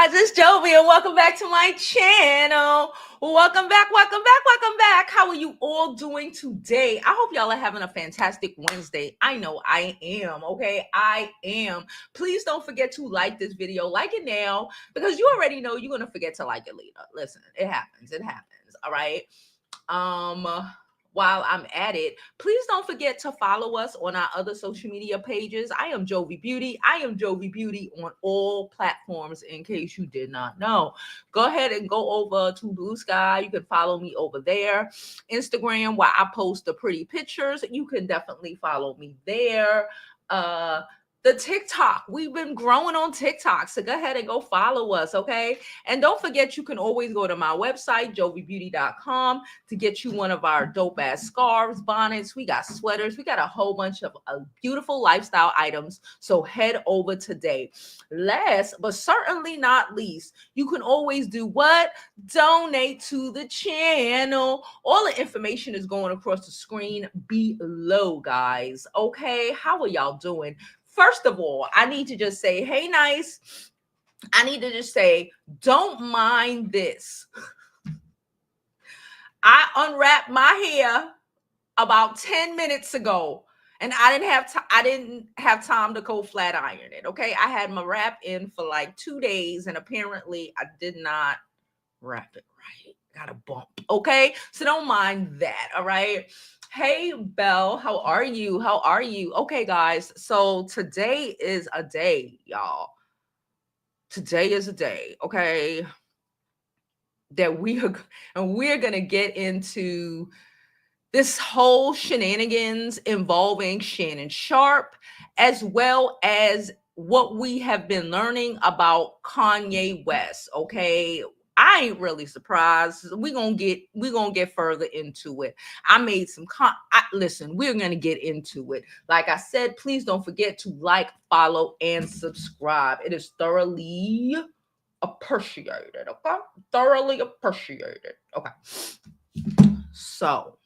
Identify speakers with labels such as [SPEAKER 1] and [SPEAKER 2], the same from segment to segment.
[SPEAKER 1] guys, it's Jovi and welcome back to my channel. Welcome back. How are you all doing today? I hope y'all are having a fantastic Wednesday. I know I am, okay? I am. Please don't forget to like this video. Like it now because you already know you're going to forget to like it later. Listen, it happens, all right? While I'm at it, please don't forget to follow us on our other social media pages. I am Jovi Beauty. I am Jovi Beauty on all platforms in case you did not know. Go ahead and go over to Blue Sky. You can follow me over there. Instagram, where I post the pretty pictures. You can definitely follow me there. The TikTok, we've been growing on TikTok, so go ahead and go follow us, okay? And don't forget, you can always go to my website, jovibeauty.com, to get you one of our dope ass scarves, bonnets. We got sweaters. We got a whole bunch of beautiful lifestyle items. So head over today. Last but certainly not least, you can always do what? Donate to the channel. All the information is going across the screen below, guys. Okay, how are y'all doing? First of all, I need to just say, hey, nice. I need to just say, don't mind this. I unwrapped my hair about 10 minutes ago, and I didn't have time to go flat iron it. Okay, I had my wrap in for like 2 days, and apparently I did not wrap it right. Got a bump. Okay, so don't mind that. All right. Hey, Belle, how are you? Okay, guys, so today is a day, y'all. Today is a day, okay, that we're going to get into this whole shenanigans involving Shannon Sharpe, as well as what we have been learning about Kanye West, okay? I ain't really surprised. We're gonna get further into it. I made some listen, we're gonna get into it. Like I said, please don't forget to like, follow, and subscribe. It is thoroughly appreciated. Okay, thoroughly appreciated. Okay, so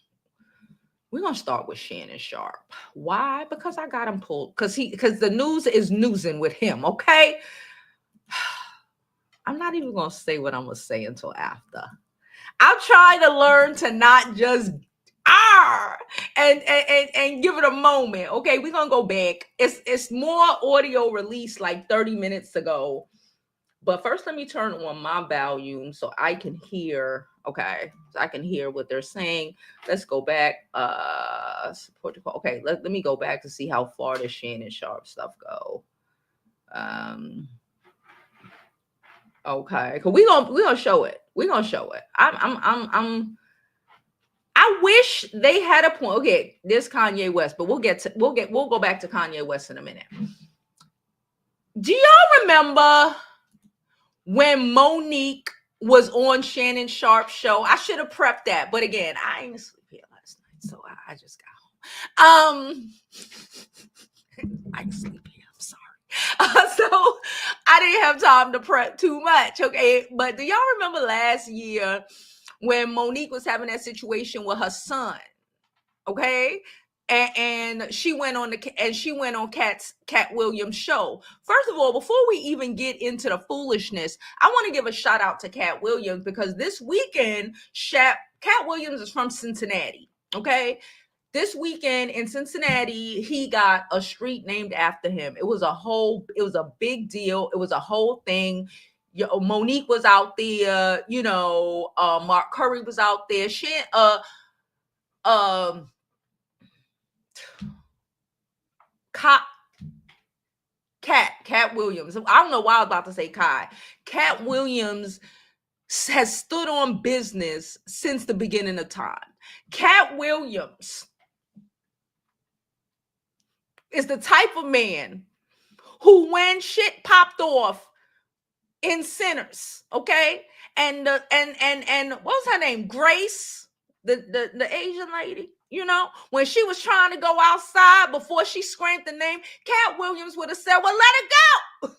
[SPEAKER 1] we're gonna start with Shannon Sharpe. Why? Because I got him pulled. Because the news is newsing with him. Okay. I'm not even going to say what I'm going to say until after. I'll try to learn to not just and give it a moment. Okay, we're going to go back. It's more audio released like 30 minutes ago. But first, let me turn on my volume so I can hear. Okay, so I can hear what they're saying. Let's go back. Support the call. Okay, let me go back to see how far the Shannon Sharpe stuff go. Okay, because we're gonna show it. I wish they had a point. Okay, this Kanye West, but we'll go back to Kanye West in a minute. Do y'all remember when Monique was on Shannon Sharpe's show? I should have prepped that, but again, I ain't sleep here last night, so I just got home. I can sleep here. I'm sorry. So I didn't have time to prep too much. Okay, but do y'all remember last year when Monique was having that situation with her son? Okay, and she went on Cat Williams' show. First of all, before we even get into the foolishness, I want to give a shout out to Cat Williams because this weekend, Cat Williams is from Cincinnati. Okay. This weekend in Cincinnati, he got a street named after him. It was a big deal. It was a whole thing. Monique was out there, Mark Curry was out there. Cat Williams. I don't know why I was about to say Kai. Cat Williams has stood on business since the beginning of time. Cat Williams is the type of man who, when shit popped off in Sinners, okay, and what was her name? Grace, the Asian lady, when she was trying to go outside before she screamed the name, Cat Williams would have said, "Well, let it go."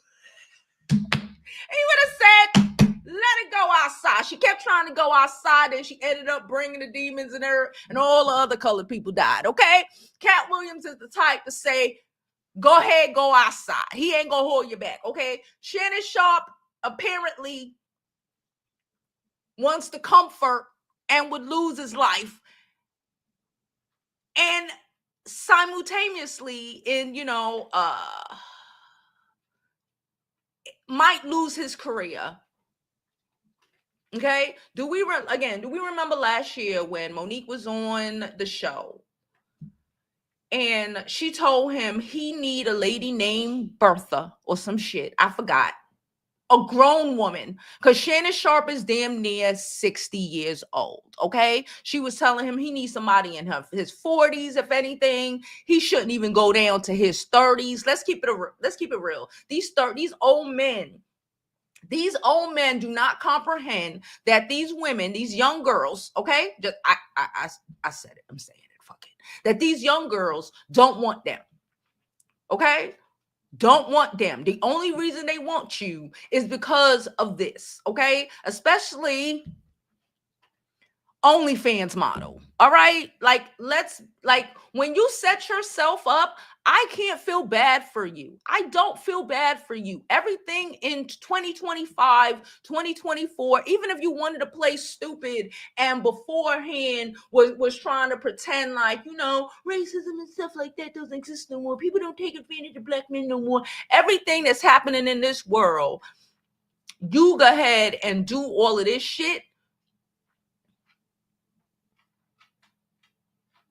[SPEAKER 1] He would have said, "Let it go outside." She kept trying to go outside, and she ended up bringing the demons in her, and all the other colored people died. Okay, Cat Williams is the type to say, "Go ahead, go outside. He ain't gonna hold you back." Okay, Shannon Sharpe apparently wants to comfort and would lose his life. And simultaneously might lose his career. Okay. Do we remember last year when Monique was on the show and she told him he need a lady named Bertha or some shit? I forgot. A grown woman, because Shannon Sharpe is damn near 60 years old. Okay. She was telling him he needs somebody in his 40s. If anything, he shouldn't even go down to his 30s. Let's keep it real. These old men do not comprehend that these women, these young girls, okay, just I said it, I'm saying it, fuck it, that these young girls don't want them, okay, don't want them. The only reason they want you is because of this, okay, especially OnlyFans model. All right. Like, when you set yourself up, I can't feel bad for you. I don't feel bad for you. Everything in 2025, 2024, even if you wanted to play stupid and beforehand was trying to pretend like, racism and stuff like that doesn't exist no more. People don't take advantage of black men no more. Everything that's happening in this world, you go ahead and do all of this shit.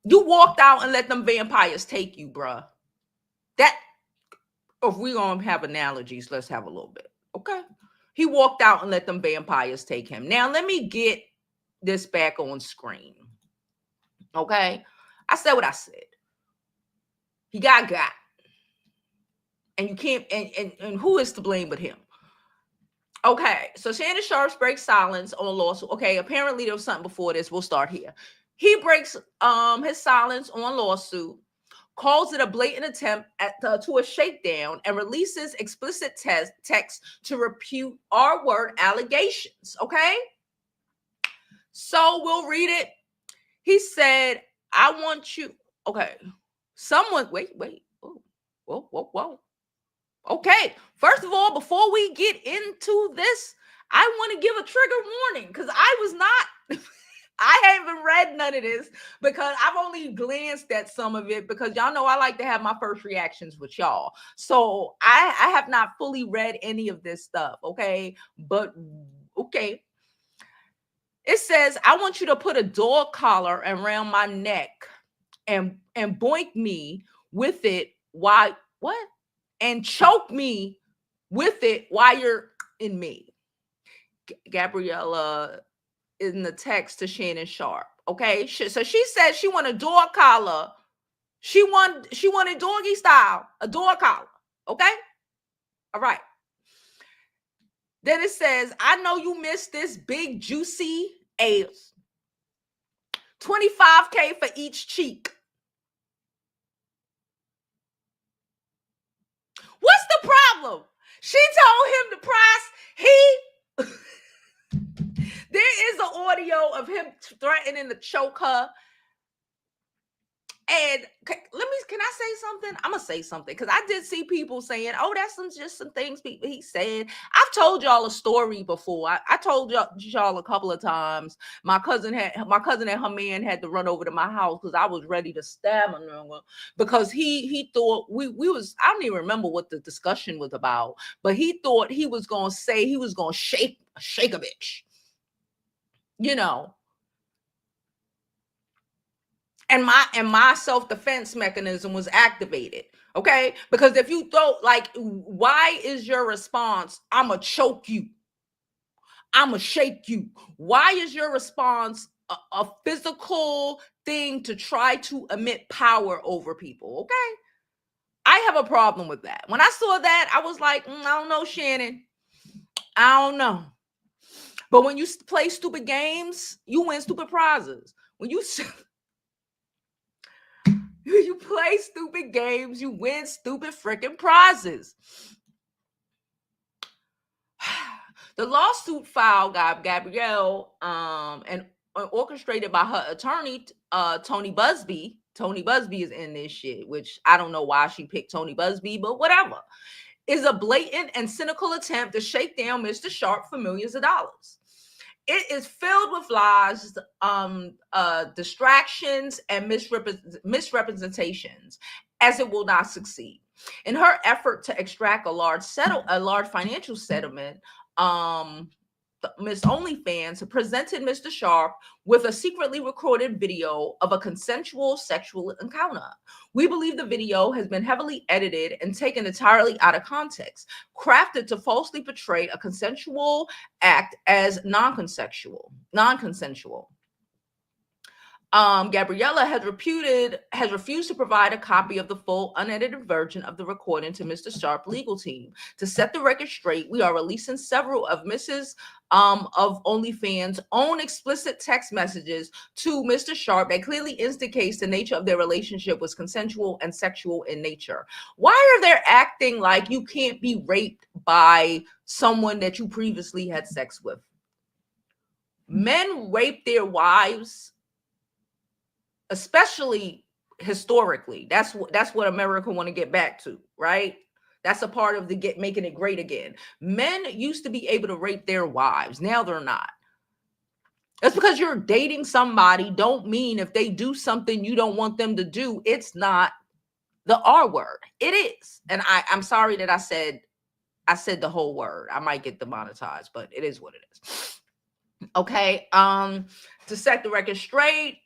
[SPEAKER 1] You walked out and let them vampires take you, bruh. That, if we're going to have analogies, let's have a little bit. Okay. He walked out and let them vampires take him. Now, let me get this back on screen. Okay. I said what I said. He got. And you can't, and who is to blame but him? Okay. So Shannon Sharpe breaks silence on lawsuit. Okay. Apparently there was something before this. We'll start here. He breaks his silence on lawsuit, calls it a blatant attempt to a shakedown, and releases explicit text to refute R-word allegations. Okay? So we'll read it. He said, I want you. Okay. Someone, wait. Whoa. Okay. First of all, before we get into this, I want to give a trigger warning because I haven't read none of this because I've only glanced at some of it because y'all know I like to have my first reactions with y'all. So I have not fully read any of this stuff, okay? But, okay. It says, I want you to put a dog collar around my neck and boink me with it while, what? And choke me with it while you're in me. Gabriella in the text to Shannon Sharpe. Okay. So she said she wanted a door collar. She wanted doggy style, a door collar. Okay. All right. Then it says, I know you missed this big juicy ass. $25K for each cheek. What's the problem? She told him the price. There is an audio of him threatening to choke her. And can I say something? I'm gonna say something because I did see people saying, "Oh, that's just some things he said." I've told y'all a story before. I told y'all a couple of times. My cousin and her man had to run over to my house because I was ready to stab him because he thought we was. I don't even remember what the discussion was about, but he thought he was gonna say he was gonna shake a bitch, And my self-defense mechanism was activated. Okay. Because if you thought why is your response, I'ma choke you, I'ma shake you? Why is your response a physical thing to try to emit power over people? Okay. I have a problem with that. When I saw that, I was like, I don't know, Shannon. I don't know. But when you play stupid games, you win stupid prizes. When you play stupid games, you win stupid freaking prizes. The lawsuit filed by Gabrielle and orchestrated by her attorney, Tony Busby. Tony Busby is in this shit, which I don't know why she picked Tony Busby, but whatever. is a blatant and cynical attempt to shake down Mr. Sharpe for millions of dollars. It is filled with lies, distractions, and misrepresentations, as it will not succeed. In her effort to extract a large financial settlement, Miss OnlyFans presented Mr. Sharpe with a secretly recorded video of a consensual sexual encounter. We believe the video has been heavily edited and taken entirely out of context, crafted to falsely portray a consensual act as non-consensual. Gabriella has refused to provide a copy of the full unedited version of the recording to Mr. Sharpe legal team. To set the record straight, we are releasing several of Mrs. Of OnlyFans' own explicit text messages to Mr. Sharpe that clearly indicates the nature of their relationship was consensual and sexual in nature. Why are they acting like you can't be raped by someone that you previously had sex with? Men rape their wives, especially historically. That's what America want to get back to, right? That's a part of the making it great again. Men used to be able to rape their wives. Now they're not. That's because you're dating somebody don't mean if they do something you don't want them to do, it's not the R word. It is. And I'm sorry that I said the whole word. I might get demonetized, but it is what it is. Okay. To set the record straight,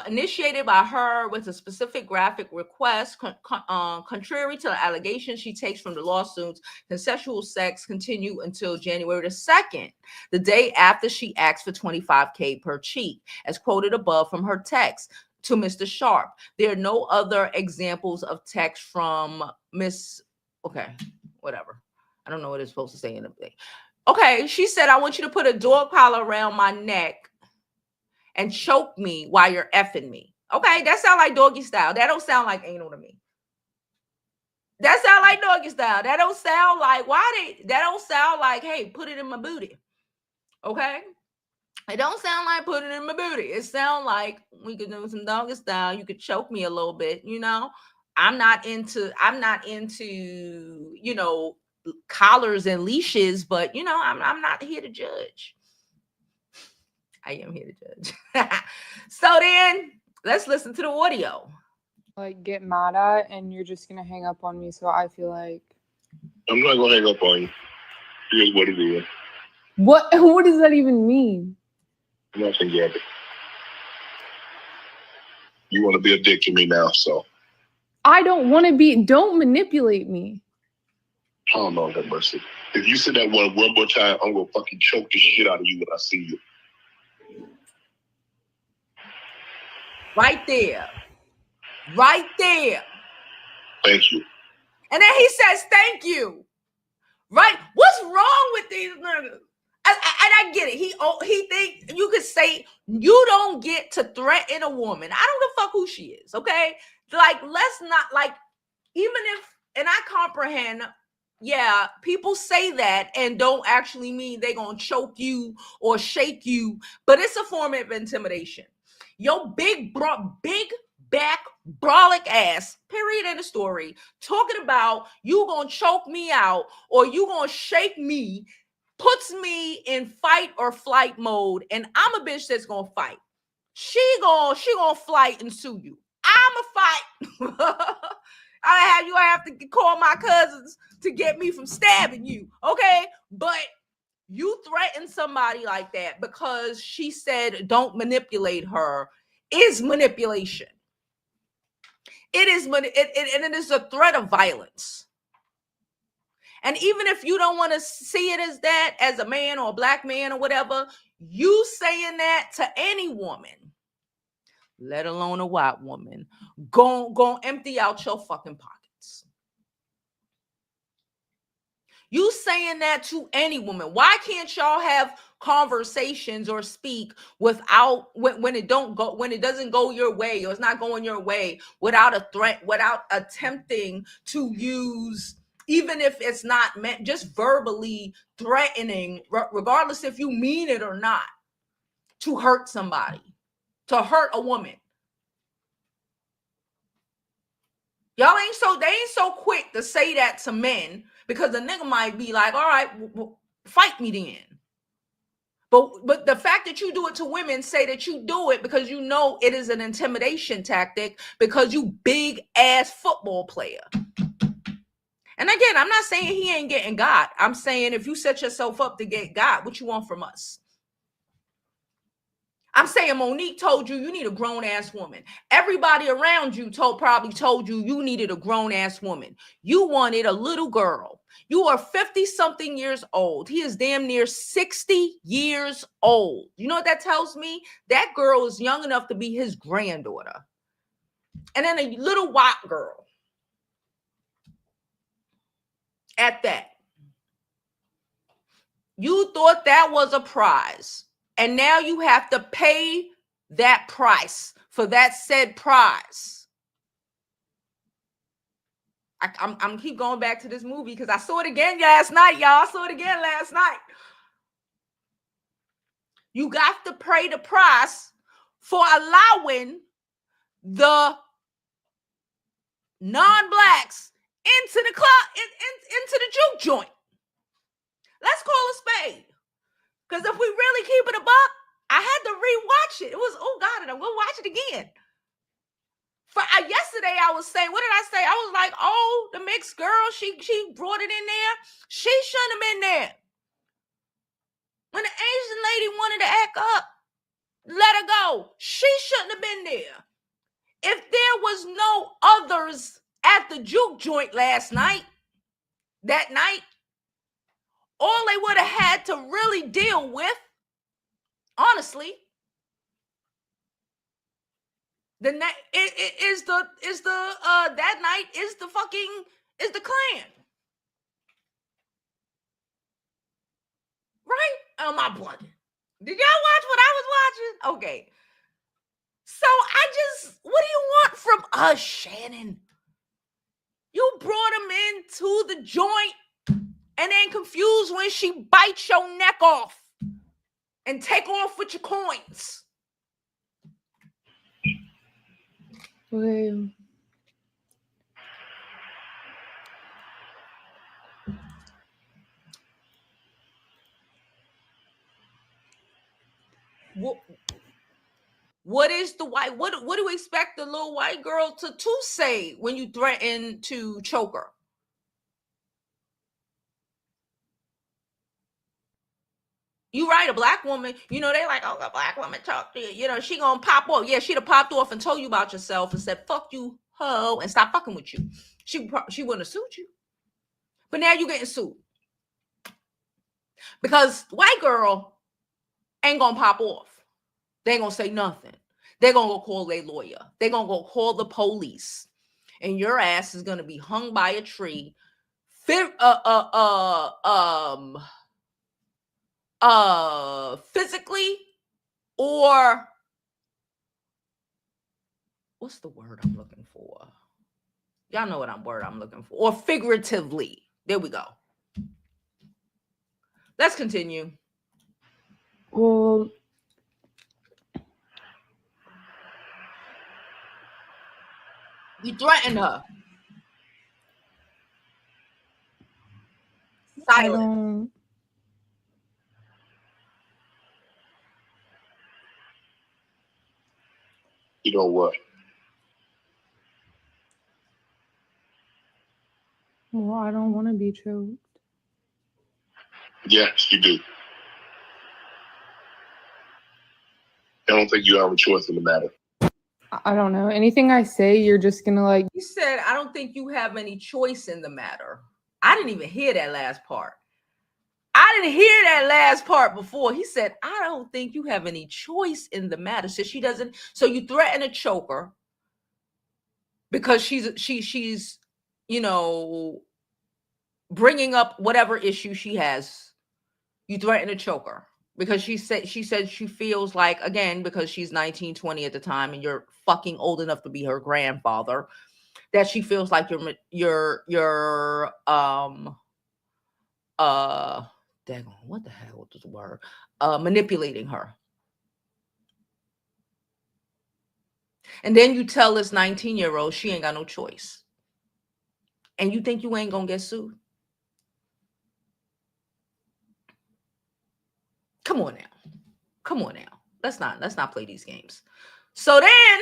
[SPEAKER 1] initiated by her with a specific graphic request, contrary to the allegations she takes from the lawsuits, consensual sex continued until January the 2nd, the day after she asked for $25K per cheek, as quoted above from her text to Mr. Sharpe. There are no other examples of text from Miss. Okay, whatever. I don't know what it's supposed to say in the thing. Okay, she said, I want you to put a dog collar around my neck and choke me while you're effing me. Okay, that sounds like doggy style. That don't sound like anal to me. That sound like doggy style. That don't sound like, that don't sound like, hey, put it in my booty. Okay? It don't sound like put it in my booty. It sound like we could do some doggy style. You could choke me a little bit, you know? I'm not into, you know, collars and leashes, but you know, I'm not here to judge. I am here to judge. So then let's listen to the audio.
[SPEAKER 2] Like get mad at, and you're just gonna hang up on me. So I feel like
[SPEAKER 3] I'm not gonna hang up on you. Here's what it is.
[SPEAKER 2] What does that even mean?
[SPEAKER 3] Nothing yet. You want to be a dick to me now, so
[SPEAKER 2] I don't want to be. Don't manipulate me.
[SPEAKER 3] Oh, Lord have mercy. If you say that one more time, I'm going to fucking choke the shit out of you when I see you.
[SPEAKER 1] Right there. Right there.
[SPEAKER 3] Thank you.
[SPEAKER 1] And then he says, thank you. Right? What's wrong with these niggas? And I get it. He think you could say you don't get to threaten a woman. I don't give a fuck who she is, okay? Like, let's not, like, even if, and I comprehend, yeah, people say that and don't actually mean they're going to choke you or shake you, but it's a form of intimidation. Your big back brolic ass, period, in the story, talking about you going to choke me out or you going to shake me, puts me in fight or flight mode, and I'm a bitch that's going to fight. She gonna flight and sue you. I'm a fight. I have to call my cousins to get me from stabbing you, okay? But you threaten somebody like that because she said don't manipulate her is manipulation. It is, and it is a threat of violence. And even if you don't want to see it as that, as a man or a black man or whatever, you saying that to any woman, let alone a white woman, go empty out your fucking pockets. You saying that to any woman. Why can't y'all have conversations or speak without when it doesn't go your way or it's not going your way, without a threat, without attempting to use, even if it's not meant, just verbally threatening, regardless if you mean it or not, to hurt somebody, to hurt a woman. Y'all they ain't so quick to say that to men, because the nigga might be like, all right, fight me then. But the fact that you do it to women, say that you do it because you know it is an intimidation tactic because you big ass football player. And again, I'm not saying he ain't getting God. I'm saying if you set yourself up to get God, what you want from us? I'm saying Monique told you need a grown-ass woman. Everybody around you probably told you needed a grown-ass woman. You wanted a little girl. You are 50-something years old. He is damn near 60 years old. You know what that tells me? That girl is young enough to be his granddaughter. And then a little white girl at that. You thought that was a prize. And now you have to pay that price for that said prize. I'm keep going back to this movie because I saw it again last night, y'all. I saw it again last night. You got to pay the price for allowing the non-blacks into the club, into the juke joint. Let's call a spade. Because if we really keep it a buck, I had to rewatch it. It was, oh God, and I'm going to watch it again. Yesterday, I was saying, what did I say? I was like, oh, the mixed girl, she brought it in there. She shouldn't have been there. When the Asian lady wanted to act up, let her go. She shouldn't have been there. If there was no others at the juke joint that night, all they would have had to really deal with, honestly, that night is the Klan. Right? Am I blunder? Did y'all watch what I was watching? Okay. So what do you want from us, Shannon? You brought him into the joint and then confused when she bites your neck off and take off with your coins.
[SPEAKER 2] Okay.
[SPEAKER 1] What is the white? What do you expect the little white girl to say when you threaten to choke her? You right, a black woman, they like, oh, a black woman talk to you, she gonna pop off. Yeah, she'd have popped off and told you about yourself and said, fuck you, ho, and stop fucking with you. She wouldn't have sued you. But now you getting sued. Because the white girl ain't gonna pop off. They ain't gonna say nothing. They're gonna go call their lawyer. They're gonna go call the police. And your ass is gonna be hung by a tree. Physically, or what's the word I'm looking for? Y'all know what word I'm looking for. Or figuratively. There we go. Let's continue.
[SPEAKER 2] Well,
[SPEAKER 1] you threatened her.
[SPEAKER 2] I don't.
[SPEAKER 3] You know what?
[SPEAKER 2] Well, I don't want to be choked.
[SPEAKER 3] Yes, you do. I don't think you have a choice in the matter.
[SPEAKER 2] I don't know. Anything I say, you're just gonna like.
[SPEAKER 1] He said, I don't think you have any choice in the matter. I didn't even hear that last part. I didn't hear that last part before. He said, I don't think you have any choice in the matter. So she doesn't. So you threaten to choke her because she's bringing up whatever issue she has. You threaten to choke her because she said she feels like, again, because she's 19, 20 at the time, and you're fucking old enough to be her grandfather, that she feels like you're daggone, what the hell is the word? Manipulating her. And then you tell this 19-year-old she ain't got no choice. And you think you ain't gonna get sued? Come on now. Come on now. Let's not play these games. So then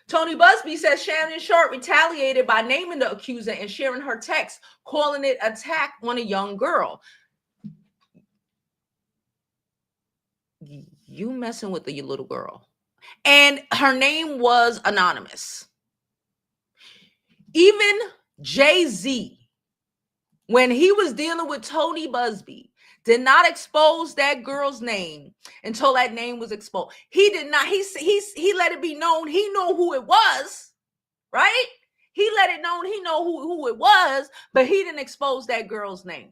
[SPEAKER 1] Tony Busby says Shannon Sharpe retaliated by naming the accuser and sharing her text, calling it attack on a young girl. You messing with the little girl. And her name was anonymous. Even Jay-Z, when he was dealing with Tony Busby, did not expose that girl's name until that name was exposed. He did not. He let it be known. He knew who it was, right? He let it known. He know who it was, but he didn't expose that girl's name.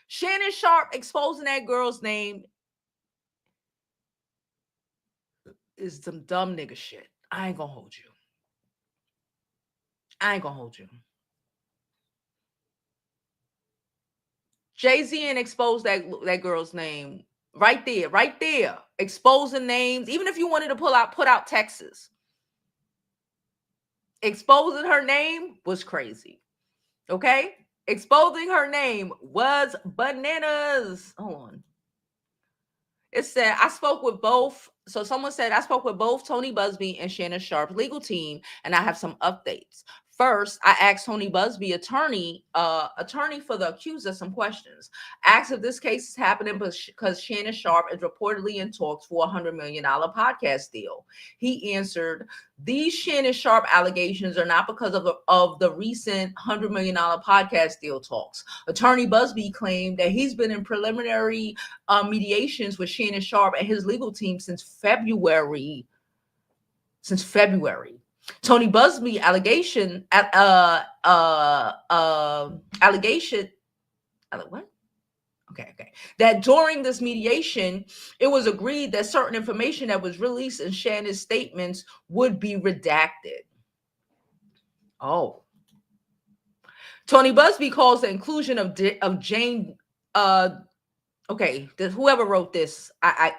[SPEAKER 1] Shannon Sharpe exposing that girl's name is some dumb nigga shit. I ain't gonna hold you. I ain't gonna hold you. Jay-Z and exposed that girl's name right there, exposing names. Even if you wanted to put out Texas, exposing her name was crazy. Okay, exposing her name was bananas. Hold on. It said, I spoke with both. So someone said, I spoke with both Tony Busby and Shannon Sharpe's legal team, and I have some updates. First, I asked Tony Busby, attorney for the accuser, some questions. Asked if this case is happening because Shannon Sharpe is reportedly in talks for a $100 million podcast deal. He answered, these Shannon Sharpe allegations are not because of the recent $100 million podcast deal talks. Attorney Busby claimed that he's been in preliminary mediations with Shannon Sharpe and his legal team since February. Tony Busby allegation. What? Okay. That during this mediation, it was agreed that certain information that was released in Shannon's statements would be redacted. Oh. Tony Busby calls the inclusion of Jane. Okay, whoever wrote this,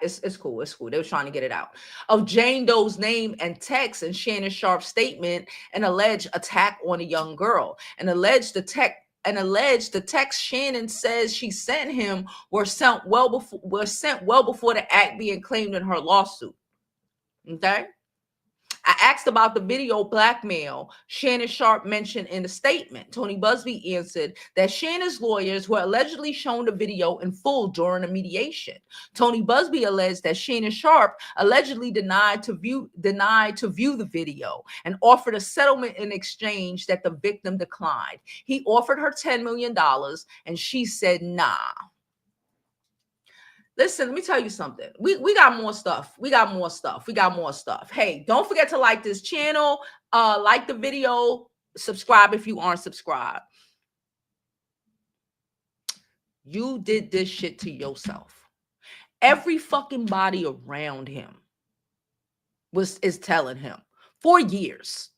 [SPEAKER 1] it's cool. It's cool. They were trying to get it out. Of Jane Doe's name and text in Shannon Sharpe's statement, an alleged attack on a young girl, and alleged the text Shannon says she sent him were sent well before the act being claimed in her lawsuit. Okay. I asked about the video blackmail Shannon Sharpe mentioned in the statement. Tony Busby answered that Shannon's lawyers were allegedly shown the video in full during the mediation. Tony Busby alleged that Shannon Sharpe allegedly denied to view the video and offered a settlement in exchange that the victim declined. He offered her $10 million and she said nah. Listen, let me tell you something. We got more stuff. We got more stuff. Hey, don't forget to like this channel, like the video, subscribe if you aren't subscribed. You did this shit to yourself. Every fucking body around him is telling him for years.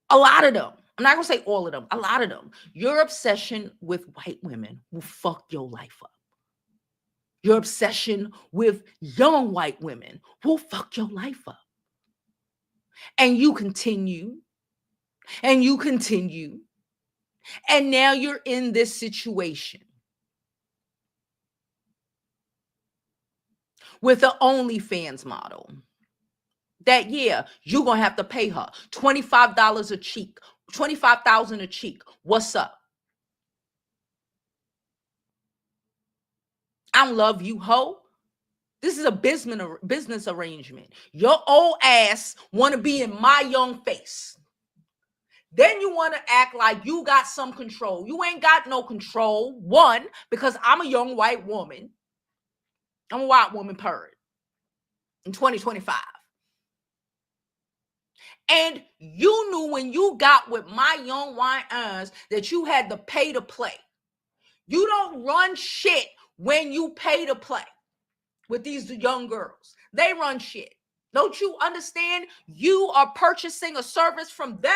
[SPEAKER 1] A lot of them. I'm not gonna say all of them. A lot of them. Your obsession with white women will fuck your life up. Your obsession with young white women will fuck your life up. And you continue. And now you're in this situation with the OnlyFans model. That, yeah, you're going to have to pay her $25 a cheek, $25,000 a cheek. What's up? I don't love you, ho. This is a business arrangement. Your old ass want to be in my young face. Then you want to act like you got some control. You ain't got no control. One, because I'm a young white woman. I'm a white woman, period. In 2025. And you knew when you got with my young white ass that you had to pay to play. You don't run shit when you pay to play with these young girls. They run shit. Don't you understand? You are purchasing a service from them.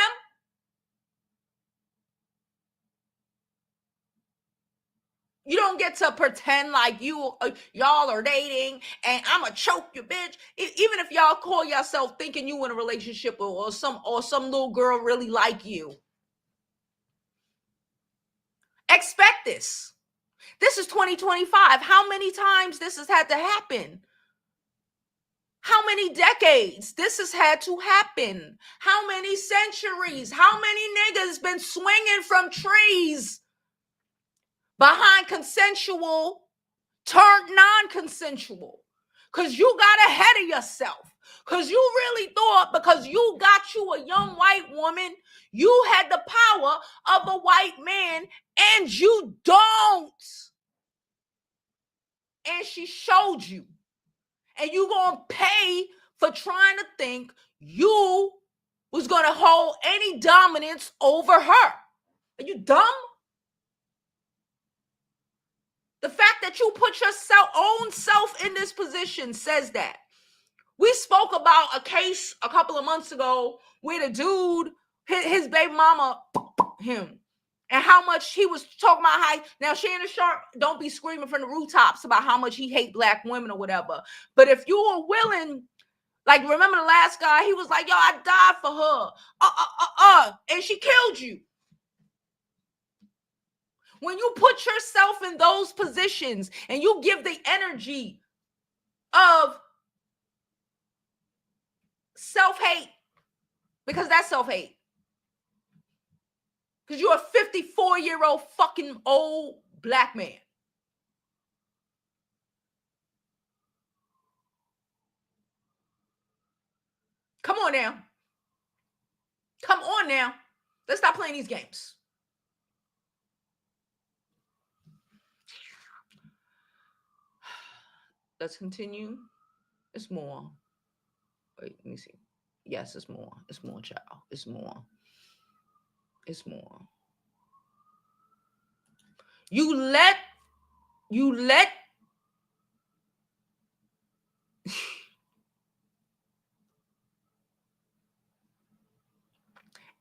[SPEAKER 1] You don't get to pretend like y'all are dating and I'ma choke you, bitch. Even if y'all call yourself thinking you in a relationship or some little girl really like you. Expect this. This is 2025. How many times this has had to happen? How many decades this has had to happen? How many centuries? How many niggas been swinging from trees behind consensual, turned non-consensual? Because you got ahead of yourself. Because you really thought because you got you a young white woman, you had the power of a white man, and you don't. And she showed you. And you gonna pay for trying to think you was gonna hold any dominance over her. Are you dumb? The fact that you put your own self in this position says that. We spoke about a case a couple of months ago where the dude, his baby mama, him. And how much he was talking about how, now Shannon Sharpe, don't be screaming from the rooftops about how much he hate black women or whatever. But if you were willing, like remember the last guy, he was like, yo, I died for her. And she killed you. When you put yourself in those positions and you give the energy of self-hate, because that's self-hate. Because you're a 54-year-old fucking old black man. Come on now. Come on now. Let's stop playing these games. Let's continue. It's more. Wait, let me see. Yes, it's more. It's more, child. It's more. It's more. You let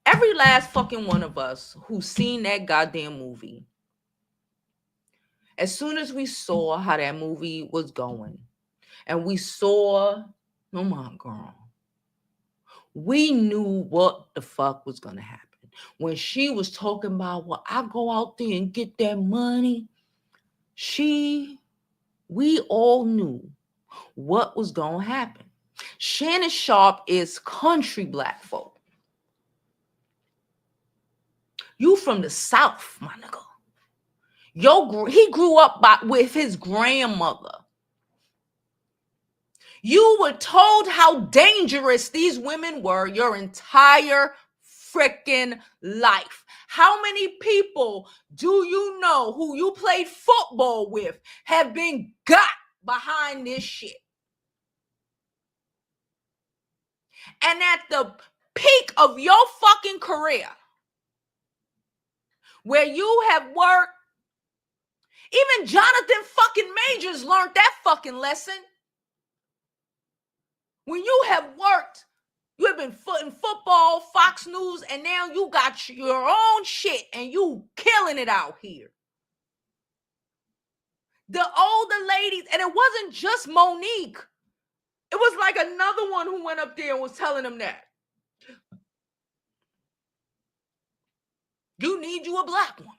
[SPEAKER 1] every last fucking one of us who's seen that goddamn movie, as soon as we saw how that movie was going, and we saw, oh my girl, we knew what the fuck was gonna happen. When she was talking about, well, I go out there and get that money, we all knew what was gonna happen. Shannon Sharpe is country black folk. You from the South, my nigga. He grew up with his grandmother. You were told how dangerous these women were your entire freaking life. How many people do you know who you played football with have been got behind this shit? And at the peak of your fucking career, where you have worked, even Jonathan fucking Majors learned that fucking lesson. When you have worked, you have been in football, Fox News, and now you got your own shit and you killing it out here. The older ladies, and it wasn't just Monique. It was like another one who went up there and was telling them that. You need you a black woman.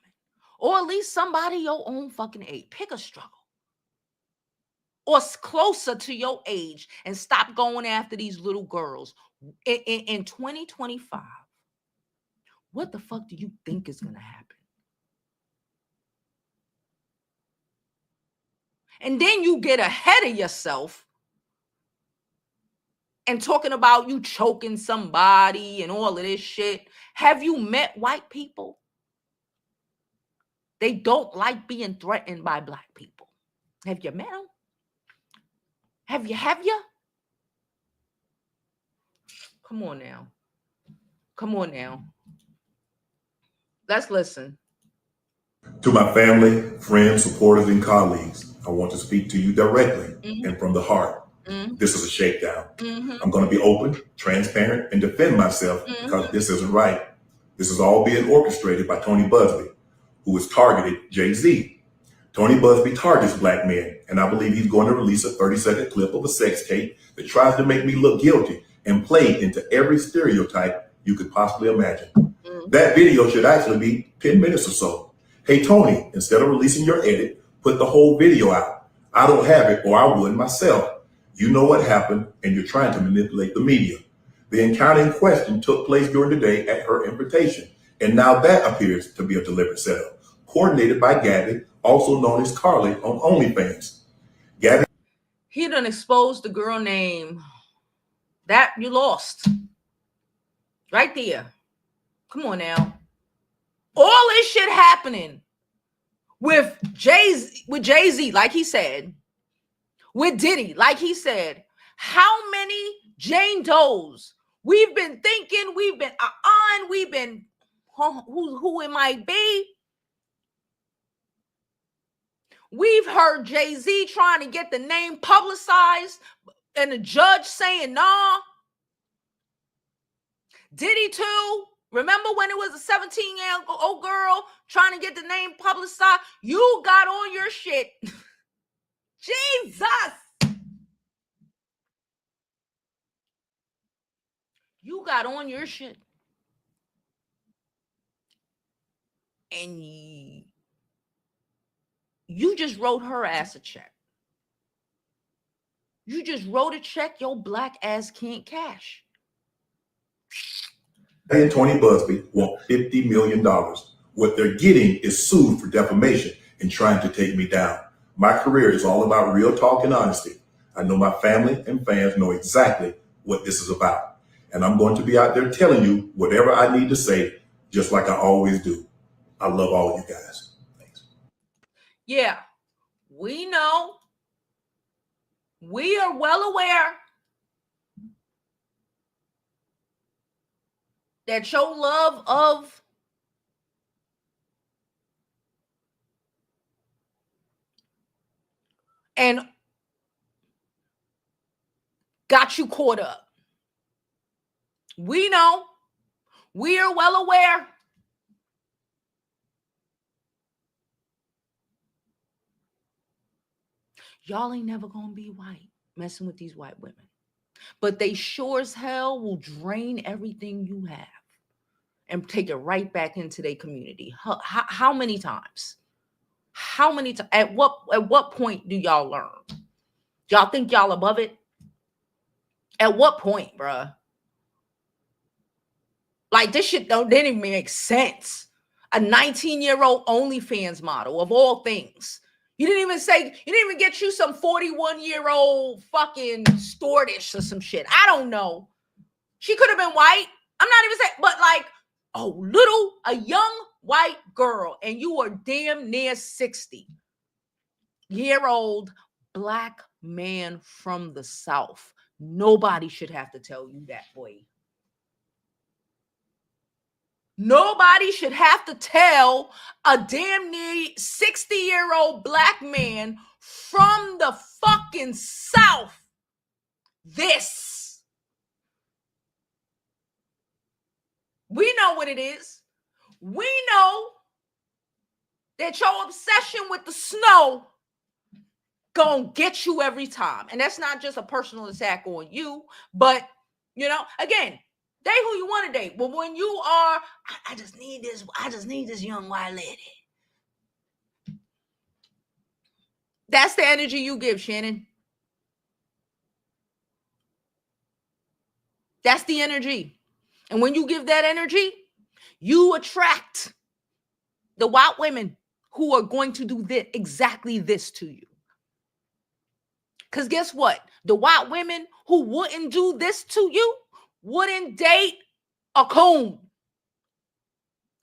[SPEAKER 1] Or at least somebody your own fucking age. Pick a struggle. Or closer to your age and stop going after these little girls. In 2025, what the fuck do you think is going to happen? And then you get ahead of yourself and talking about you choking somebody and all of this shit. Have you met white people? They don't like being threatened by black people. Have you met them? Have you? Come on now. Come on now. Let's listen.
[SPEAKER 4] To my family, friends, supporters, and colleagues, I want to speak to you directly and from the heart. This is a shakedown. I'm going to be open, transparent, and defend myself because this isn't right. This is all being orchestrated by Tony Busby, who has targeted Jay-Z. Tony Busby targets black men, and I believe he's going to release a 30-second clip of a sex tape that tries to make me look guilty and play into every stereotype you could possibly imagine. That video should actually be 10 minutes or so. Hey, Tony, instead of releasing your edit, put the whole video out. I don't have it, or I would myself. You know what happened, and you're trying to manipulate the media. The encounter in question took place during the day at her invitation, and now that appears to be a deliberate setup, coordinated by Gabby, also known as Carly on OnlyFans. Gabby.
[SPEAKER 1] He done exposed the girl name. That you lost. Right there. Come on now. All this shit happening with Jay-Z, like he said, with Diddy, like he said. How many Jane Does we've been thinking, we've been on, we've been who it might be. We've heard Jay-Z trying to get the name publicized and the judge saying nah. Diddy too. Remember when it was a 17-year-old girl trying to get the name publicized? You got on your shit. Jesus. You got on your shit. And you just wrote her ass a check. You just wrote a check your black ass can't cash.
[SPEAKER 4] And Tony Busby want $50 million. What they're getting is sued for defamation and trying to take me down. My career is all about real talk and honesty. I know my family and fans know exactly what this is about. And I'm going to be out there telling you whatever I need to say, just like I always do. I love all you guys. Thanks.
[SPEAKER 1] Yeah, we know. We are well aware that your love of and got you caught up. We know. We are well aware. Y'all ain't never gonna be white messing with these white women. But they sure as hell will drain everything you have and take it right back into their community. How many times? How many times? At what point do y'all learn? Y'all think y'all above it? At what point, bruh? Like, this shit didn't even make sense. A 19-year-old OnlyFans model of all things. You didn't even get you some 41-year-old fucking Stortish or some shit. I don't know. She could have been white. I'm not even saying, but like a young white girl, and you are damn near 60-year-old black man from the South. Nobody should have to tell you that, boy. Nobody should have to tell a damn near 60-year-old black man from the fucking South this. We know what it is. We know that your obsession with the snow gonna get you every time. And that's not just a personal attack on you, but, again, date who you want to date. But when you are, I just need this young white lady. That's the energy you give, Shannon. That's the energy. And when you give that energy, you attract the white women who are going to do exactly this to you. Because guess what? The white women who wouldn't do this to you wouldn't date a coon.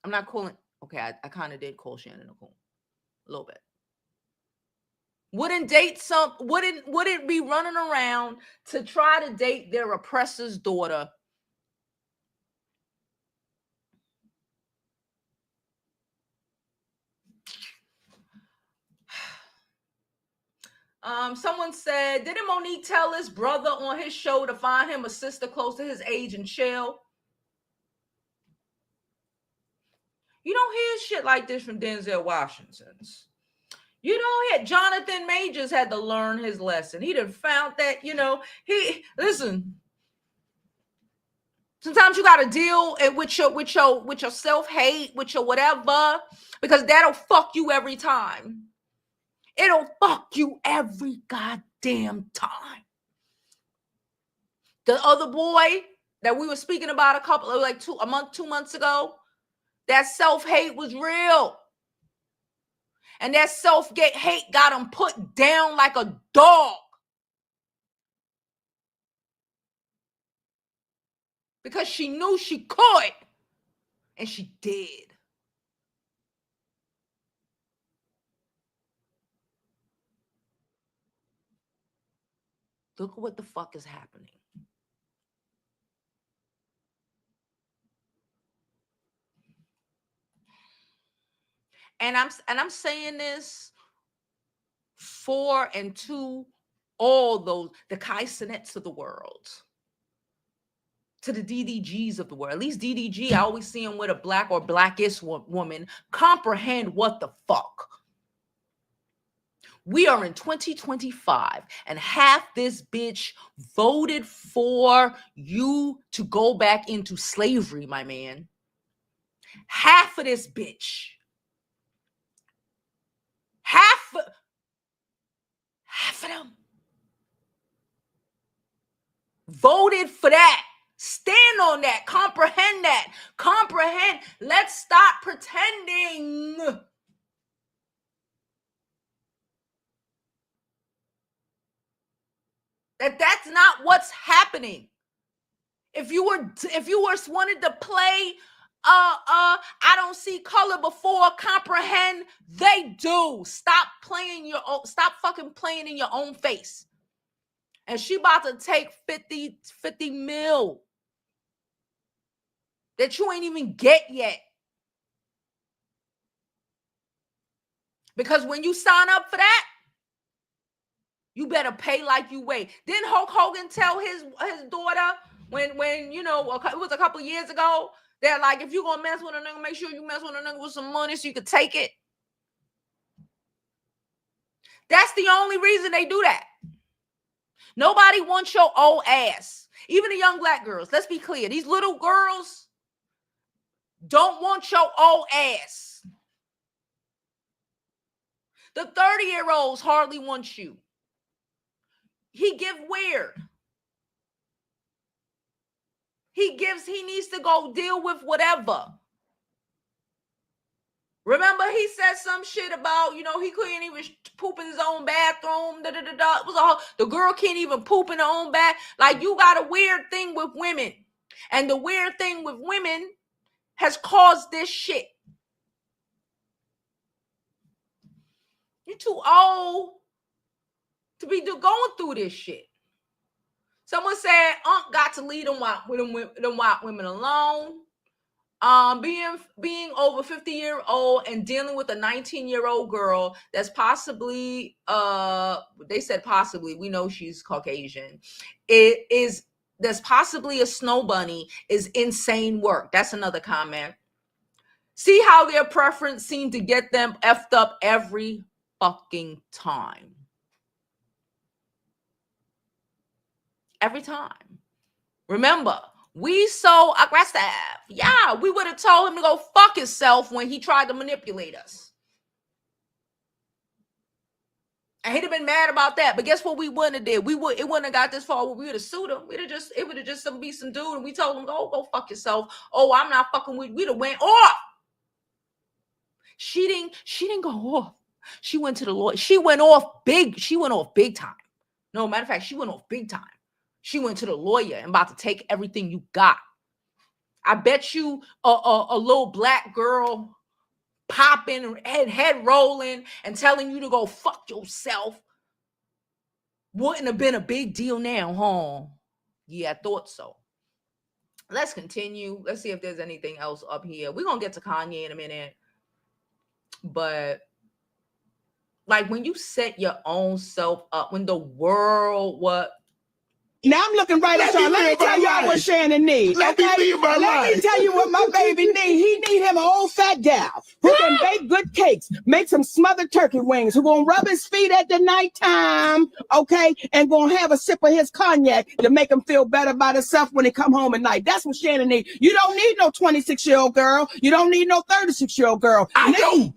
[SPEAKER 1] I'm not calling. Okay, I kind of did call Shannon a coon. A little bit. Wouldn't be running around to try to date their oppressor's daughter. Someone said, didn't Monique tell his brother on his show to find him a sister close to his age and chill? You don't hear shit like this from Denzel Washington's. You don't hear. Jonathan Majors had to learn his lesson. He done found that, listen. Sometimes you got to deal with your self-hate, with your whatever, because that'll fuck you every time. It'll fuck you every goddamn time. The other boy that we were speaking about two months ago, that self-hate was real. And that self-hate got him put down like a dog. Because she knew she could. And she did. Look at what the fuck is happening. And I'm saying this for and to all those, the Kai Sinets of the world, to the DDGs of the world. At least DDG, I always see him with a black or blackish woman. Comprehend what the fuck. We are in 2025 and half this bitch voted for you to go back into slavery, my man. Half of this bitch. Half of them voted for that. Stand on that. Comprehend that. Comprehend. Let's stop pretending. That's not what's happening. If you wanted to play I don't see color before, comprehend, they do. Stop fucking playing in your own face. And she about to take 50 mil that you ain't even get yet. Because when you sign up for that, you better pay like you weigh. Didn't Hulk Hogan tell his daughter when it was a couple years ago, that like, if you're gonna mess with a nigga, make sure you mess with a nigga with some money so you can take it. That's the only reason they do that. Nobody wants your old ass. Even the young black girls. Let's be clear. These little girls don't want your old ass. The 30-year-olds hardly want you. He give weird. He needs to go deal with whatever. Remember, he said some shit about, he couldn't even poop in his own bathroom. It was the girl can't even poop in her own bath. Like, you got a weird thing with women. And the weird thing with women has caused this shit. You're too old to be going through this shit. Someone said Unc got to leave them white women alone. Being over 50-year-old and dealing with a 19-year-old girl that's possibly, they said possibly, we know she's Caucasian. There's possibly a snow bunny is insane work. That's another comment. See how their preference seemed to get them effed up every fucking time. Every time. Remember, we so aggressive. Yeah, we would have told him to go fuck himself when he tried to manipulate us. And he'd have been mad about that. But guess what we wouldn't have did? It wouldn't have got this far where we would have sued him. It would have just be some dude and we told him, go fuck yourself. Oh, I'm not fucking with you. We'd have went off. She didn't go off. She went to the lawyer. She went off big time. No, matter of fact, she went off big time. She went to the lawyer and about to take everything you got. I bet you a little black girl popping, head rolling, and telling you to go fuck yourself wouldn't have been a big deal now, huh? Yeah, I thought so. Let's continue. Let's see if there's anything else up here. We're going to get to Kanye in a minute. But like when you set your own self up, when the world,
[SPEAKER 5] Now I'm looking right at y'all. Let me tell y'all what Shannon needs.
[SPEAKER 3] Let me live my
[SPEAKER 5] Let me
[SPEAKER 3] life.
[SPEAKER 5] tell you what my baby needs. He need him an old fat gal who can bake good cakes, make some smothered turkey wings, who gonna rub his feet at the nighttime, okay, and gonna have a sip of his cognac to make him feel better about himself when he come home at night. That's what Shannon needs. You don't need no 26-year-old girl. You don't need no 36-year-old girl.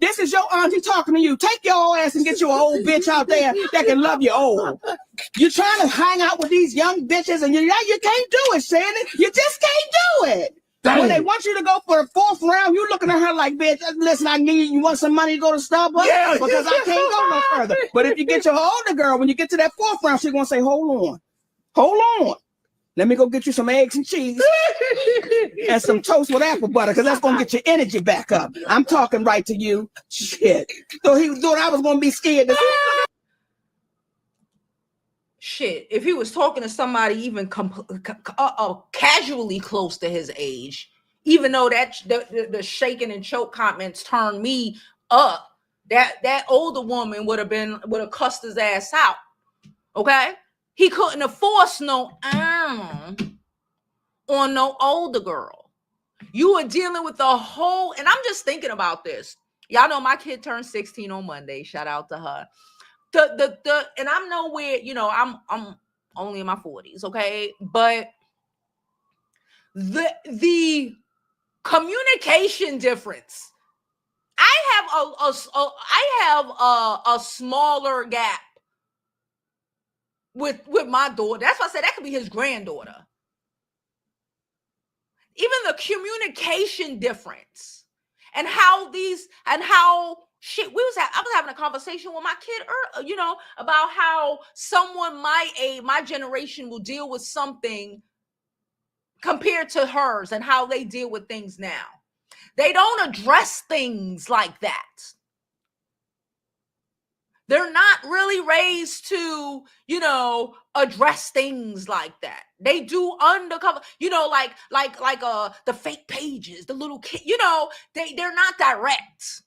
[SPEAKER 5] This is your auntie talking to you. Take your ass and get you an old bitch out there that can love you old. You're trying to hang out with these young bitches, and you can't do it, Shannon. You just can't do it.
[SPEAKER 3] Dang.
[SPEAKER 5] When they want you to go for the 4th round, you looking at her like, bitch, listen, you want some money to go to Starbucks?
[SPEAKER 3] Yeah,
[SPEAKER 5] because I can't go no further. But if you get your older girl, when you get to that 4th round, she's going to say, hold on. Let me go get you some eggs and cheese and some toast with apple butter, because that's going to get your energy back up. I'm talking right to you. Shit. So he thought I was going to be scared to
[SPEAKER 1] Shit, if he was talking to somebody even casually close to his age, even though that the shaking and choke comments turned me up, that older woman would have cussed his ass out. Okay, he couldn't have forced no on no older girl. You were dealing with the whole, and I'm just thinking about this. Y'all know my kid turned 16 on Monday. Shout out to her. And I'm nowhere, I'm only in my 40s, okay? But the communication difference. I have a smaller gap with my daughter. That's why I said that could be his granddaughter. Even the communication difference and how shit, I was having a conversation with my kid, about how someone my generation will deal with something compared to hers and how they deal with things now. They don't address things like that. They're not really raised to, address things like that. They do undercover, like the fake pages, the little kid, they're not direct.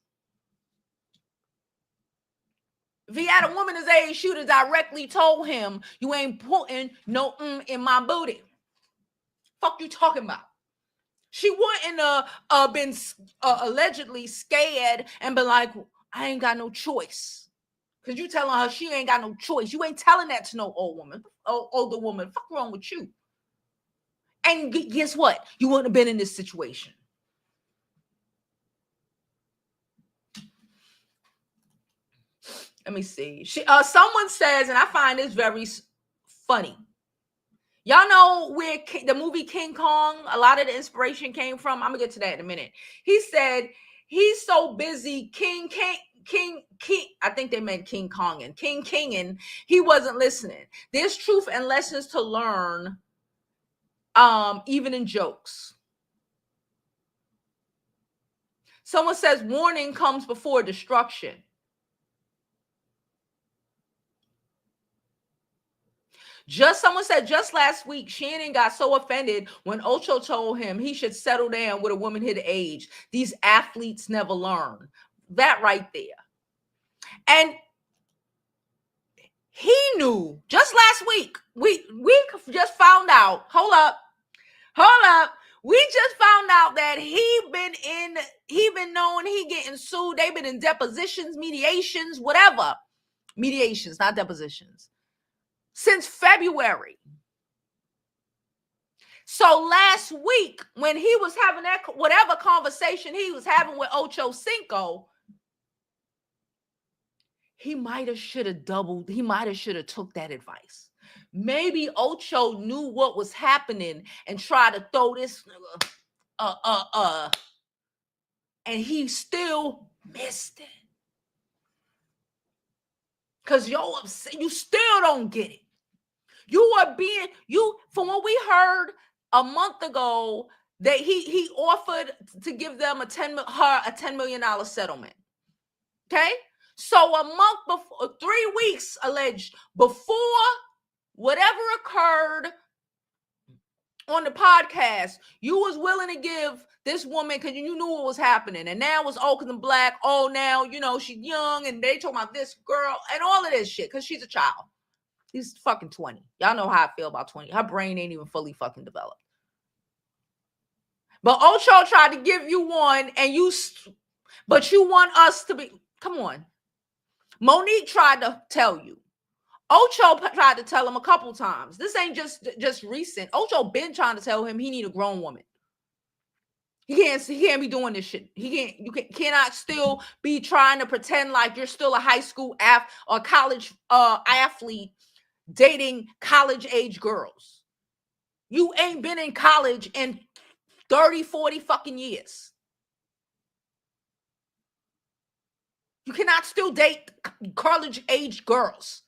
[SPEAKER 1] If he had a woman his age, she would have directly told him, you ain't putting no in my booty. Fuck you talking about? She wouldn't been allegedly scared and been like, I ain't got no choice. Because you telling her she ain't got no choice. You ain't telling that to no older woman. Fuck wrong with you? And guess what? You wouldn't have been in this situation. Let me see. Someone says, and I find this very funny. Y'all know where the movie King Kong, a lot of the inspiration came from. I'm gonna get to that in a minute. He said he's so busy King. I think they meant King Kong and King, he wasn't listening. There's truth and lessons to learn, even in jokes. Someone says warning comes before destruction. Someone said just last week, Shannon got so offended when Ocho told him he should settle down with a woman his age. These athletes never learn. That right there. And he knew just last week. We just found out. Hold up. We just found out that he been knowing he getting sued. They've been in depositions, mediations, whatever. Mediations, not depositions. Since February. So last week, when he was having that whatever conversation he was having with Ocho Cinco, he might have should have took that advice. Maybe Ocho knew what was happening and tried to throw this and he still missed it. Because you still don't get it. From what we heard a month ago, that he offered to give them a $10 million settlement. Okay? So a month before, 3 weeks alleged before whatever occurred on the podcast, you was willing to give this woman, because you knew what was happening. And now it's Oakland and Black. Oh, now, she's young and they talking about this girl and all of this shit because she's a child. He's fucking 20. Y'all know how I feel about 20. Her brain ain't even fully fucking developed. But Ocho tried to give you one, and but you want us to be. Come on. Monique tried to tell you. Ocho tried to tell him a couple times. This ain't just recent. Ocho been trying to tell him he need a grown woman. He can't be doing this shit. You cannot still be trying to pretend like you're still a high school or college athlete dating college age girls. You ain't been in college in 30, 40 fucking years. You cannot still date college age girls.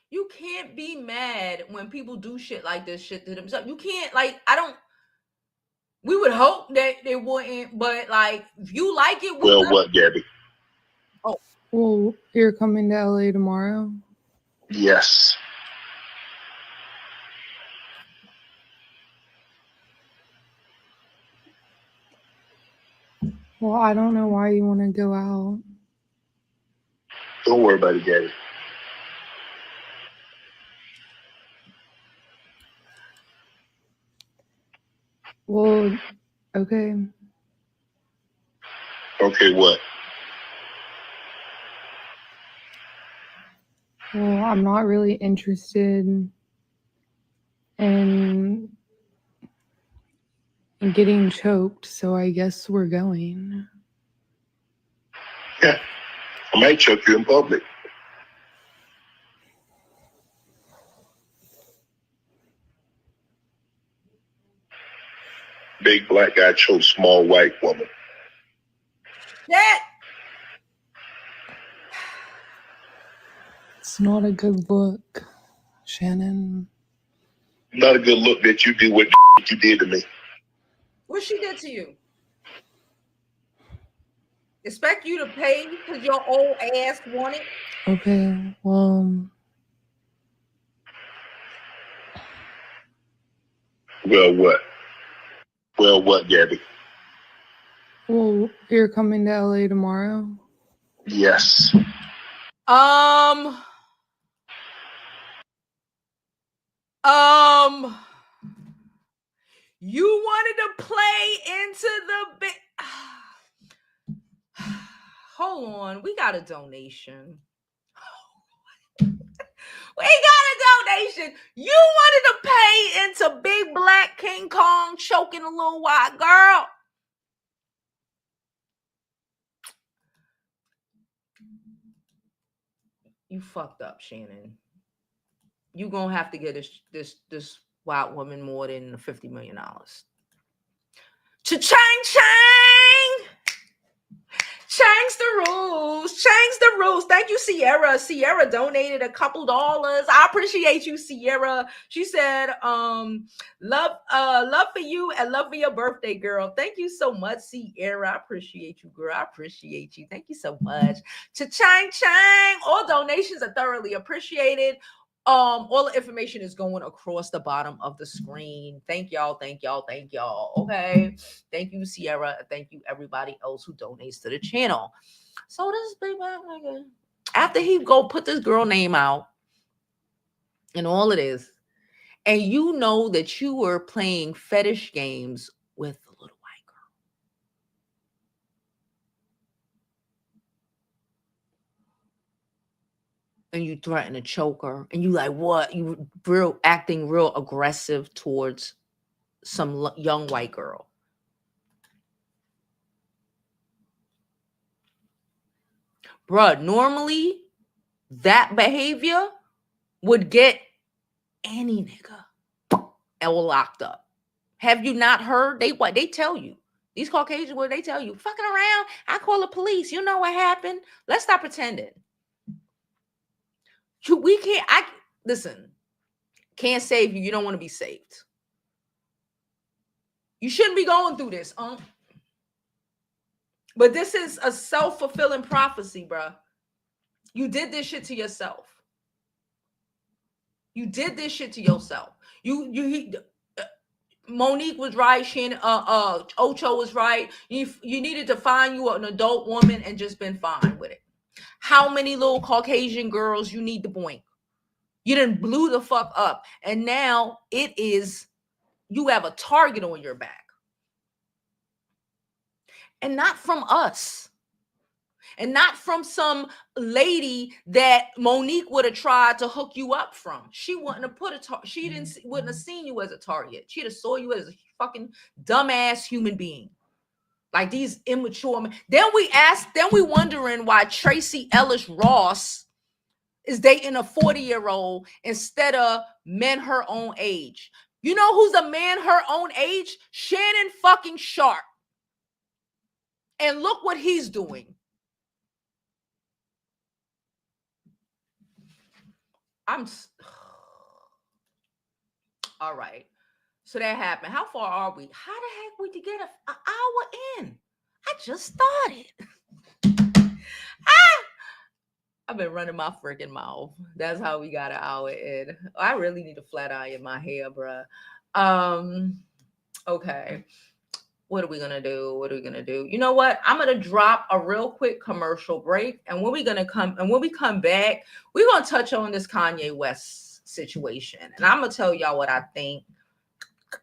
[SPEAKER 1] You can't be mad when people do shit like this shit to themselves. You can't, like, we would hope that they wouldn't, but like, if you like it.
[SPEAKER 3] Well, what, Gabby?
[SPEAKER 2] Oh. Well, you're coming to LA tomorrow?
[SPEAKER 3] Yes.
[SPEAKER 2] Well, I don't know why you want to go out.
[SPEAKER 3] Don't worry about it, Gabby.
[SPEAKER 2] Well, okay.
[SPEAKER 3] Okay, what?
[SPEAKER 2] Well, I'm not really interested in getting choked, so I guess we're going.
[SPEAKER 3] Yeah. I might choke you in public. Big black guy chokes small white woman.
[SPEAKER 1] That.
[SPEAKER 2] It's not a good look, Shannon.
[SPEAKER 3] Not a good look that you did what you did to me.
[SPEAKER 1] What she did to you? Expect you to pay because your old ass wanted?
[SPEAKER 2] Okay, well.
[SPEAKER 3] Well, what? Well, what, Gabby?
[SPEAKER 2] Well, you're coming to LA tomorrow?
[SPEAKER 3] Yes.
[SPEAKER 1] You wanted to play into the big. Hold on, we got a donation. We got a donation. You wanted to pay into big black King Kong choking a little white girl. You fucked up, Shannon. You gonna have to get this white woman more than $50 million. Cha-chang, chang! Change the rules. Change the rules. Thank you, Sierra. Sierra donated a couple dollars. I appreciate you, Sierra. She said, love for you and love for your birthday, girl. Thank you so much, Sierra. I appreciate you, girl. I appreciate you. Thank you so much. Cha-chang, chang. All donations are thoroughly appreciated. All the information is going across the bottom of the screen. Thank y'all. Okay. Thank you, Sierra. Thank you, everybody else who donates to the channel. So this big black nigga, after he go put this girl name out and all of this, and you know that you were playing fetish games with the little white girl. And you threaten to choke her, and you like, what? You acting real aggressive towards some young white girl. Bruh, normally that behavior would get any nigga locked up. Have you not heard? They tell you. These Caucasians, what they tell you, fucking around, I call the police. You know what happened? Let's stop pretending. Listen, can't save you. You don't want to be saved. You shouldn't be going through this, But this is a self-fulfilling prophecy, bruh. You did this shit to yourself. You did this shit to yourself. Monique was right. Shannon, Ocho was right. You needed to find you an adult woman and just been fine with it. how many little Caucasian girls you need to boink. You done blew the fuck up. And now it is, you have a target on your back. And not from us. And not from some lady that Monique would have tried to hook you up from. She wouldn't have wouldn't have seen you as a target. She'd have saw you as a fucking dumbass human being. Like these immature men. Then we wondering why Tracy Ellis Ross is dating a 40-year-old instead of men her own age. You know who's a man her own age? Shannon fucking Sharpe. And look what he's doing. All right. So that happened. How far are we? How the heck we get an hour in? I just started. I've been running my freaking mouth. That's how we got an hour in. I really need a flat iron in my hair, bruh. Okay. What are we gonna do? You know what? I'm gonna drop a real quick commercial break, and when we come back, we're gonna touch on this Kanye West situation, and I'm gonna tell y'all what I think,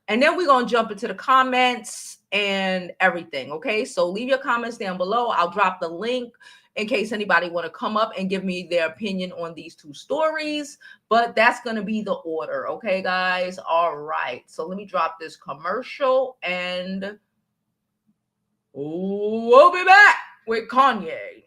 [SPEAKER 1] and then we're gonna jump into the comments and everything. Okay, so leave your comments down below. I'll drop the link in case anybody want to come up and give me their opinion on these two stories, but that's going to be the order. Okay, guys. All right. So let me drop this commercial and we'll be back with Kanye.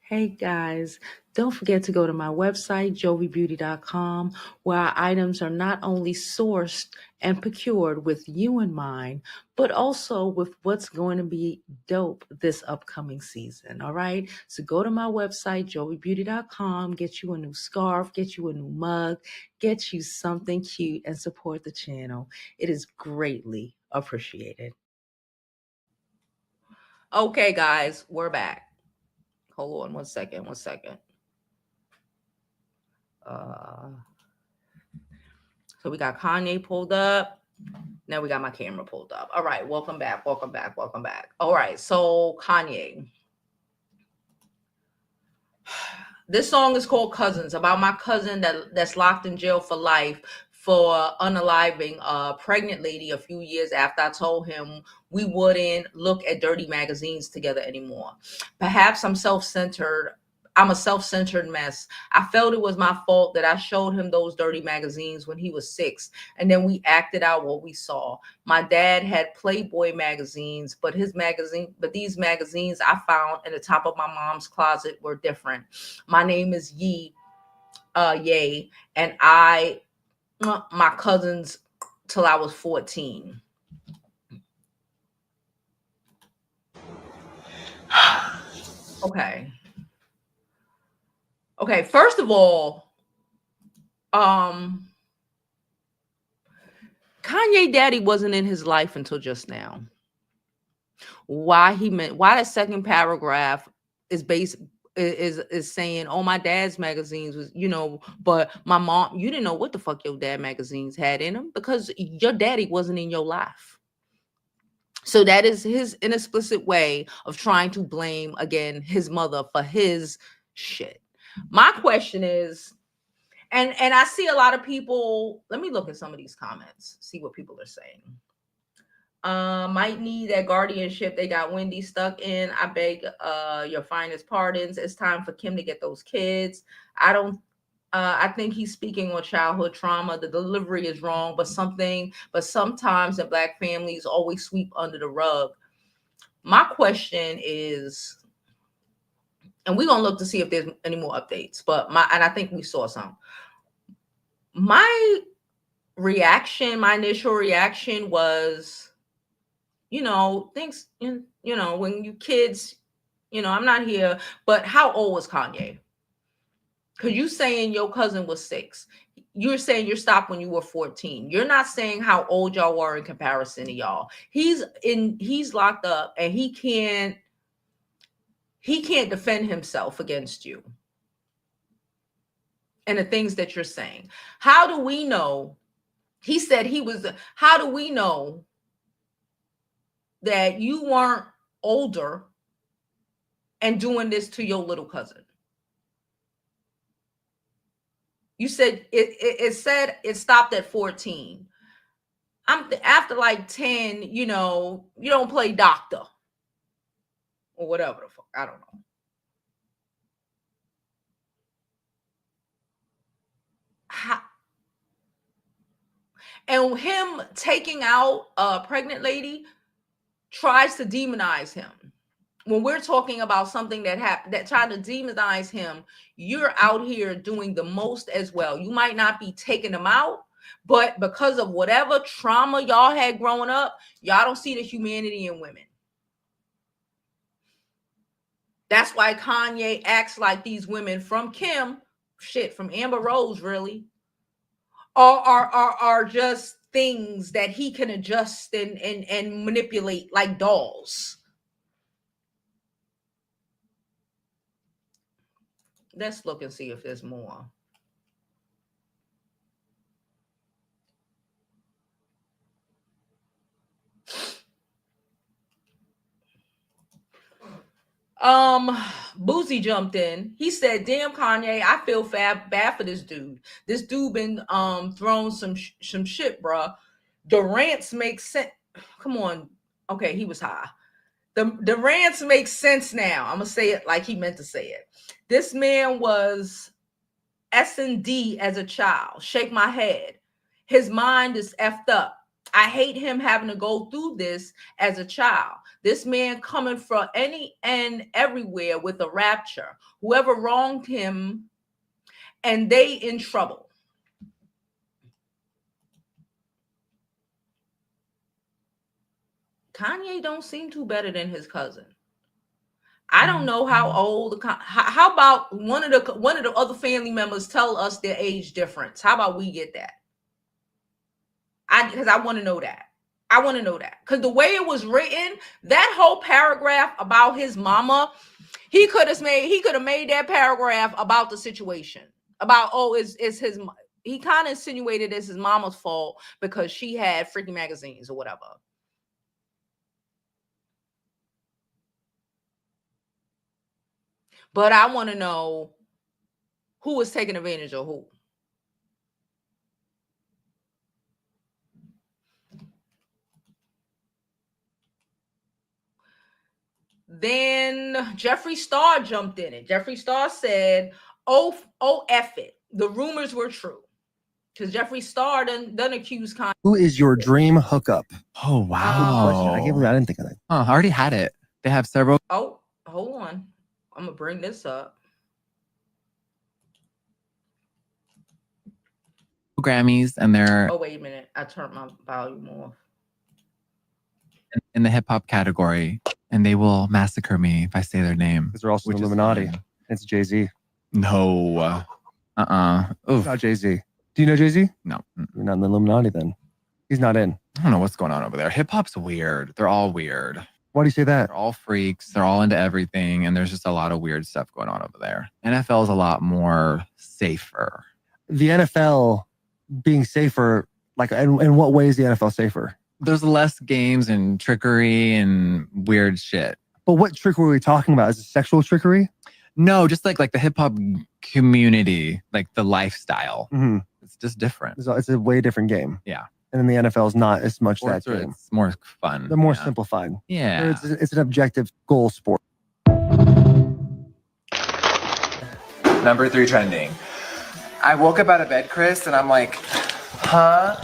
[SPEAKER 1] Hey guys, don't forget to go to my website, jovibeauty.com, where our items are not only sourced and procured with you in mind, but also with what's going to be dope this upcoming season. All right. So go to my website, jovibeauty.com, get you a new scarf, get you a new mug, get you something cute, and support the channel. It is greatly appreciated. Okay, guys, we're back. Hold on one second. So we got Kanye pulled up. Now we got my camera pulled up. All right, welcome back. All right, so Kanye. This song is called Cousins, about my cousin that's locked in jail for life for unaliving a pregnant lady a few years after I told him we wouldn't look at dirty magazines together anymore. Perhaps I'm self-centered. I'm a self-centered mess. I felt it was my fault that I showed him those dirty magazines when he was 6, and then we acted out what we saw. My dad had Playboy magazines, but these magazines I found in the top of my mom's closet were different. My name is Ye, and I my cousins till I was 14. Okay, first of all, Kanye daddy wasn't in his life until just now. Why that second paragraph is saying, oh, my dad's magazines was, but my mom, you didn't know what the fuck your dad magazines had in them because your daddy wasn't in your life. So that is his inexplicit way of trying to blame, again, his mother for his shit. My question is, and I see a lot of people, let me look at some of these comments, see what people are saying. Might need that guardianship they got Wendy stuck in. I beg your finest pardons. It's time for Kim to get those kids. I think he's speaking on childhood trauma. The delivery is wrong, but sometimes the Black families always sweep under the rug. My question is, and we're gonna look to see if there's any more updates, and I think we saw some. My initial reaction was, you know, things, you know, when you kids, you know, I'm not here, but how old was Kanye? Because you saying your cousin was 6. You're saying you stopped when you were 14. You're not saying how old y'all were in comparison to y'all. He's locked up and he can't defend himself against you and the things that you're saying. How do we know? He said he was, how do we know that you weren't older and doing this to your little cousin? You said it said it stopped at 14. After like 10, you know, you don't play doctor or whatever the fuck. I don't know. And him taking out a pregnant lady tries to demonize him. When we're talking about something that happened that tried to demonize him, you're out here doing the most as well. You might not be taking them out, but because of whatever trauma y'all had growing up, y'all don't see the humanity in women. That's why Kanye acts like these women from from Amber Rose, really, are just things that he can adjust and manipulate like dolls. Let's look and see if there's more. Boozy jumped in. He said, "Damn, Kanye, I feel bad for this dude. This dude been thrown some shit, bruh. The rants make sense. Come on, okay, he was high. The rants make sense now. I'm gonna say it like he meant to say it. This man was S&D as a child. Shake my head. His mind is effed up. I hate him having to go through this as a child. This man coming from any and everywhere with a rapture. Whoever wronged him, and they in trouble." Kanye don't seem too better than his cousin. I don't know how old. How about one of the other family members tell us their age difference? How about we get that? Because I want to know that. I want to know that because the way it was written, that whole paragraph about his mama, he could have made that paragraph about the situation about it's his. He kind of insinuated it's his mama's fault because she had freaking magazines or whatever. But I want to know who was taking advantage of who. Then Jeffree Star jumped in it. Jeffree Star said, oh, F it. The rumors were true. Because Jeffree Star done accused Kanye.
[SPEAKER 6] Who is your dream hookup?
[SPEAKER 7] Oh, wow.
[SPEAKER 6] I can't believe I didn't think of that.
[SPEAKER 7] Oh, I already had it. They have several.
[SPEAKER 1] Oh, hold on. I'm going to bring this up.
[SPEAKER 7] Grammys, and they're
[SPEAKER 1] Oh, wait a minute. I turned my volume off.
[SPEAKER 7] in the hip hop category, and they will massacre me if I say their name.
[SPEAKER 6] Because they're also
[SPEAKER 7] which
[SPEAKER 6] the
[SPEAKER 7] is
[SPEAKER 6] Illuminati.
[SPEAKER 7] fine.
[SPEAKER 6] It's Jay-Z.
[SPEAKER 7] No.
[SPEAKER 6] It's not Jay-Z. Do you know Jay-Z?
[SPEAKER 7] No.
[SPEAKER 6] You're not in the Illuminati then. He's not in.
[SPEAKER 7] I don't know what's going on over there. Hip hop's weird. They're all weird.
[SPEAKER 6] Why do you say that?
[SPEAKER 7] They're all freaks. They're all into everything, and there's just a lot of weird stuff going on over there. NFL is a lot more safer.
[SPEAKER 6] The NFL being safer, like, in what way is the NFL safer?
[SPEAKER 7] There's less games and trickery and weird shit.
[SPEAKER 6] But what trickery are we talking about? Is it sexual trickery?
[SPEAKER 7] No, just like the hip hop community, like the lifestyle.
[SPEAKER 6] Mm-hmm.
[SPEAKER 7] It's just different.
[SPEAKER 6] It's a way different game.
[SPEAKER 7] Yeah.
[SPEAKER 6] And then the NFL is not as much that game.
[SPEAKER 7] It's more fun.
[SPEAKER 6] They're more simplified.
[SPEAKER 7] Yeah.
[SPEAKER 6] It's an objective goal sport.
[SPEAKER 8] Number 3 trending. I woke up out of bed, Chris, and I'm like, huh?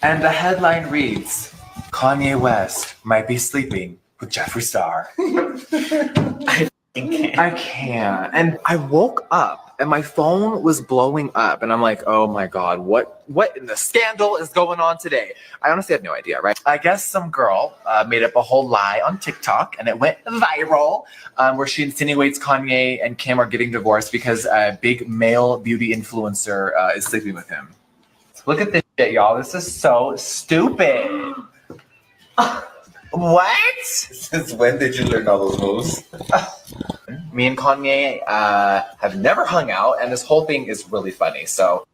[SPEAKER 8] And the headline reads, Kanye West might be sleeping with Jeffree Star. I can't. And I woke up and my phone was blowing up and I'm like, oh my God, what in the scandal is going on today? I honestly have no idea, right? I guess some girl made up a whole lie on TikTok and it went viral where she insinuates Kanye and Kim are getting divorced because a big male beauty influencer is sleeping with him. Look at this shit, y'all. This is so stupid. What?
[SPEAKER 9] Since when did you learn all those moves?
[SPEAKER 8] Me and Kanye have never hung out, and this whole thing is really funny. So,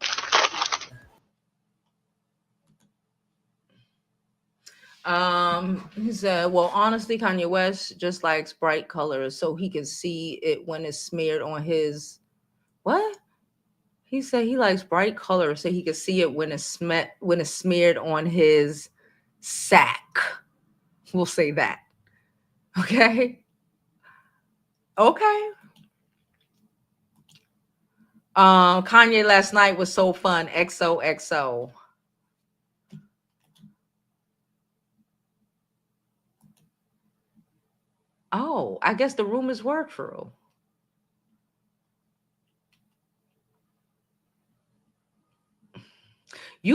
[SPEAKER 1] he said, well, honestly, Kanye West just likes bright colors so he can see it when it's smeared on his what? He said he likes bright colors so he can see it when it's smeared on his sack. We'll say that. Okay. Okay. Kanye last night was so fun. XOXO. Oh, I guess the rumors were true. He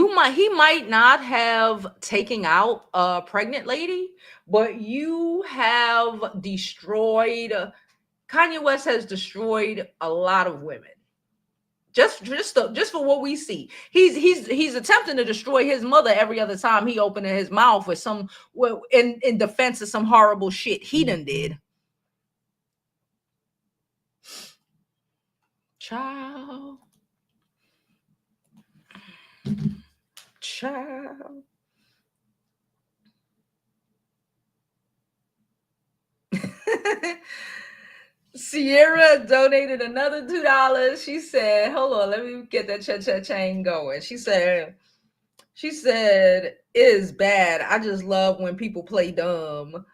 [SPEAKER 1] might not have taken out a pregnant lady, but you have destroyed. Kanye West has destroyed a lot of women. Just for what we see, he's attempting to destroy his mother every other time he opened his mouth with in defense of some horrible shit he done did. Child. Sierra donated another $2. She said, hold on, let me get that cha-cha-chain going. She said, it is bad. I just love when people play dumb.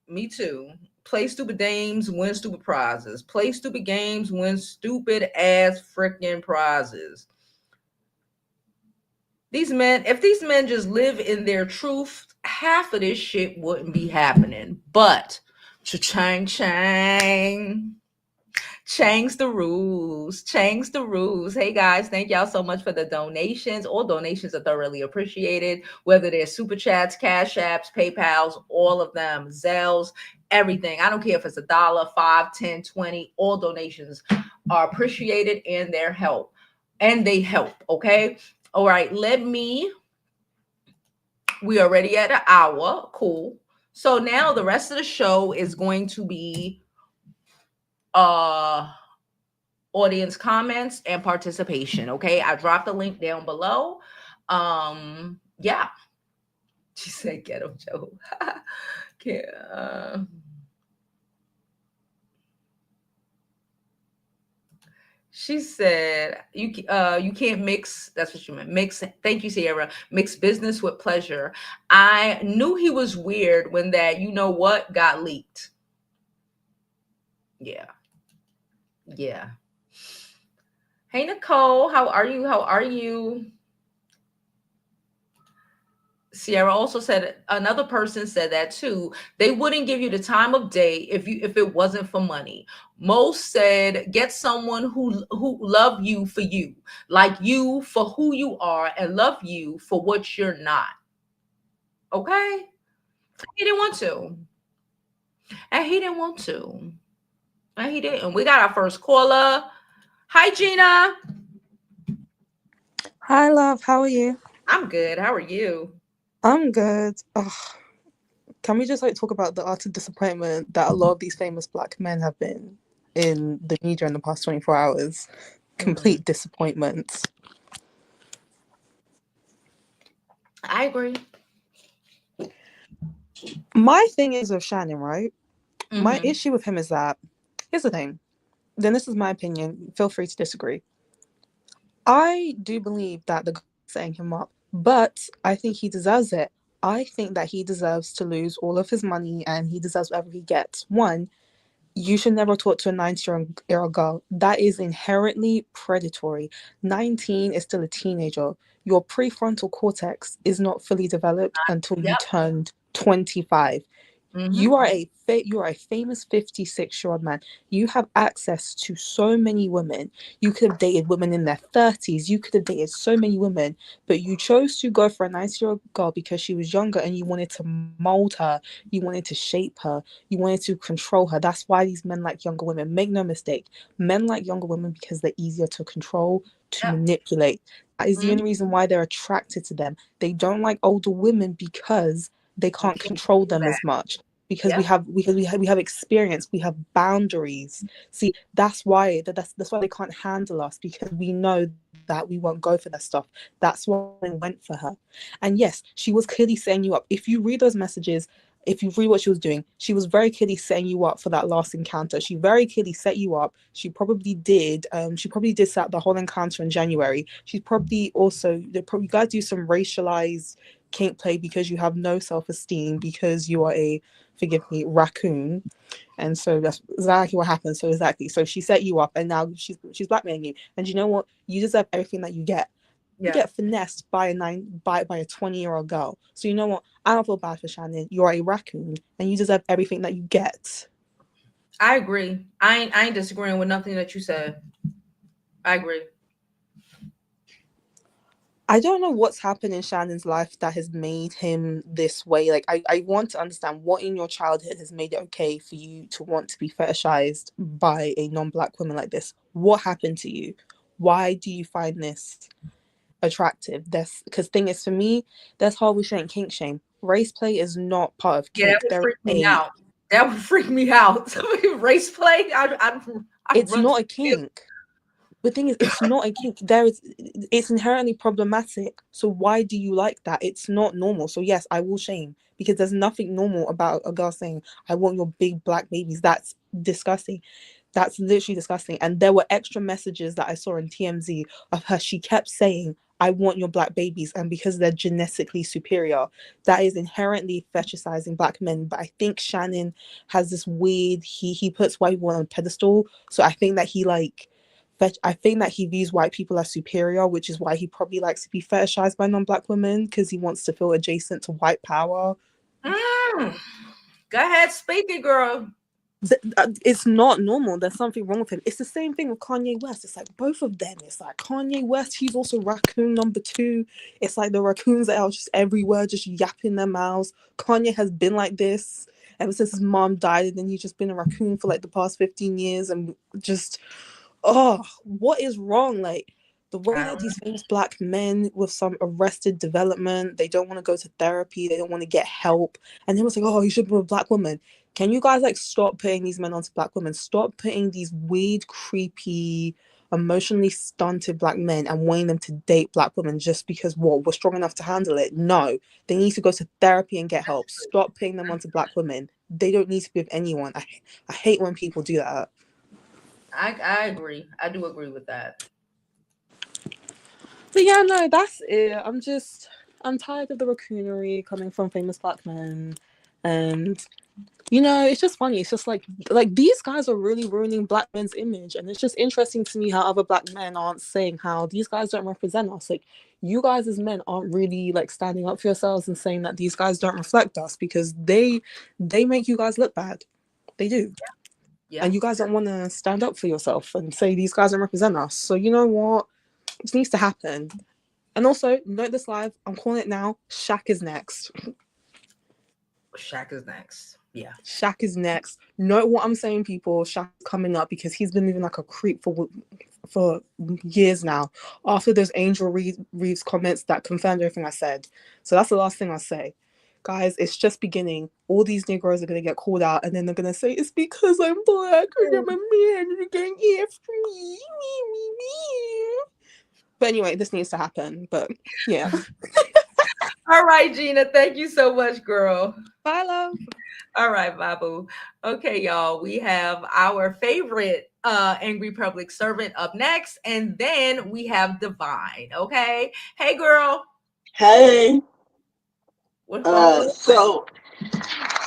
[SPEAKER 1] Me too. Play stupid games, win stupid prizes. Play stupid games, win stupid ass freaking prizes. If these men just live in their truth, half of this shit wouldn't be happening. But cha-chang, change the rules. Hey guys, thank y'all so much for the donations. All donations are thoroughly appreciated, whether they're super chats, cash apps, PayPals, all of them, Zells, everything. I don't care if it's $1, $5, $10, $20, all donations are appreciated and they help. Okay. All right, we are already at an hour. Cool. So now the rest of the show is going to be audience comments and participation. Okay, I dropped the link down below. Yeah. She said ghetto Joe. She said, you can't mix. That's what you meant. Mix. Thank you, Sierra. Mix business with pleasure. I knew he was weird when that, you know what, got leaked. Yeah. Hey, Nicole, how are you? Sierra also said, another person said that too. They wouldn't give you the time of day if it wasn't for money. Most said, get someone who love you for you, like you for who you are, and love you for what you're not. Okay? He didn't want to. And he didn't want to. And he didn't. We got our first caller. Hi, Gina.
[SPEAKER 10] Hi, love. How are you?
[SPEAKER 1] I'm good. How are you?
[SPEAKER 10] I'm good. Ugh. Can we just talk about the utter disappointment that a lot of these famous black men have been in the media in the past 24 hours? Complete disappointment.
[SPEAKER 1] I agree.
[SPEAKER 10] My thing is with Shannon, right? My issue with him is that, here's the thing. Then this is my opinion. Feel free to disagree. I do believe that the guy is setting him up, but I think he deserves it. I think that he deserves to lose all of his money and he deserves whatever he gets. One, you should never talk to a 19-year-old girl. That is inherently predatory. 19 is still a teenager. Your prefrontal cortex is not fully developed until you turned 25. You are a famous 56-year-old man. You have access to so many women. You could have dated women in their 30s. You could have dated so many women, but you chose to go for a 90-year-old girl because she was younger and you wanted to mold her. You wanted to shape her. You wanted to control her. That's why these men like younger women. Make no mistake. Men like younger women because they're easier to control, to manipulate. That is the only reason why they're attracted to them. They don't like older women because they can't control them as much. Because we have experience, we have boundaries. See, that's why they can't handle us, because we know that we won't go for that stuff. That's why they went for her. And yes, she was clearly setting you up. If you read those messages, if you read what she was doing, she was very clearly setting you up for that last encounter. She very clearly set you up. She probably did set up the whole encounter in January. She's probably also, you guys do some racialized kink play because you have no self-esteem, because you are a, forgive me, raccoon. And so that's exactly what happened. So she set you up, and now she's blackmailing you. And you know what? You deserve everything that you get. You get finessed by a 20-year-old girl. So you know what? I don't feel bad for Shannon. You're a raccoon, and you deserve everything that you get.
[SPEAKER 1] I agree. I ain't disagreeing with nothing that you said. I agree.
[SPEAKER 10] I don't know what's happened in Shannon's life that has made him this way. Like, I want to understand what in your childhood has made it okay for you to want to be fetishized by a non-black woman like this. What happened to you? Why do you find this attractive? Because thing is, for me, that's how we shouldn't kink shame. Race play is not part of kink.
[SPEAKER 1] Yeah, that would freak me out. That would freak me out. Race play?
[SPEAKER 10] It's not a kink. The thing is, it's not a kink. It's inherently problematic. So why do you like that? It's not normal. So yes, I will shame, because there's nothing normal about a girl saying, I want your big black babies. That's disgusting. That's literally disgusting. And there were extra messages that I saw in TMZ of her. She kept saying, I want your black babies. And because they're genetically superior, that is inherently fetishizing black men. But I think Shannon has this weird, he puts white people on a pedestal. So I think that he views white people as superior, which is why he probably likes to be fetishized by non-black women, because he wants to feel adjacent to white power.
[SPEAKER 1] Go ahead, speak it, girl.
[SPEAKER 10] It's not normal. There's something wrong with him. It's the same thing with Kanye West. It's like both of them. It's like Kanye West, he's also raccoon number 2. It's like the raccoons that are just everywhere, just yapping their mouths. Kanye has been like this ever since his mom died, and then he's just been a raccoon for like the past 15 years, and just... what is wrong? Like, the way that these famous black men with some arrested development, they don't want to go to therapy, they don't want to get help, and then it's like, oh, you should be with a black woman. Can you guys like stop putting these men onto black women? Stop putting these weird, creepy, emotionally stunted black men and wanting them to date black women just because we're strong enough to handle it. No, they need to go to therapy and get help. Stop putting them onto black women. They don't need to be with anyone. I hate when people do that.
[SPEAKER 1] I agree. I do agree with that.
[SPEAKER 10] But yeah, no, that's it. I'm tired of the raccoonery coming from famous black men. And, you know, it's just funny. It's just like these guys are really ruining black men's image. And it's just interesting to me how other black men aren't saying how these guys don't represent us. Like, you guys as men aren't really like standing up for yourselves and saying that these guys don't reflect us, because they make you guys look bad. They do. Yeah. And you guys don't want to stand up for yourself and say these guys don't represent us. So you know what? It needs to happen. And also, note this live. I'm calling it now. Shaq is next.
[SPEAKER 1] Shaq is next. Yeah.
[SPEAKER 10] Shaq is next. Note what I'm saying, people. Shaq is coming up because he's been moving like a creep for years now. After those Angel Reeves comments that confirmed everything I said. So that's the last thing I'll say. Guys, it's just beginning. All these Negroes are going to get called out, and then they're going to say, it's because I'm black and I'm a man and you're getting after me. But anyway, this needs to happen. But yeah.
[SPEAKER 1] All right, Gina. Thank you so much, girl.
[SPEAKER 10] Bye, love.
[SPEAKER 1] All right, Babu. Okay, y'all. We have our favorite angry public servant up next, and then we have Divine. Okay. Hey, girl.
[SPEAKER 5] Hey. So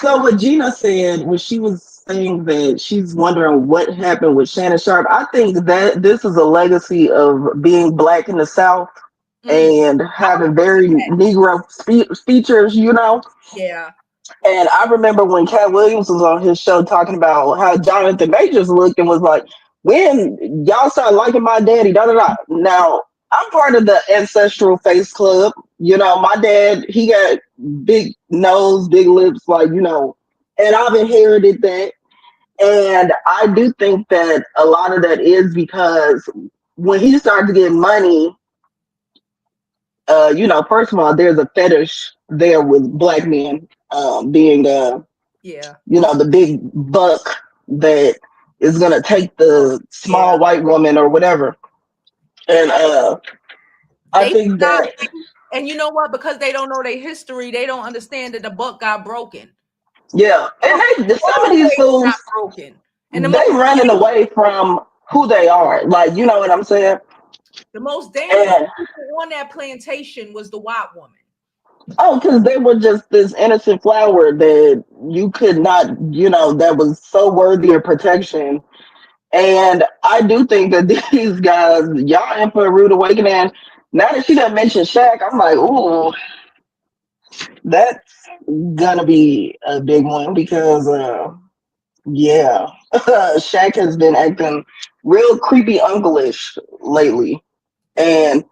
[SPEAKER 5] what Gina said when she was saying that she's wondering what happened with Shannon Sharpe, I think that this is a legacy of being black in the South and having very Negro features, you know?
[SPEAKER 1] Yeah.
[SPEAKER 5] And I remember when Cat Williams was on his show talking about how Jonathan Majors looked and was like, when y'all start liking my daddy, da da da. Now, I'm part of the Ancestral Face Club. You know, my dad, he got big nose, big lips, like, you know, and I've inherited that. And I do think that a lot of that is because when he started to get money, you know, first of all, there's a fetish there with black men being,
[SPEAKER 1] yeah,
[SPEAKER 5] you know, the big buck that is gonna take the small white woman or whatever. And I think
[SPEAKER 1] forgot,
[SPEAKER 5] that,
[SPEAKER 1] and you know what? Because they don't know their history, they don't understand that the buck got broken.
[SPEAKER 5] yeah, and some of these fools
[SPEAKER 1] got broken, and
[SPEAKER 5] they running away from who they are. Like, you know what I'm saying?
[SPEAKER 1] The most dangerous people on that plantation was the white woman.
[SPEAKER 5] Oh, because they were just this innocent flower that you could not, you know, that was so worthy of protection. And I do think that these guys, y'all in for a rude awakening. Now that she done mentioned Shaq, I'm like, ooh, that's gonna be a big one because, yeah, Shaq has been acting real creepy uncle-ish lately. And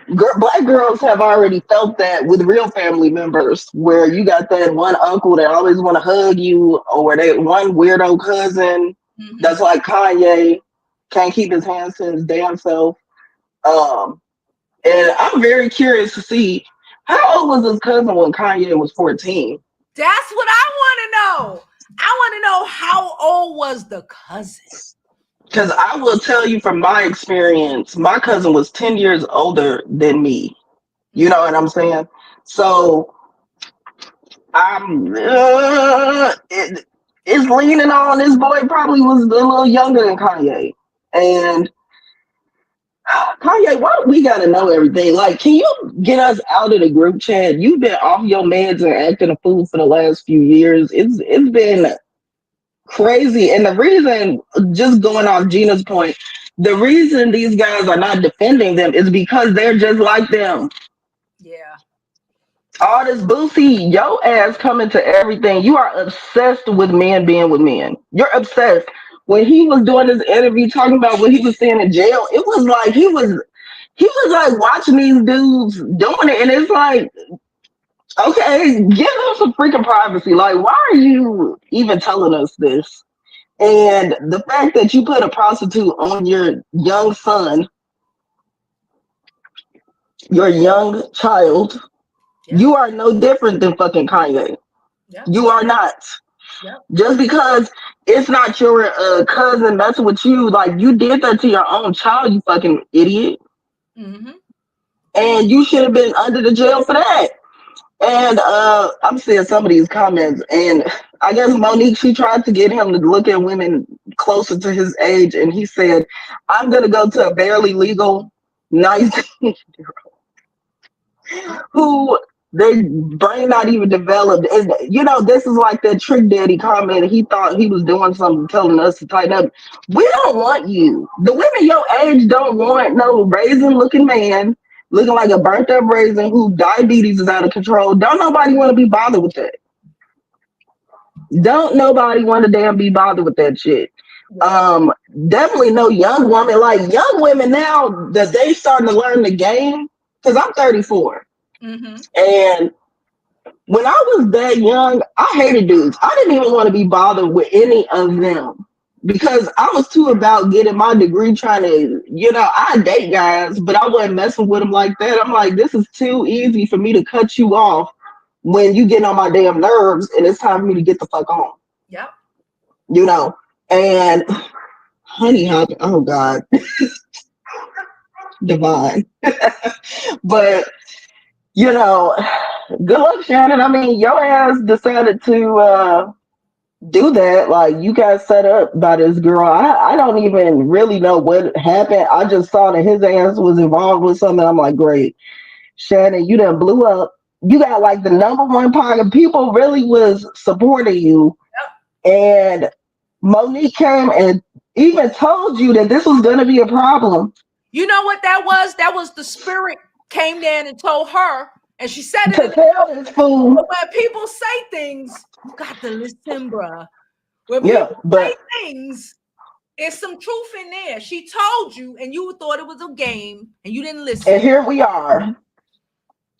[SPEAKER 5] black girls have already felt that with real family members, where you got that one uncle that always want to hug you, or that one weirdo cousin that's like Kanye, can't keep his hands to his damn self. And I'm very curious to see how old was his cousin when Kanye was 14.
[SPEAKER 1] That's what I want to know. I want to know how old was the cousin.
[SPEAKER 5] Because I will tell you from my experience, my cousin was 10 years older than me. You know what I'm saying? So I'm it's leaning on this boy probably was a little younger than Kanye. And Kanye, why do we gotta know everything? Like, can you get us out of the group chat? You've been off your meds and acting a fool for the last few years. It's been crazy. And the reason, just going off Gina's point, the reason these guys are not defending them is because they're just like them.
[SPEAKER 1] Yeah.
[SPEAKER 5] All this Boosie, your ass coming to everything. You are obsessed with men being with men. You're obsessed. When he was doing this interview talking about what he was seeing in jail, it was like he was like watching these dudes doing it, and it's like, okay, give them some freaking privacy. Like, why are you even telling us this? And the fact that you put a prostitute on your young son, your young child, you are no different than fucking Kanye. You are not. Just because it's not your cousin messing with you, like, you did that to your own child, you fucking idiot. And you should have been under the jail for that. And I'm seeing some of these comments, and I guess Monique, she tried to get him to look at women closer to his age, and he said, I'm gonna go to a barely legal 19-year-old who their brain not even developed. And, you know, this is like that Trick Daddy comment. He thought he was doing something, telling us to tighten up. We don't want you. The women your age don't want no raisin looking man looking like a burnt up raisin who diabetes is out of control. Don't nobody want to be bothered with that. Don't nobody want to damn be bothered with that shit. Definitely no young woman. Like, young women now that they starting to learn the game, because I'm 34. And when I was that young, I hated dudes. I didn't even want to be bothered with any of them because I was too about getting my degree, trying to, you know, I date guys, but I wasn't messing with them like that. I'm like, this is too easy for me to cut you off when you get on my damn nerves and it's time for me to get the fuck on.
[SPEAKER 1] Yep.
[SPEAKER 5] You know, and honey hop, oh God. Divine. But you know, good luck, Shannon. I mean, your ass decided to do that. Like, you got set up by this girl. I don't even really know what happened. I just saw that his ass was involved with something. I'm like, great, Shannon, you done blew up. You got like the #1 pocket. People really was supporting you. Yep. And Monique came and even told you that this was going to be a problem.
[SPEAKER 1] You know what that was? That was the spirit came down and told her And she said it.
[SPEAKER 5] To tell this fool.
[SPEAKER 1] But when people say things, you got to listen, bruh. When
[SPEAKER 5] Yeah,
[SPEAKER 1] people
[SPEAKER 5] but
[SPEAKER 1] say things, there's some truth in there. She told you, and you thought it was a game, and you didn't listen.
[SPEAKER 5] and here we are.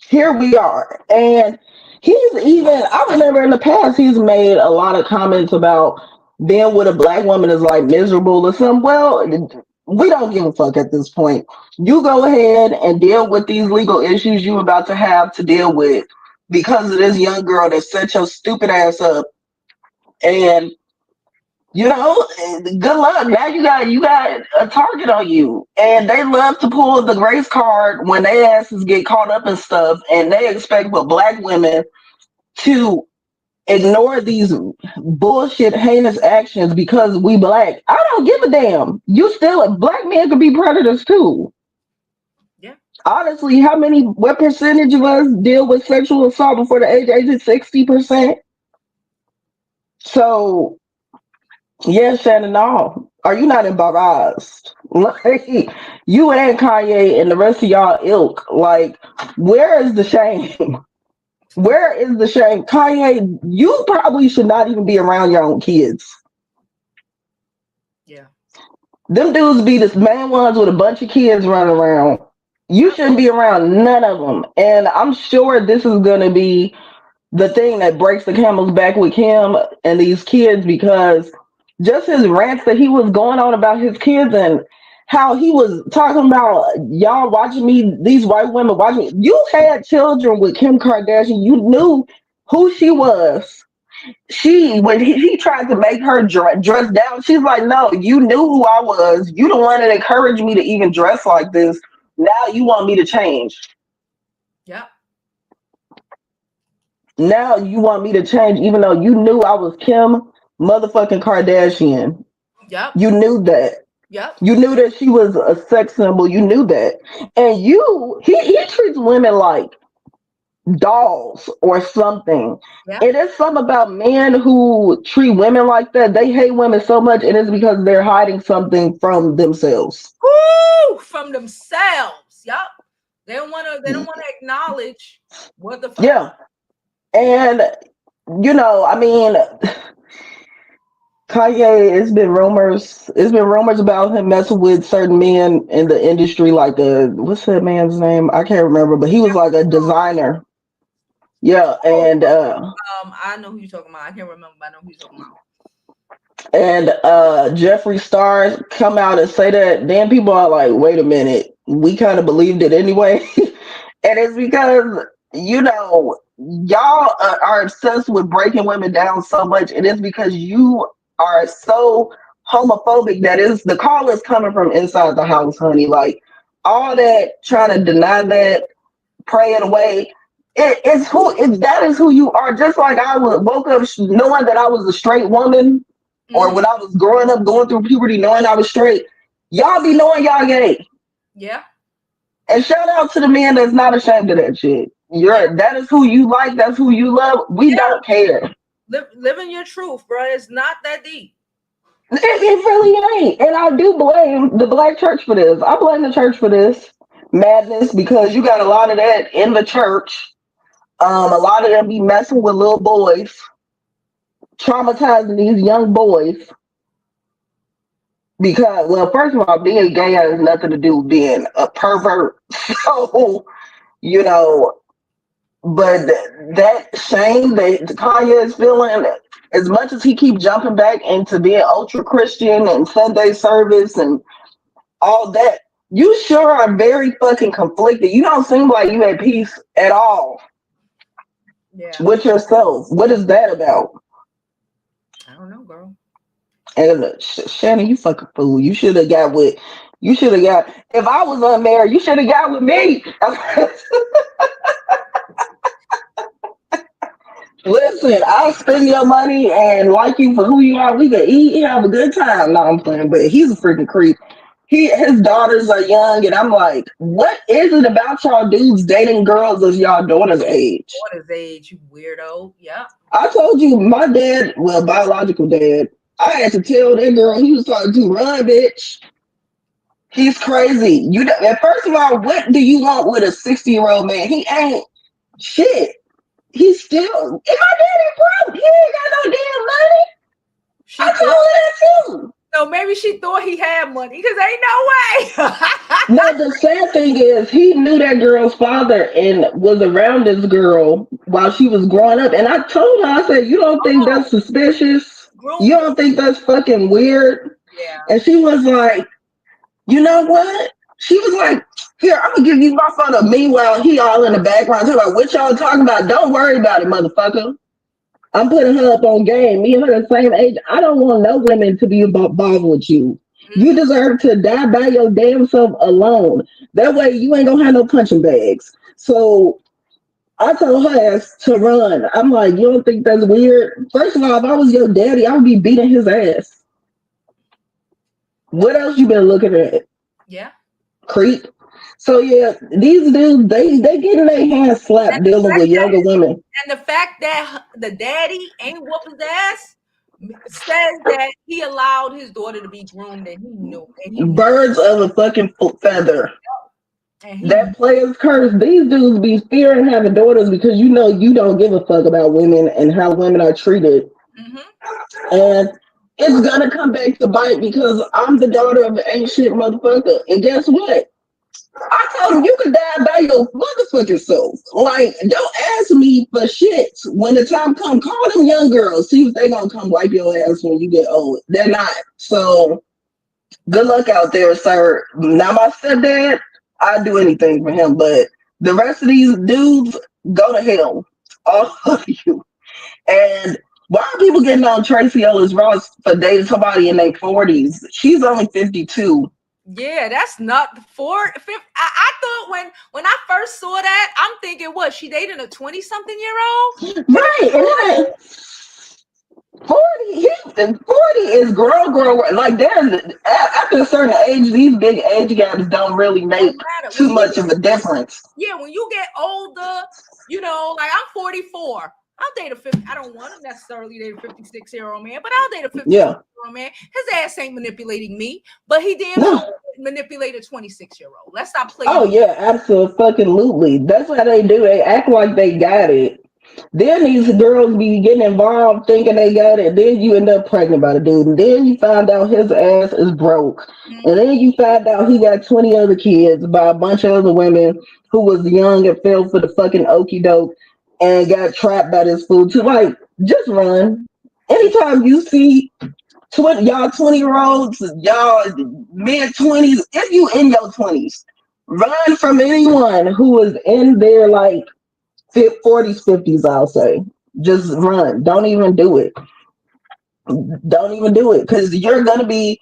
[SPEAKER 5] Here we are. And he's even, I remember in the past, he's made a lot of comments about being with a black woman is like miserable or something. Well, we don't give a fuck at this point. You go ahead and deal with these legal issues you about to have to deal with because of this young girl that set your stupid ass up. And you know, good luck. Now you got a target on you. And they love to pull the grace card when their asses get caught up in stuff, and they expect what black women to ignore these bullshit heinous actions because we black. I don't give a damn. You still, black men could be predators too.
[SPEAKER 1] Yeah.
[SPEAKER 5] Honestly, what percentage of us deal with sexual assault before the age of 60%? So yeah, Shannon, no. Are you not embarrassed? Like, you and Kanye and the rest of y'all ilk, like, where is the shame? Where is the shame? Kanye, you probably should not even be around your own kids.
[SPEAKER 1] Yeah.
[SPEAKER 5] Them dudes be the main ones with a bunch of kids running around. You shouldn't be around none of them. And I'm sure this is going to be the thing that breaks the camel's back with him and these kids, because just his rants that he was going on about his kids and how he was talking about y'all watching me, these white women watching me. You had children with Kim Kardashian. You knew who she was. When he tried to make her dress down, she's like, no, you knew who I was. You the one that encouraged me to even dress like this. Now you want me to change.
[SPEAKER 1] Yeah.
[SPEAKER 5] Now you want me to change, even though you knew I was Kim motherfucking Kardashian.
[SPEAKER 1] Yep.
[SPEAKER 5] You knew that.
[SPEAKER 1] Yep.
[SPEAKER 5] You knew that she was a sex symbol. You knew that. And he treats women like dolls or something.
[SPEAKER 1] Yep.
[SPEAKER 5] It is something about men who treat women like that. They hate women so much, and it's because they're hiding something from themselves.
[SPEAKER 1] Woo! From themselves. Yep. They don't want to acknowledge what the fuck.
[SPEAKER 5] Yeah. And you know, I mean, Kanye, it's been rumors about him messing with certain men in the industry, like what's that man's name? I can't remember, but he was like a designer. Yeah, and
[SPEAKER 1] I know who you're talking about. I can't remember, but I know who you're talking about.
[SPEAKER 5] And Jeffree Star come out and say that, then people are like, wait a minute, we kind of believed it anyway. And it's because, you know, y'all are obsessed with breaking women down so much, and it's because you are so homophobic that the call is coming from inside the house, honey. Like, all that trying to deny that, pray it away. That is who you are. Just like I woke up knowing that I was a straight woman, or when I was growing up, going through puberty, knowing I was straight. Y'all be knowing y'all gay.
[SPEAKER 1] Yeah.
[SPEAKER 5] And shout out to the man that's not ashamed of that shit. That is who you like. That's who you love. We don't care.
[SPEAKER 1] Living your truth, bro. It's not that deep.
[SPEAKER 5] It really ain't. And I do blame the black church for this. I blame the church for this madness, because you got a lot of that in the church. A lot of them be messing with little boys, traumatizing these young boys. Because, well, first of all, being gay has nothing to do with being a pervert. So, you know, but that shame that Kanye is feeling, as much as he keeps jumping back into being ultra Christian and Sunday service and all that, you sure are very fucking conflicted. You don't seem like you at peace at all with yourself. What is that about?
[SPEAKER 1] I don't know, girl.
[SPEAKER 5] And Shannon, you fucking fool. You should have got, if I was unmarried, you should have got with me. Listen, I'll spend your money and like you for who you are. We can eat and have a good time. No, I'm playing, but he's a freaking creep. His daughters are young, and I'm like, what is it about y'all dudes dating girls of y'all daughter's age?
[SPEAKER 1] Daughter's age, you weirdo. Yeah. I
[SPEAKER 5] told you, my dad, well, biological dad, I had to tell that girl he was talking to, run, bitch. He's crazy. First of all, what do you want with a 60-year-old man? He ain't shit, he's still. And my daddy broke. He ain't got no damn money.
[SPEAKER 1] She
[SPEAKER 5] I told
[SPEAKER 1] thought,
[SPEAKER 5] her that too.
[SPEAKER 1] so maybe she thought he had money because ain't no way.
[SPEAKER 5] No, the sad thing is he knew that girl's father and was around this girl while she was growing up. And I told her, I said, you don't think that's suspicious? You don't think that's fucking weird?
[SPEAKER 1] Yeah.
[SPEAKER 5] And she was like, you know what? She was like, here, I'm gonna give you my photo. Meanwhile, he all in the background. He's like, what y'all talking about? Don't worry about it, motherfucker. I'm putting her up on game. Me and her the same age. I don't want no women to be involved with you. You deserve to die by your damn self alone. That way you ain't gonna have no punching bags. So I told her ass to run. I'm like, you don't think that's weird? First of all, if I was your daddy, I would be beating his ass. What else you been looking at?
[SPEAKER 1] Yeah.
[SPEAKER 5] Creep. So yeah, these dudes, they getting their hands slapped dealing with younger women.
[SPEAKER 1] And the fact that the daddy ain't whoop his ass says that he allowed his daughter to be groomed and he knew. And he
[SPEAKER 5] Birds of a fucking feather.
[SPEAKER 1] And
[SPEAKER 5] That player's curse. These dudes be fearing having daughters because you know you don't give a fuck about women and how women are treated. And it's gonna come back to bite because I'm the daughter of an ain't shit motherfucker. And guess what? I told him you can die by your motherfucking self. Like, don't ask me for shit. When the time come, call them young girls. See if they gonna come wipe your ass when you get old. They're not. So good luck out there, sir. Now my stepdad, I'd do anything for him, but the rest of these dudes, go to hell. All of you. And why are people getting on Tracy Ellis Ross for dating somebody in their 40s? She's only 52.
[SPEAKER 1] Yeah, that's not I thought when I first saw that, I'm thinking, what, she dating a 20-something year old?
[SPEAKER 5] Right. 40 is grow. Like, there's after a certain age, these big age gaps don't really make too much of a difference.
[SPEAKER 1] Yeah, when you get older, you know, like I'm 44. I'll date a 50. I don't want to necessarily date a 56-year-old man, but I'll date a 56-year-old man. His ass ain't manipulating me, but he damn sure manipulate a 26-year-old. Let's stop playing.
[SPEAKER 5] Oh yeah, absolutely. That's how they do. They act like they got it. Then these girls be getting involved thinking they got it. Then you end up pregnant by the dude. And then you find out his ass is broke. And then you find out he got 20 other kids by a bunch of other women who was young and fell for the fucking okie doke and got trapped by this fool too. Like, just run. Anytime you see y'all 20-year-olds, y'all mid-20s, if you in your 20s, run from anyone who is in their like 40s, 50s, I'll say. Just run. Don't even do it. Don't even do it. Because you're going to be,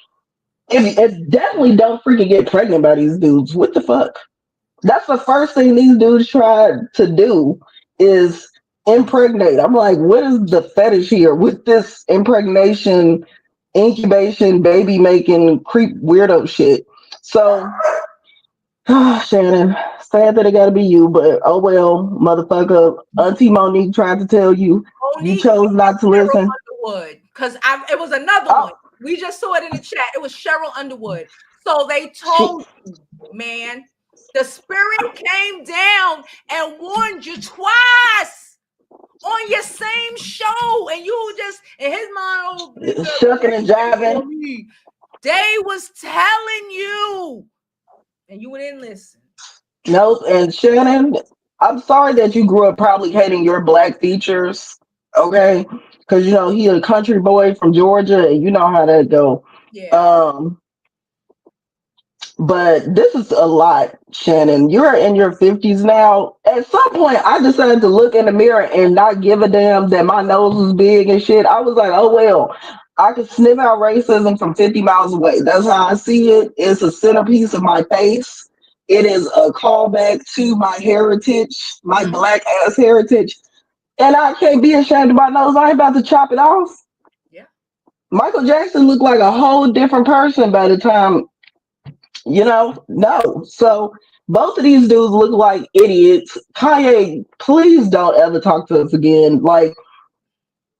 [SPEAKER 5] if definitely don't freaking get pregnant by these dudes. What the fuck? That's the first thing these dudes try to do is impregnate. I'm like, what is the fetish here with this impregnation, incubation, baby making, creep weirdo shit? So, Shannon, sad that it gotta be you, but oh well, motherfucker. Auntie Monique tried to tell you. You chose not to listen.
[SPEAKER 1] Because it was another one. We just saw it in the chat. It was Cheryl Underwood. So they told you, man, the spirit came down and warned you twice on your same show, and you just in his mind,
[SPEAKER 5] shucking and jiving.
[SPEAKER 1] They was telling you, and you didn't listen.
[SPEAKER 5] Nope. And Shannon, I'm sorry that you grew up probably hating your black features. Okay, because you know he a country boy from Georgia, and you know how that go.
[SPEAKER 1] Yeah.
[SPEAKER 5] But this is a lot, Shannon. You're in your 50s now. At some point, I decided to look in the mirror and not give a damn that my nose was big and shit. I was like, oh, well, I can sniff out racism from 50 miles away. That's how I see it. It's a centerpiece of my face. It is a callback to my heritage, my black ass heritage. And I can't be ashamed of my nose. I ain't about to chop it off.
[SPEAKER 1] Yeah.
[SPEAKER 5] Michael Jackson looked like a whole different person by the time. You know, no. So both of these dudes look like idiots. Kanye, please don't ever talk to us again. Like,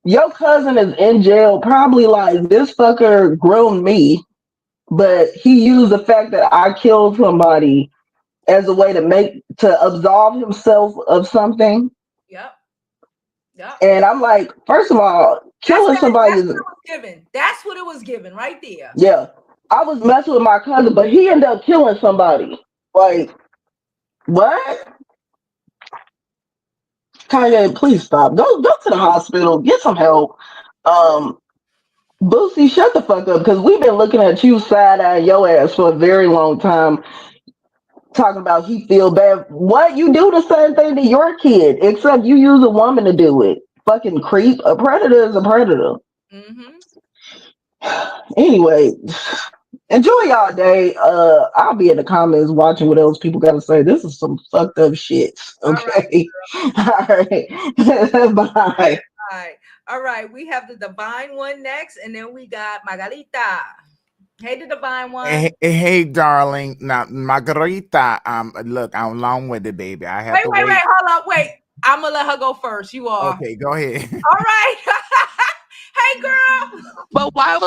[SPEAKER 5] your cousin is in jail, probably like, this fucker groomed me, but he used the fact that I killed somebody
[SPEAKER 11] as a way to absolve himself of something.
[SPEAKER 1] Yep. Yep.
[SPEAKER 11] And I'm like, first of all, killing somebody is
[SPEAKER 1] given. That's what it was given right there.
[SPEAKER 11] Yeah. I was messing with my cousin, but he ended up killing somebody. Like, what? Kanye, please stop. Go to the hospital. Get some help. Boosie, shut the fuck up, because we've been looking at you side-eyeing your ass for a very long time, talking about he feel bad. What? You do the same thing to your kid, except you use a woman to do it. Fucking creep. A predator is a predator. Anyway, enjoy y'all day. I'll be in the comments watching what else people got to say. This is some fucked up shit. Okay. All right. Bye.
[SPEAKER 1] All right. We have the divine one next, and then we got Margarita. Hey, the divine one.
[SPEAKER 12] Hey, darling. Now, Margarita. Look, I'm long with it, baby. I have to wait.
[SPEAKER 1] Wait. Hold up. Wait. I'm gonna let her go first. You are.
[SPEAKER 12] Okay, go ahead.
[SPEAKER 1] All right. Hey, girl.
[SPEAKER 13] But why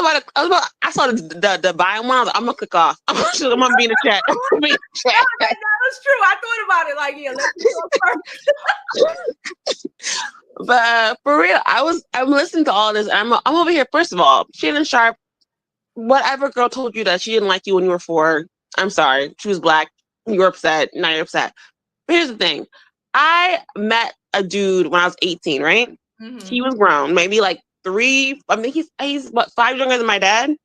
[SPEAKER 13] I saw the divine one. I'm gonna click off. I'm gonna be in the chat.
[SPEAKER 1] No, that's true. I thought about it. Like, yeah, let me go first.
[SPEAKER 13] But for real, I'm listening to all this. I'm over here. First of all, Shannon Sharpe. Whatever girl told you that she didn't like you when you were 4, I'm sorry. She was black. You were upset. Now you're upset. But here's the thing. I met a dude when I was 18, right? He was grown, maybe like 3. I mean, he's what, 5 younger than my dad.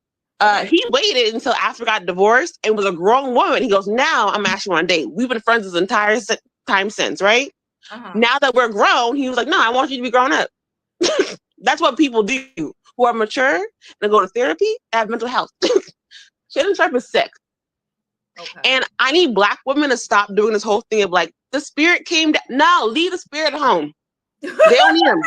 [SPEAKER 13] He waited until after we got divorced and was a grown woman. He goes, now I'm actually on a date. We've been friends this entire time since, right? Now that we're grown, he was like, no, I want you to be grown up. That's what people do who are mature and go to therapy and have mental health. Shannon Sharpe is sick. And I need black women to stop doing this whole thing of like, the spirit came down. No, leave the spirit at home. They don't need him.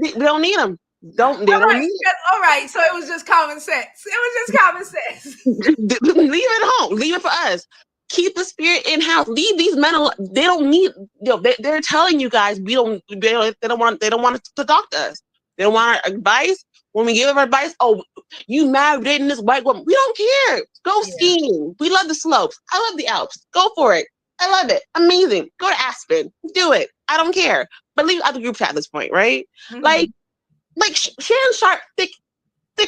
[SPEAKER 13] They don't need him. They don't need him.
[SPEAKER 1] All right. So it was just common sense. It was just common sense.
[SPEAKER 13] Leave it at home. Leave it for us. Keep the spirit in house. Leave these men alone. They don't need. They're telling you guys They don't want to talk to us. They don't want our advice. When we give them advice, oh, you mad dating this white woman? We don't care. Go skiing. We love the slopes. I love the Alps. Go for it. I love it. Amazing. Go to Aspen. Do it. I don't care. But leave out the group chat at this point, right? Like Shannon Sharpe, thick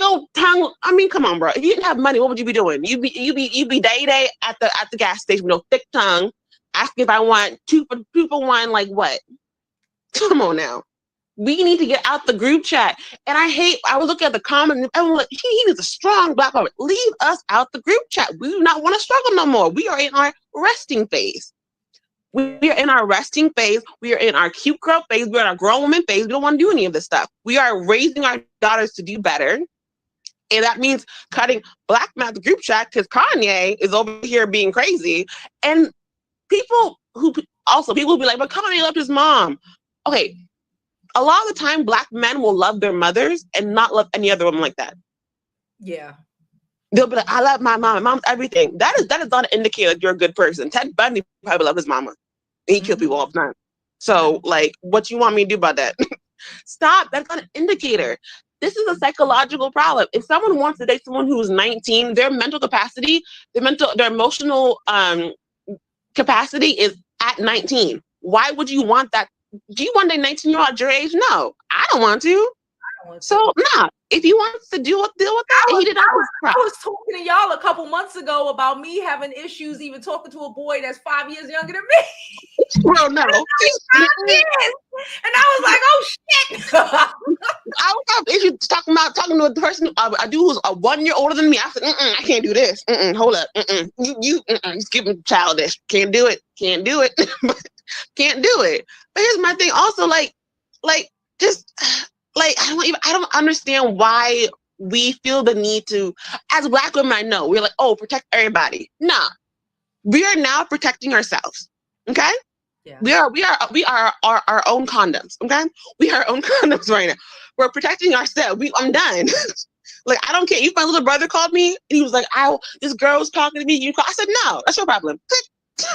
[SPEAKER 13] old tongue. I mean, come on, bro. If you didn't have money, what would you be doing? You'd be day at the gas station with no thick tongue, asking if I want 2 for 1. Like what? Come on now. We need to get out the group chat. And I was looking at the comments and everyone like, he is a strong black woman. Leave us out the group chat. We do not want to struggle no more. We are in our resting phase. We are in our resting phase. We are in our cute girl phase. We're in our grown woman phase. We don't want to do any of this stuff. We are raising our daughters to do better. And that means cutting black men out the group chat because Kanye is over here being crazy. And people who be like, but Kanye loved his mom. Okay. A lot of the time, black men will love their mothers and not love any other woman like that.
[SPEAKER 1] Yeah.
[SPEAKER 13] They'll be like, I love my mom. My mom's everything. That is not an indicator that you're a good person. Ted Bundy probably loved his mama. And he killed people all the time. So, like, what you want me to do about that? Stop. That's not an indicator. This is a psychological problem. If someone wants to date someone who's 19, their mental capacity, their emotional capacity is at 19. Why would you want that? Do you want a 19-year-old at your age? No, I don't want to. So, nah, if he wants to deal with that, he did not.
[SPEAKER 1] I was talking to y'all a couple months ago about me having issues even talking to a boy that's 5 years younger than me.
[SPEAKER 13] Well, no.
[SPEAKER 1] And I was like, oh, shit.
[SPEAKER 13] I was have issues talking to a person, a dude who's 1 year older than me. I said, I can't do this. Hold up. You giving childish. Can't do it. Can't do it. Can't do it. But here's my thing. Also, I don't understand why we feel the need to, as black women, I know we're like, oh, protect everybody. Nah, we are now protecting ourselves. Okay. Yeah. We are our own condoms. Okay. We are our own condoms right now. We're protecting ourselves. I'm done. Like, I don't care. If my little brother called me and he was like, this girl's talking to me. I said, no, that's your problem.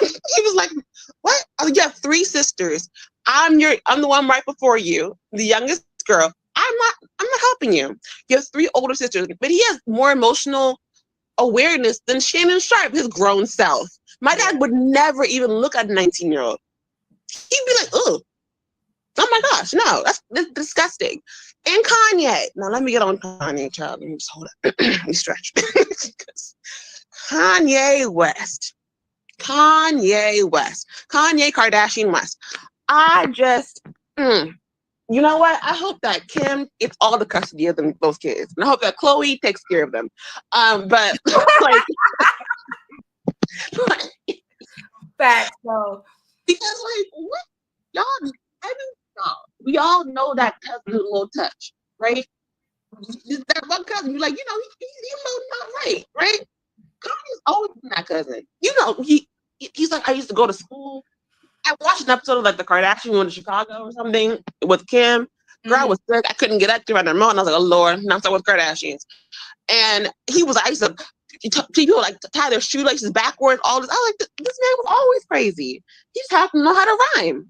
[SPEAKER 13] He was like, what? I was like, you have 3 sisters. I'm the one right before you, the youngest girl. I'm not helping you. You have 3 older sisters, but he has more emotional awareness than Shannon Sharpe, his grown self. My dad would never even look at a 19-year-old. He'd be like, oh my gosh, no, that's disgusting. And Kanye. Now let me get on Kanye, child. Let me just hold up. Let me stretch. Kanye West. Kanye Kardashian West. I just, you know what? I hope that Kim gets all the custody of those kids. And I hope that Khloe takes care of them. But like,
[SPEAKER 1] facts though.
[SPEAKER 13] Because like what y'all, we all know that cousin is a little touch, right? That one cousin, you're like, you know, he's not right? Kanye's always been that cousin. You know, he's like, I used to go to school. I watched an episode of like the Kardashians went to Chicago or something with Kim. Girl, I was sick. I couldn't get up to run the remote, and I was like, oh Lord, now I'm stuck with Kardashians. And I used to people like tie their shoelaces backwards, all this. I was like, this man was always crazy. He just happened to know how to rhyme.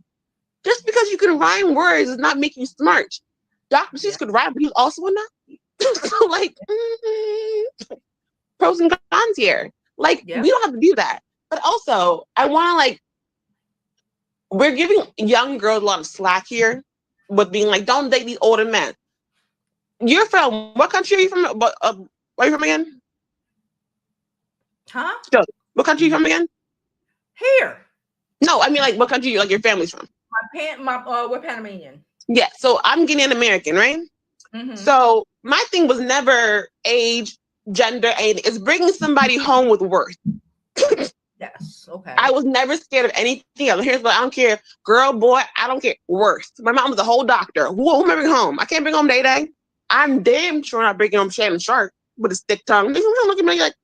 [SPEAKER 13] Just because you can rhyme words does not make you smart. Dr. Seuss could rhyme, but he was also a Nazi. So like, pros and cons here. Like, we don't have to do that. But also, I want to like, we're giving young girls a lot of slack here with being like, don't date these older men. You're from, what country are you from? Where are you from again?
[SPEAKER 1] Huh?
[SPEAKER 13] So, what country are you from again?
[SPEAKER 1] Here.
[SPEAKER 13] No, I mean like what country like your family's from?
[SPEAKER 1] We're Panamanian.
[SPEAKER 13] Yeah, so I'm Guinean American, right?
[SPEAKER 1] Mm-hmm.
[SPEAKER 13] So my thing was never age, gender, anything. It's bringing somebody home with worth.
[SPEAKER 1] Yes. Okay.
[SPEAKER 13] I was never scared of anything else. Here's what I don't care, girl, boy, I don't care. Worth. My mom was a whole doctor. Who am I bringing home? I can't bring home Day. I'm damn sure not bringing home Shannon Sharpe with a stick tongue. Look at me like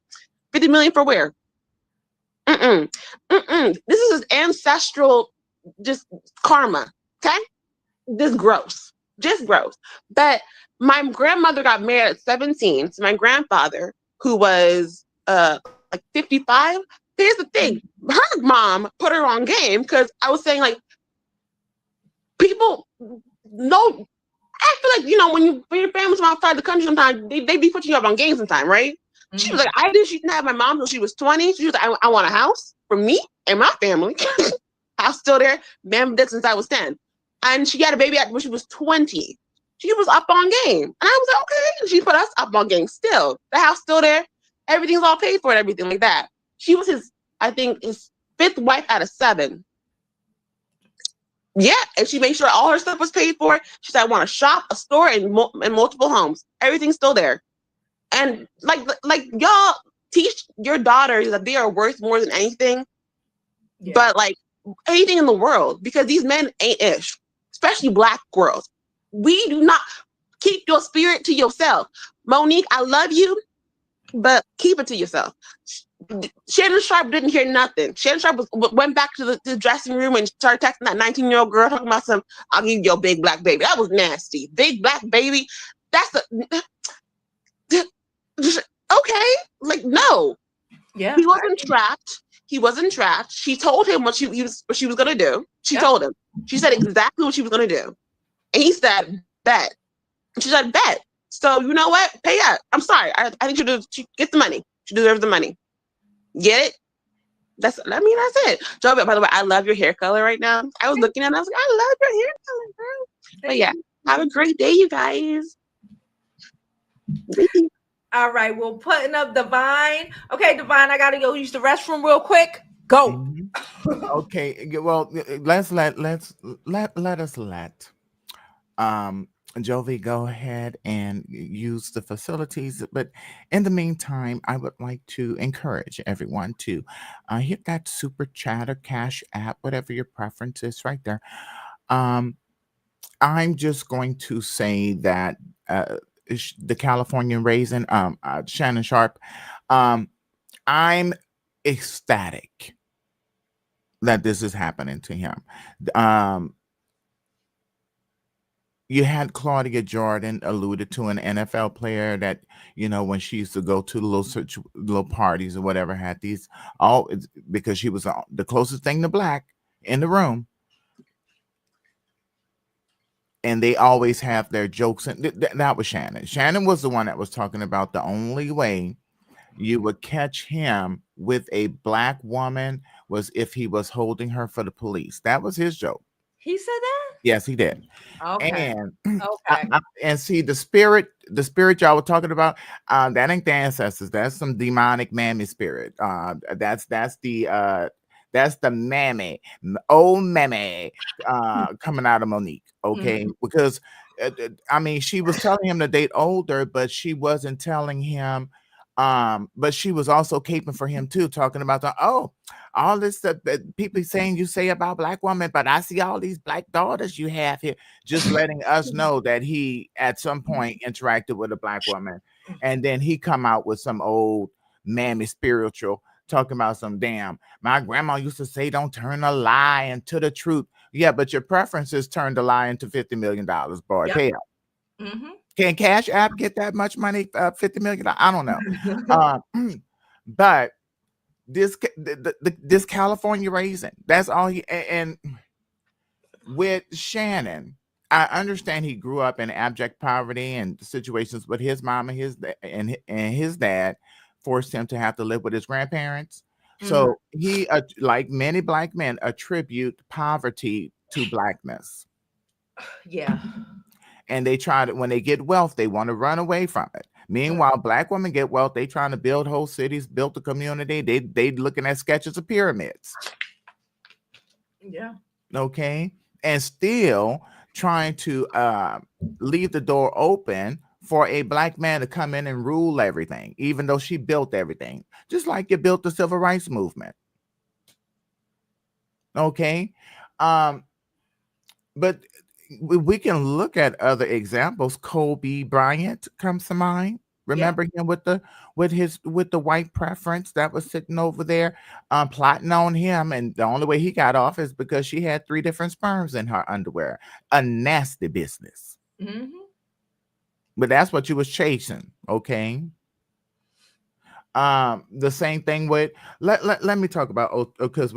[SPEAKER 13] 50 million for where? This is ancestral, just karma. Okay, just gross. But my grandmother got married at 17 to my grandfather, who was like 55. Here's the thing: her mom put her on game because I was saying like, people know. I feel like, you know, when your family's from outside the country, sometimes they be putting you up on game sometime, right? Mm-hmm. She was like, she didn't have my mom until she was 20. She was like, I want a house for me and my family. House still there. Been dead since I was 10. And she had a baby when she was 20. She was up on game. And I was like, okay. She put us up on game still. The house still there. Everything's all paid for and everything like that. She was his 5th wife out of 7. Yeah, and she made sure all her stuff was paid for. She said, I want a shop, a store, and multiple homes. Everything's still there. And like y'all teach your daughters that they are worth more than anything. Yeah. But like anything in the world, because these men ain't ish, especially Black girls. We do not keep your spirit to yourself. Monique, I love you, but keep it to yourself. Shannon Sharpe didn't hear nothing. Shannon Sharpe went back to the dressing room and started texting that 19-year-old girl talking about I'll give you your big black baby. That was nasty. Big black baby. That's okay. Like, no. Yeah. He wasn't trapped. She told him what she was gonna do. She told him. She said exactly what she was gonna do. And he said, bet. She said, bet. So you know what? Pay up. I'm sorry. I think she get the money. She deserves the money. Get it? That's it. Jovi, by the way, I love your hair color right now. I was looking at it, I was like, I love your hair color, girl. But yeah, have a great day, you guys.
[SPEAKER 1] All right, we're putting up Divine. Okay, Divine, I gotta go use the restroom real quick. Go.
[SPEAKER 12] Okay, well, let Jovi go ahead and use the facilities. But in the meantime, I would like to encourage everyone to hit that super chat or cash app, whatever your preference is right there. I'm just going to say that the Californian raisin, Shannon Sharpe, I'm ecstatic that this is happening to him. You had Claudia Jordan alluded to, an NFL player that, you know, when she used to go to little parties or whatever, had these because she was the closest thing to Black in the room. And they always have their jokes. And that was Shannon. Shannon was the one that was talking about the only way you would catch him with a black woman was if he was holding her for the police. That was his joke.
[SPEAKER 1] He said that?
[SPEAKER 12] Yes, he did.
[SPEAKER 1] Okay.
[SPEAKER 12] And
[SPEAKER 1] Okay.
[SPEAKER 12] and see the spirit y'all were talking about, that ain't the ancestors. That's some demonic mammy spirit. That's the mammy, old mammy, coming out of Monique. Okay, because I mean, she was telling him to date older, but she wasn't telling him. But she was also caping for him too, talking about all this stuff that people saying you say about black women, but I see all these black daughters you have here, just letting us know that he at some point interacted with a black woman, and then he come out with some old mammy spiritual talking about some my grandma used to say don't turn a lie into the truth. Yeah, but your preferences turned a lie into $50 million, boy.
[SPEAKER 1] Yep.
[SPEAKER 12] Pay up. Can Cash App get that much money? $50 million? I don't know. But this California raising, that's all he. And with Shannon, I understand he grew up in abject poverty and situations, but his mom and his dad forced him to have to live with his grandparents. So he, like many black men, attribute poverty to blackness.
[SPEAKER 1] Yeah.
[SPEAKER 12] And they try to, when they get wealth, they want to run away from it. Meanwhile, black women get wealth, they trying to build whole cities, build a community. They looking at sketches of pyramids.
[SPEAKER 1] Yeah.
[SPEAKER 12] Okay. And still trying to leave the door open for a black man to come in and rule everything, even though she built everything, just like you built the civil rights movement. Okay. But we can look at other examples. Kobe Bryant comes to mind. Remember him with the white preference that was sitting over there, plotting on him, and the only way he got off is because she had 3 different sperms in her underwear. A nasty business. But that's what you was chasing, okay? The same thing with let me talk about, because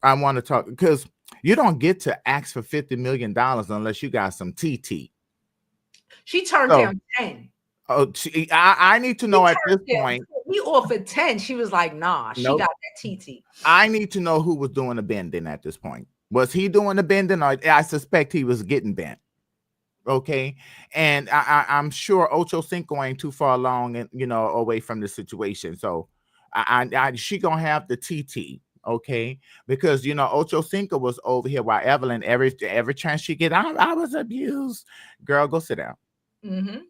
[SPEAKER 12] I want to talk, because you don't get to ask for $50 million unless you got some TT.
[SPEAKER 1] She turned down 10.
[SPEAKER 12] Oh, I need to know at this point.
[SPEAKER 1] He offered 10. She was like, nah, she got that TT.
[SPEAKER 12] I need to know who was doing the bending at this point. Was he doing the bending, or I suspect he was getting bent? Okay, and I'm sure Ocho Cinco ain't too far along, and away from the situation. So she gonna have the TT. Okay, because Ocho Cinco was over here while Evelyn, every chance she get, I was abused. Girl, go sit down.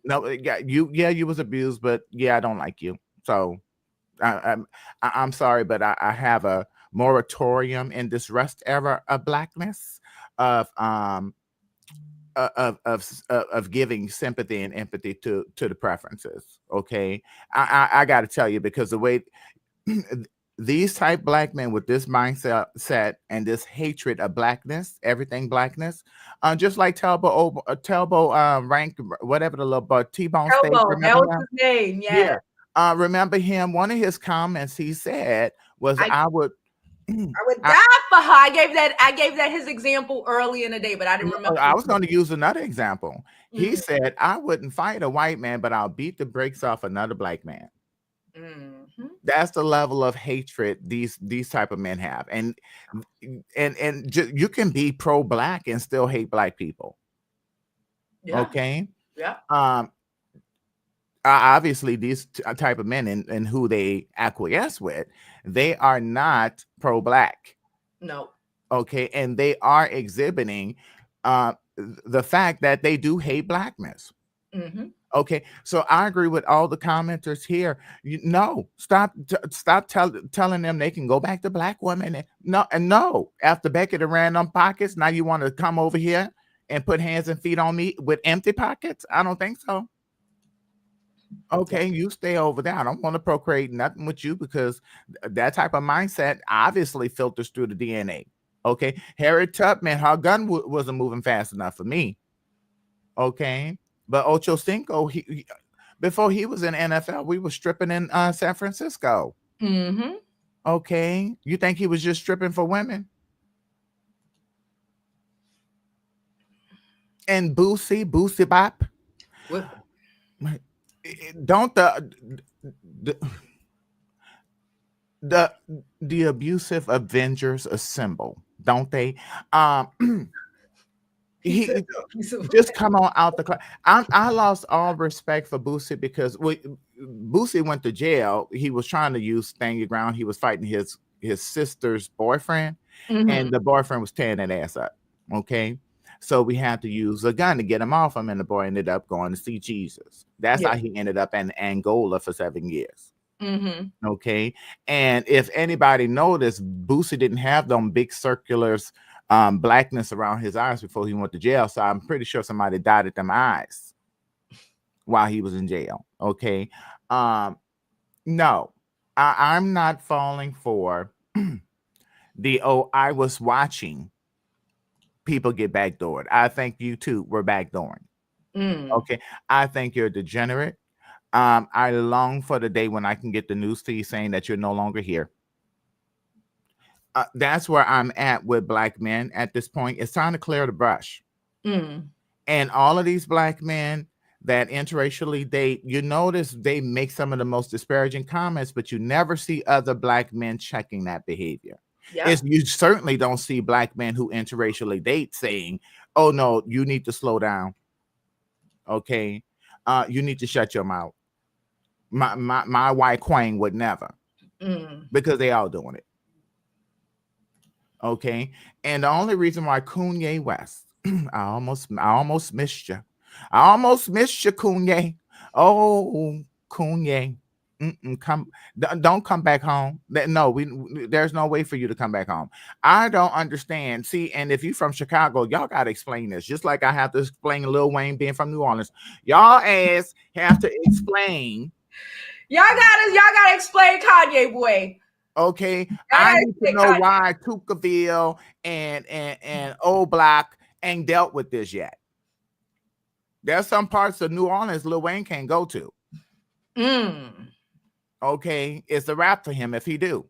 [SPEAKER 12] No, you was abused, but I don't like you. So I'm sorry, but I have a moratorium in this rest era of blackness, of giving sympathy and empathy to the preferences. Okay, I got to tell you, because the way these type black men with this mindset and this hatred of blackness, everything blackness, just like Talbot rank, whatever the little but T-Bone State,
[SPEAKER 1] that was his name. Yeah.
[SPEAKER 12] Remember him? One of his comments he said was, I would
[SPEAKER 1] die for her. I gave that his example early in the day, but I didn't remember.
[SPEAKER 12] I was going to use another example. He said, I wouldn't fight a white man, but I'll beat the brakes off another black man. That's the level of hatred these type of men have, and you can be pro-black and still hate black people. Okay. Obviously, these type of men and who they acquiesce with, they are not pro-black.
[SPEAKER 1] No.
[SPEAKER 12] Okay, and they are exhibiting the fact that they do hate blackness. Okay, so I agree with all the commenters here. Stop telling them they can go back to black women. No. After Beckett ran them pockets, now you want to come over here and put hands and feet on me with empty pockets? I don't think so. Okay, you stay over there. I don't want to procreate nothing with you, because that type of mindset obviously filters through the DNA. Okay, Harriet Tubman, her gun wasn't moving fast enough for me. Okay. But Ocho Cinco, before he was in NFL, we were stripping in San Francisco. Okay. You think he was just stripping for women? And Boosie Bop. Don't the abusive Avengers assemble, don't they? He just come on out the class. I lost all respect for Boosie because Boosie went to jail. He was trying to use stand your ground. He was fighting his sister's boyfriend, and the boyfriend was tearing that ass up. Okay. So we had to use a gun to get him off him, and the boy ended up going to see Jesus. That's how he ended up in Angola for 7 years. Okay. And if anybody noticed, Boosie didn't have them big circulars blackness around his eyes before he went to jail. So I'm pretty sure somebody dotted them eyes while he was in jail. Okay. No, I'm not falling for the I was watching people get backdoored. I think you too were backdooring. Okay. I think you're degenerate. I long for the day when I can get the news feed saying that you're no longer here. That's where I'm at with black men at this point. It's time to clear the brush. And all of these black men that interracially date, you notice they make some of the most disparaging comments, but you never see other black men checking that behavior. You certainly don't see black men who interracially date saying, oh no, you need to slow down. Okay. You need to shut your mouth. My white queen would never, because they all doing it. Okay. And the only reason why Kanye West, I almost missed you. I almost missed you, Kanye. Oh, Kanye. Don't come back home. No, there's no way for you to come back home. I don't understand. See, and if you're from Chicago, y'all got to explain this. Just like I have to explain Lil Wayne being from New Orleans. Y'all ass have to explain.
[SPEAKER 1] Y'all gotta explain Kanye, boy.
[SPEAKER 12] Okay, I need to know why Tuckerville and Old Block ain't dealt with this yet. There's some parts of New Orleans Lil Wayne can't go to. Okay, it's a wrap for him if he do.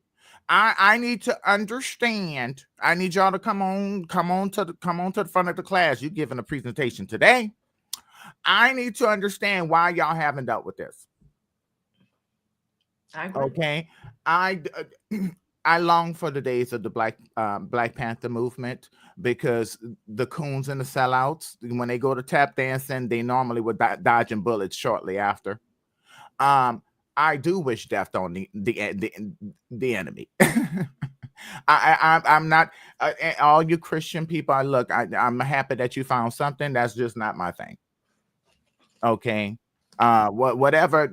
[SPEAKER 12] I need to understand. I need y'all to come on to the front of the class. You giving a presentation today. I need to understand why y'all haven't dealt with this. Okay, I long for the days of the Black Panther movement, because the coons and the sellouts, when they go to tap dancing, they normally were dodging bullets shortly after. I do wish death on the enemy. I'm not all you Christian people. I'm happy that you found something. That's just not my thing. Okay. Whatever.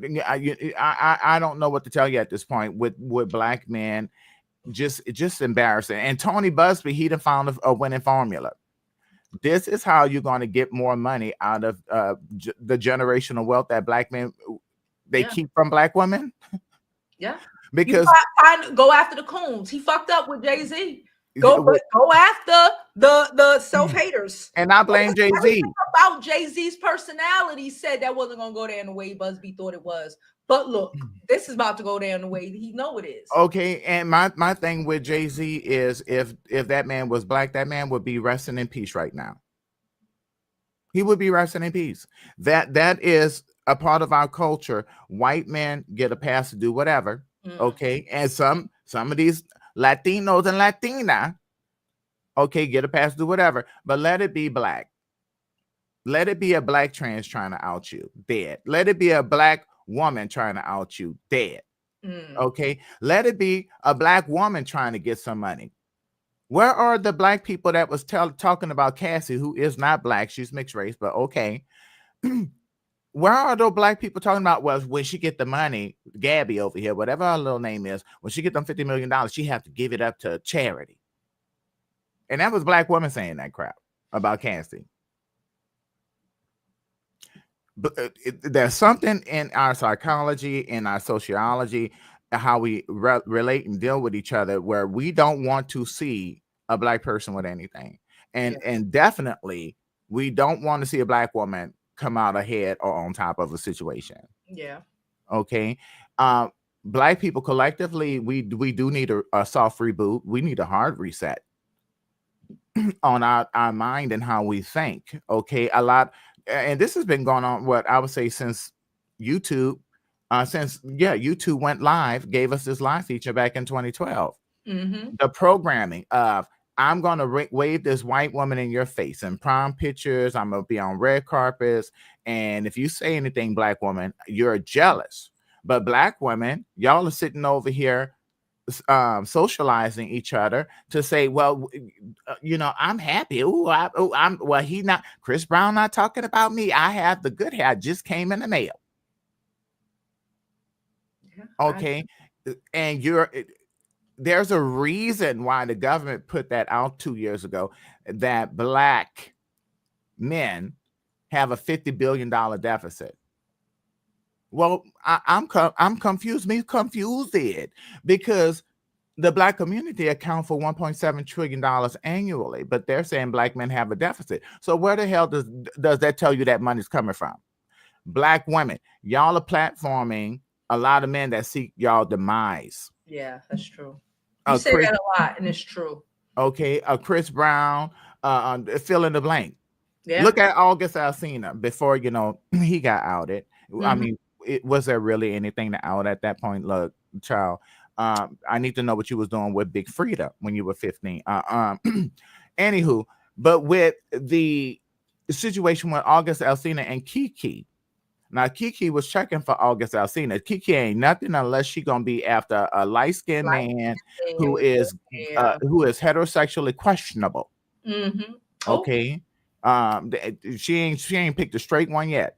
[SPEAKER 12] I don't know what to tell you at this point with black men. Just embarrassing. And Tony Busby, he done found a winning formula. This is how you're going to get more money out of the generational wealth that black men keep from black women.
[SPEAKER 1] Yeah,
[SPEAKER 12] because
[SPEAKER 1] go after the coons. He fucked up with Jay-Z. Go after the self-haters.
[SPEAKER 12] And I blame Jay-Z.
[SPEAKER 1] About Jay-Z's personality said that wasn't gonna go down the way Busby thought it was. But look, this is about to go down the way he know it is.
[SPEAKER 12] Okay, and my thing with Jay-Z is if that man was black, that man would be resting in peace right now. He would be resting in peace. That is a part of our culture. White men get a pass to do whatever. Okay, and some of these Latinos and Latina, okay, get a pass to do whatever, but let it be black. Let it be a black trans trying to out you, dead. Let it be a black woman trying to out you, dead. Okay, let it be a black woman trying to get some money. Where are the black people that was talking about Cassie, who is not black? She's mixed race, but okay. Where are those black people talking about? Well, when she get the money, Gabby over here, whatever her little name is, when she get them $50 million, she have to give it up to charity. And that was black women saying that crap about Cassie. But there's something in our psychology, in our sociology, how we relate and deal with each other, where we don't want to see a black person with anything. And definitely, we don't want to see a black woman come out ahead or on top of a situation.
[SPEAKER 1] Yeah.
[SPEAKER 12] Okay. Black people collectively, we do need a soft reboot. We need a hard reset on our mind and how we think. Okay. A lot, and this has been going on, what I would say, since YouTube, Since you two went live, gave us this live feature back in 2012.
[SPEAKER 1] Mm-hmm.
[SPEAKER 12] The programming of I'm gonna wave this white woman in your face in prom pictures. I'm gonna be on red carpets, and if you say anything, black woman, you're jealous. But black women, y'all are sitting over here socializing each other to say, well, I'm happy. He not Chris Brown not talking about me. I have the good hair. I just came in the mail. Okay. And there's a reason why the government put that out 2 years ago, that black men have a $50 billion deficit. Well, I'm confused. Me confused it, because the black community account for $1.7 trillion annually, but they're saying black men have a deficit. So where the hell does that tell you that money's coming from? Black women, y'all are platforming a lot of men that seek y'all demise.
[SPEAKER 1] Yeah, that's true. You say that a lot, and it's true.
[SPEAKER 12] Okay, Chris Brown, fill in the blank.
[SPEAKER 1] Yeah.
[SPEAKER 12] Look at August Alsina before he got outed.
[SPEAKER 1] Mm-hmm.
[SPEAKER 12] I mean, was there really anything to out at that point? Look, child, I need to know what you was doing with Big Frida when you were 15. Anywho, but with the situation with August Alsina and Kiki. Now, Kiki was checking for August Alsina. Kiki ain't nothing unless she gonna be after a light-skinned man who is heterosexually questionable.
[SPEAKER 1] Mm-hmm.
[SPEAKER 12] Okay, she ain't picked a straight one yet.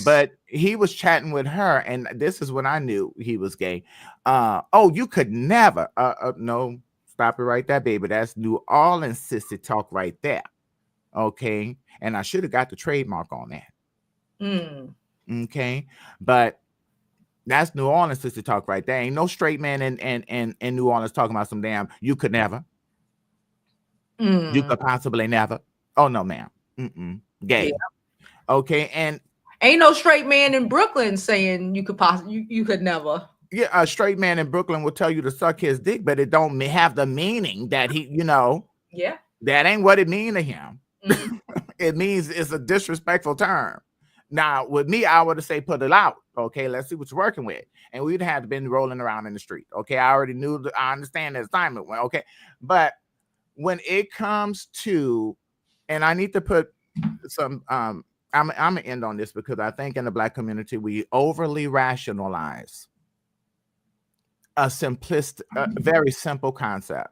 [SPEAKER 12] But he was chatting with her, and this is when I knew he was gay. You could never. No, stop it right there, baby. That's New Orleans sissy talk right there. Okay, and I should have got the trademark on that. Okay, but that's New Orleans sissy talk right there. Ain't no straight man in New Orleans talking about some damn you could never. You could possibly never. Oh no, ma'am. Gay. Yeah. Okay, and
[SPEAKER 1] ain't no straight man in Brooklyn saying you could never.
[SPEAKER 12] Yeah, a straight man in Brooklyn will tell you to suck his dick, but it don't have the meaning that he,
[SPEAKER 1] Yeah.
[SPEAKER 12] That ain't what it mean to him. It means it's a disrespectful term. Now, with me, I would have say put it out. Okay, let's see what you're working with. And we'd have been rolling around in the street. Okay, I already knew I understand the assignment went. Okay, but when it comes to, and I need to put some I'm gonna end on this, because I think in the black community we overly rationalize a very simple concept.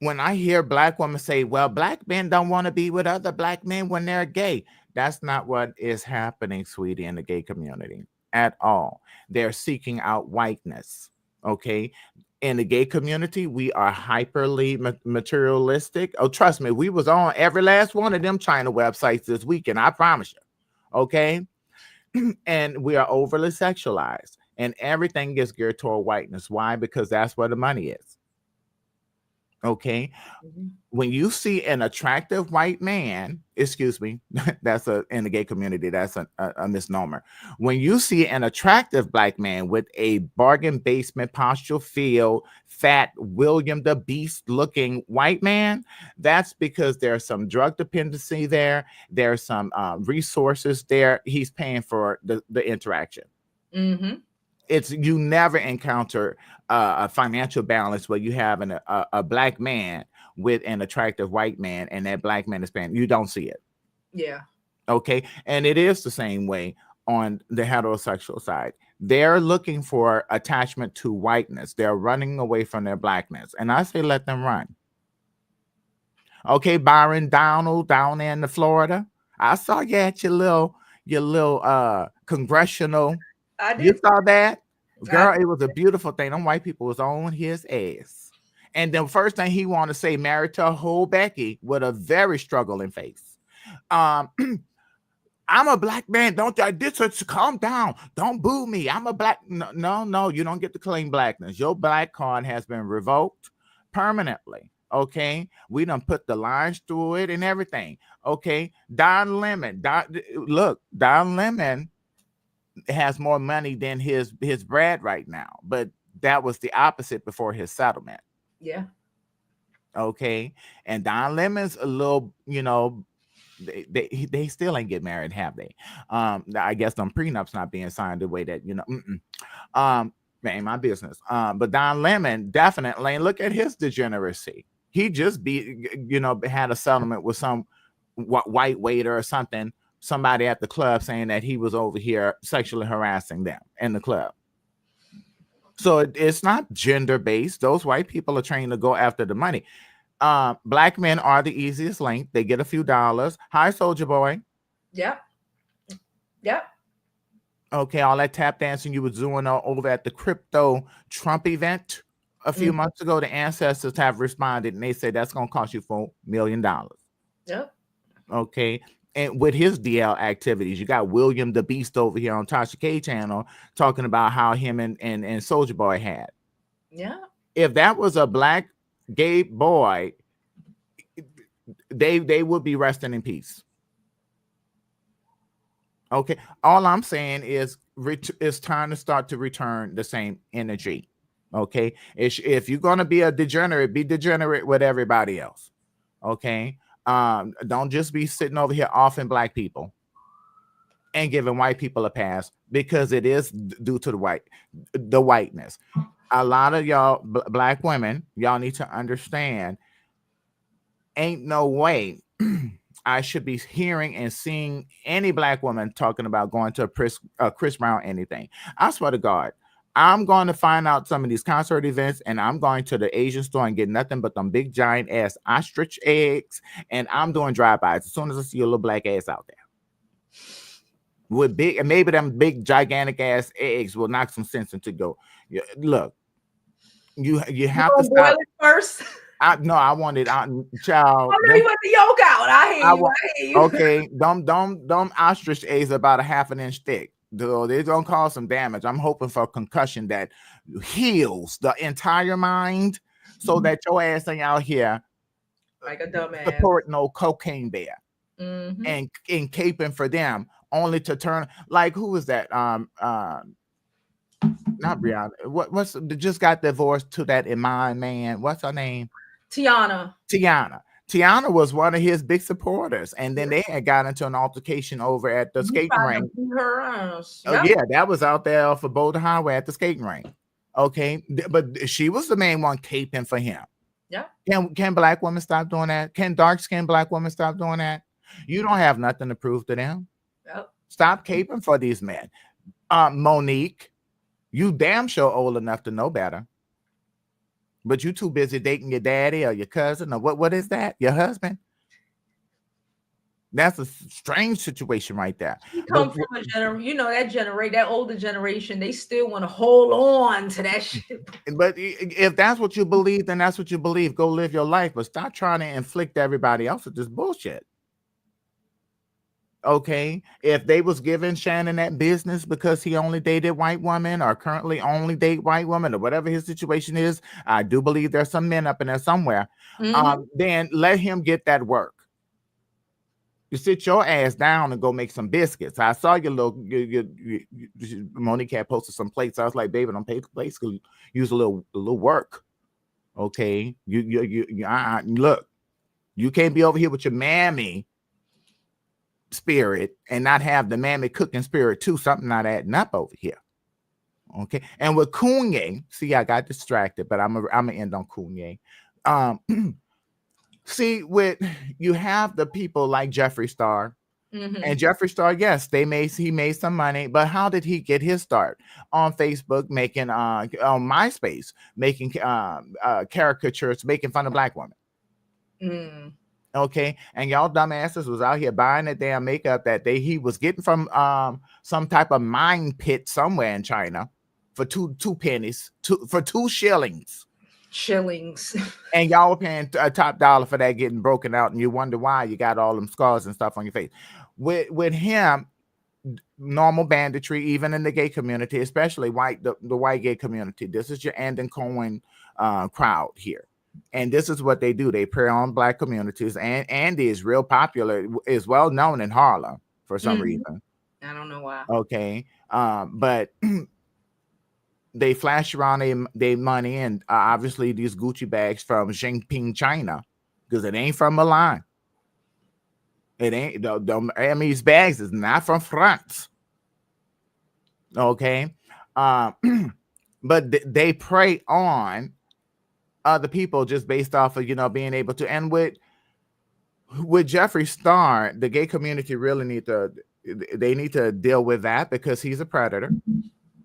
[SPEAKER 12] When I hear black women say, well, black men don't want to be with other black men when they're gay, that's not what is happening, sweetie, in the gay community at all. They're seeking out whiteness. Okay, in the gay community, we are hyperly materialistic. Oh, trust me, we was on every last one of them China websites this weekend, I promise you. Okay, and we are overly sexualized, and everything gets geared toward whiteness. Why? Because that's where the money is. Okay, when you see an attractive white man, excuse me, that's in the gay community, that's a misnomer. When you see an attractive black man with a bargain basement, postural feel, fat William the Beast looking white man, that's because there's some drug dependency there. There's some resources there. He's paying for the interaction.
[SPEAKER 1] Mm-hmm.
[SPEAKER 12] You never encounter a financial balance where you have a black man with an attractive white man, and that black man is paying. You don't see it.
[SPEAKER 1] Yeah.
[SPEAKER 12] Okay. And it is the same way on the heterosexual side. They're looking for attachment to whiteness. They're running away from their blackness. And I say, let them run. Okay, Byron Donald down there in the Florida. I saw you at your little congressional.
[SPEAKER 1] I did.
[SPEAKER 12] You saw that? Girl, it was a beautiful thing. Them white people was on his ass. And the first thing he wanted to say, married to a whole Becky with a very struggling face. I'm a black man. Don't calm down. Don't boo me. I'm a black. No, you don't get to claim blackness. Your black card has been revoked permanently. Okay, we done put the lines through it and everything. Okay, Don Lemon. Don Lemon has more money than his Brad right now, but that was the opposite before his settlement.
[SPEAKER 1] Yeah.
[SPEAKER 12] Okay, and Don Lemon's a little, They still ain't get married, have they? I guess them prenups not being signed the way that ain't my business. But Don Lemon definitely, and look at his degeneracy. He just had a settlement with some white waiter or something, somebody at the club saying that he was over here sexually harassing them in the club. So it's not gender based. Those white people are trained to go after the money. Black men are the easiest link. They get a few dollars. Hi, Soldier Boy.
[SPEAKER 1] Yep. Yep.
[SPEAKER 12] Okay, all that tap dancing you was doing over at the crypto Trump event a few months ago, the ancestors have responded and they said that's going to cost you $4 million.
[SPEAKER 1] Yep.
[SPEAKER 12] Okay. And with his DL activities, you got William the Beast over here on Tasha K channel talking about how him and Soldier Boy had.
[SPEAKER 1] Yeah.
[SPEAKER 12] If that was a black gay boy, they would be resting in peace. Okay. All I'm saying is it's time to start to return the same energy. Okay. If you're going to be a degenerate, be degenerate with everybody else. Okay. Don't just be sitting over here offing black people and giving white people a pass, because it is due to the whiteness. A lot of y'all black women, y'all need to understand, ain't no way I should be hearing and seeing any black woman talking about going to a Chris Brown anything. I swear to God, I'm going to find out some of these concert events, and I'm going to the Asian store and get nothing but them big giant ass ostrich eggs, and I'm doing drive-bys as soon as I see a little black ass out there with big, and maybe them big gigantic ass eggs will knock some sense into go. Look, you have to stop.
[SPEAKER 1] Boil it first.
[SPEAKER 12] I wanted child.
[SPEAKER 1] I know you want the yolk out. I hear you.
[SPEAKER 12] Okay, them ostrich eggs about a half an inch thick. They're gonna cause some damage. I'm hoping for a concussion that heals the entire mind, so that your ass ain't out here
[SPEAKER 1] like a dumbass
[SPEAKER 12] supporting no cocaine bear and caping for them, only to turn like, who is that? Not Brianna. What's just got divorced to that Iman man? What's her name?
[SPEAKER 1] Tiana.
[SPEAKER 12] Tiana was one of his big supporters, and then they had got into an altercation over at the skating rink.
[SPEAKER 1] Her ass.
[SPEAKER 12] Oh, yeah, that was out there off of Boulder Highway at the skating rink. Okay, but she was the main one caping for him.
[SPEAKER 1] Yeah.
[SPEAKER 12] Can black women stop doing that? Can dark-skinned black women stop doing that? You don't have nothing to prove to them.
[SPEAKER 1] Yep.
[SPEAKER 12] Stop caping for these men. Monique, you damn sure old enough to know better. But you too busy dating your daddy or your cousin or what is that? Your husband? That's a strange situation right there.
[SPEAKER 1] You come from that older generation, they still want to hold on to that shit.
[SPEAKER 12] But if that's what you believe, then that's what you believe. Go live your life, but stop trying to inflict everybody else with this bullshit. Okay, if they was giving Shannon that business because he only dated white women or currently only date white women or whatever his situation is, I do believe there's some men up in there somewhere. Then let him get that work. You sit your ass down and go make some biscuits. I saw your Monique had posted some plates. I was like, baby, don't pay the plates. Use a little work. Okay, look, you can't be over here with your mammy spirit and not have the mammy cooking spirit too. Something not adding up over here. Okay, and with Kanye, see, I got distracted, but I'm gonna end on Kanye. See, you have the people like Jeffree Star, and Jeffree Star, yes, he made some money, but how did he get his start? On Facebook, making on MySpace, making caricatures, making fun of black women. Okay, and y'all dumbasses was out here buying that damn makeup that he was getting from some type of mine pit somewhere in China for two pennies, for 2 shillings. And y'all were paying a top dollar for that getting broken out, and you wonder why you got all them scars and stuff on your face. With him, normal banditry, even in the gay community, especially the white gay community. This is your Andon Cohen crowd here. And this is what they do. They prey on black communities. And Andy is real popular, is well known in Harlem for some reason.
[SPEAKER 1] I don't know why.
[SPEAKER 12] Okay. But they flash around their money and obviously these Gucci bags from Jinping, China, because it ain't from Milan. It ain't the Hermes bags is not from France. Okay. But they prey on other people just based off of, being able to. And with Jeffree Star, the gay community really need to deal with that, because he's a predator.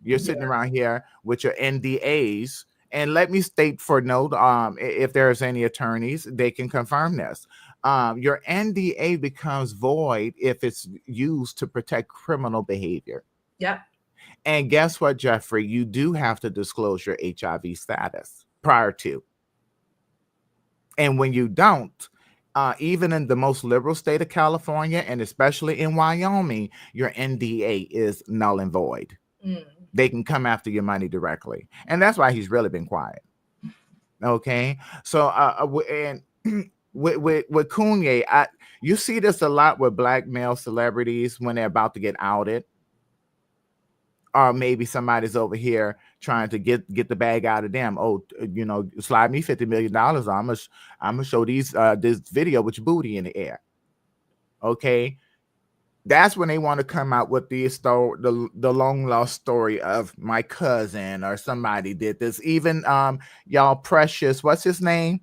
[SPEAKER 12] You're sitting around here with your NDAs. And let me state for note, if there's any attorneys, they can confirm this. Your NDA becomes void if it's used to protect criminal behavior.
[SPEAKER 1] Yep.
[SPEAKER 12] And guess what, Jeffrey? You do have to disclose your HIV status prior to. And when you don't, even in the most liberal state of California, and especially in Wyoming, your NDA is null and void. They can come after your money directly. And that's why he's really been quiet. Okay. So, and with Kanye, you see this a lot with black male celebrities when they're about to get outed. Or maybe somebody's over here trying to get the bag out of them. Oh, slide me $50 million. I'm gonna show this video with your booty in the air. Okay. That's when they want to come out with the long lost story of my cousin or somebody did this. Even y'all Precious, what's his name?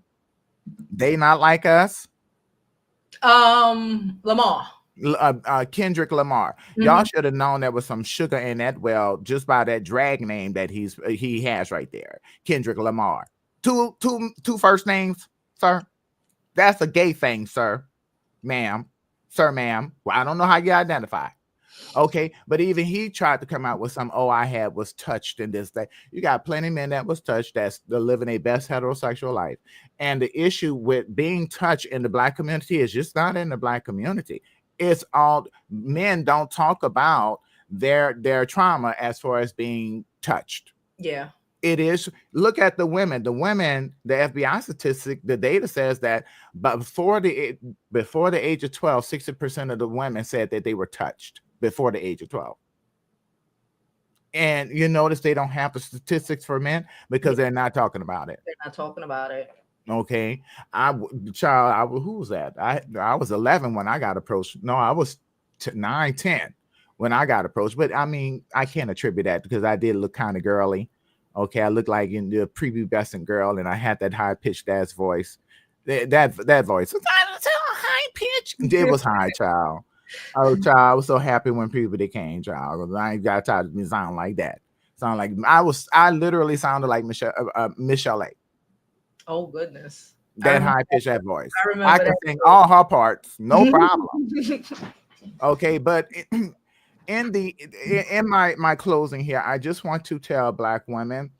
[SPEAKER 12] They Not Like Us.
[SPEAKER 1] Lamar.
[SPEAKER 12] Kendrick Lamar. Y'all should have known there was some sugar in that well just by that drag name that he has right there. Kendrick Lamar. Two first names, sir. That's a gay thing, sir. Ma'am. Sir, ma'am. Well, I don't know how you identify. Okay, but even he tried to come out with some, I had was touched in this day. You got plenty of men that was touched that's living a best heterosexual life. And the issue with being touched in the black community is just not in the black community. It's all men don't talk about their trauma as far as being touched.
[SPEAKER 1] Yeah.
[SPEAKER 12] It is. Look at the women. The FBI statistic, the data says that before the age of 12, 60% of the women said that they were touched before the age of 12. And you notice they don't have the statistics for men because they're not talking about it.
[SPEAKER 1] They're not talking about it.
[SPEAKER 12] Okay. Who was that? I was 11 when I got approached. No, I was 9, 10 when I got approached. But I mean, I can't attribute that because I did look kind of girly. Okay, I looked like in the prepubescent girl, and I had that high pitched ass voice. That voice, high pitch. It was high, child. Oh, child, I was so happy when puberty came, child. I ain't got tired of me sound like that. Sound like I literally sounded like Michelle A.
[SPEAKER 1] Oh goodness.
[SPEAKER 12] That high pitched that voice.
[SPEAKER 1] I remember.
[SPEAKER 12] I can sing all her parts, no problem. Okay, but in my closing here, I just want to tell black women,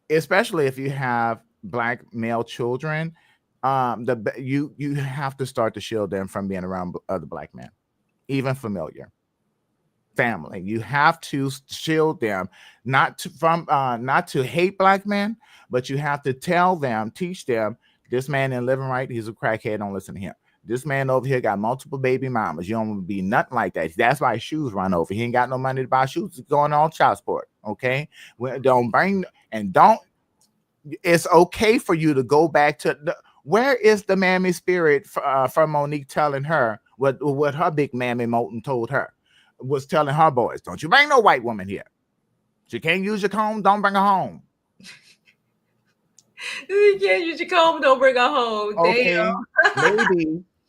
[SPEAKER 12] especially if you have black male children, you have to start to shield them from being around other black men, even familiar family. You have to shield them, not to hate black men, but you have to teach them, this man ain't living right. He's a crackhead. Don't listen to him. This man over here got multiple baby mamas. You don't want to be nothing like that. That's why his shoes run over. He ain't got no money to buy shoes. He's going on child support. Okay. It's okay for you to go back to where is the mammy spirit from Monique telling her what her big mammy Moulton told her, was telling her boys, don't you bring no white woman here. She can't use your comb. Don't bring her home.
[SPEAKER 1] You can't use your comb. Don't bring her home.
[SPEAKER 12] Okay.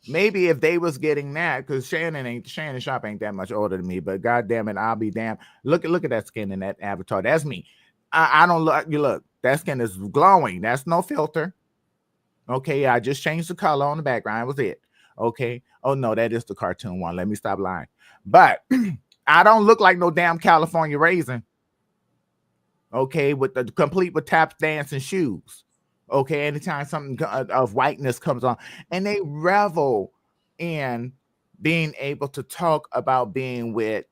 [SPEAKER 12] Maybe if they was getting that, because Shannon Sharpe ain't that much older than me, but God damn it, I'll be damned. Look at that skin in that avatar. That's me. I don't look. You look. That skin is glowing. That's no filter. Okay, I just changed the color on the background. That was it. Okay. Oh no, that is the cartoon one. Let me stop lying. But I don't look like no damn California raisin. Okay, complete with tap dancing shoes. Okay, anytime something of whiteness comes on, and they revel in being able to talk about being with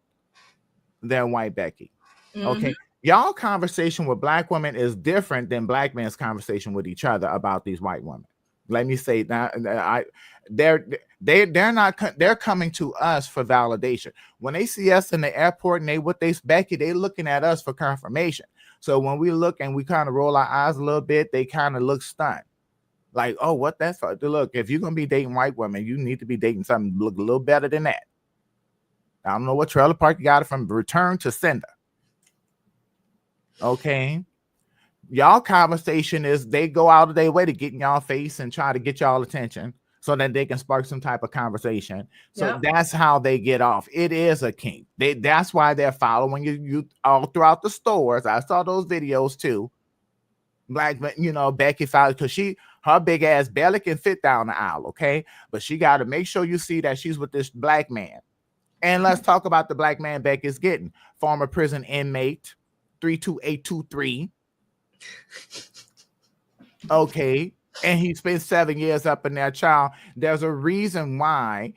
[SPEAKER 12] their white Becky. Okay, y'all conversation with black women is different than black men's conversation with each other about these white women. Let me say that they're coming to us for validation. When they see us in the airport and they Becky, they looking at us for confirmation. So when we look and we kind of roll our eyes a little bit, they kind of look stunned. Like, oh, what that's for? Look, if you're gonna be dating white women, you need to be dating something look a little better than that. I don't know what trailer park you got it from. Return to sender. Okay. Y'all conversation is they go out of their way to get in y'all face and try to get y'all attention so that they can spark some type of conversation. So that's how they get off. It is a kink. That's why they're following you all throughout the stores. I saw those videos too. Like, you know, Becky followed because her big ass belly can fit down the aisle, okay? But she got to make sure you see that she's with this black man. And let's talk about the black man Becky's getting. Former prison inmate, 32823. Okay. And he spent 7 years up in that child. There's a reason why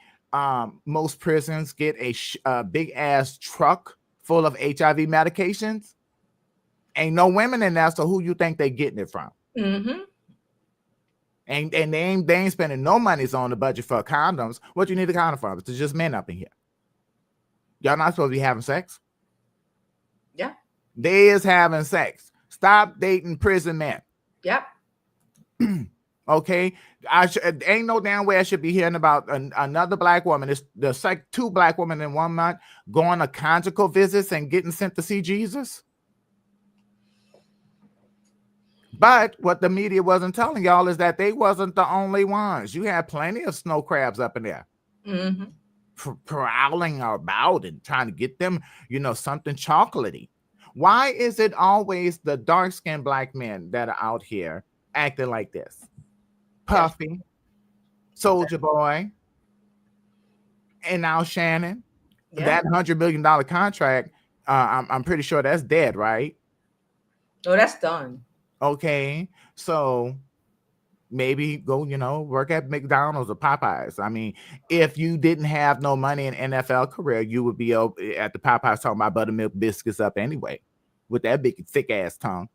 [SPEAKER 12] most prisons get a big ass truck full of HIV medications. Ain't no women in there, so who you think they getting it from?
[SPEAKER 1] Mm-hmm.
[SPEAKER 12] And they ain't spending no monies on the budget for condoms. What you need a condom for? It's just men up in here. Y'all not supposed to be having sex?
[SPEAKER 1] Yeah.
[SPEAKER 12] They is having sex. Stop dating prison men.
[SPEAKER 1] Yep.
[SPEAKER 12] Okay. Ain't no damn way I should be hearing about another black woman. It's the two black women in 1 month going to conjugal visits and getting sent to see Jesus. But what the media wasn't telling y'all is that they wasn't the only ones. You had plenty of snow crabs up in there.
[SPEAKER 1] Mm-hmm.
[SPEAKER 12] Prowling about and trying to get them, you know, something chocolatey. Why is it always the dark-skinned black men that are out here acting like this? Puffy, Soldier Boy, and now Shannon. That $100 million contract, I'm pretty sure that's dead, right?
[SPEAKER 1] Oh, that's done.
[SPEAKER 12] Okay, so maybe go, you know, work at McDonald's or Popeyes. I mean, if you didn't have no money in NFL career, you would be at the Popeyes talking about buttermilk biscuits up anyway, with that big thick ass tongue.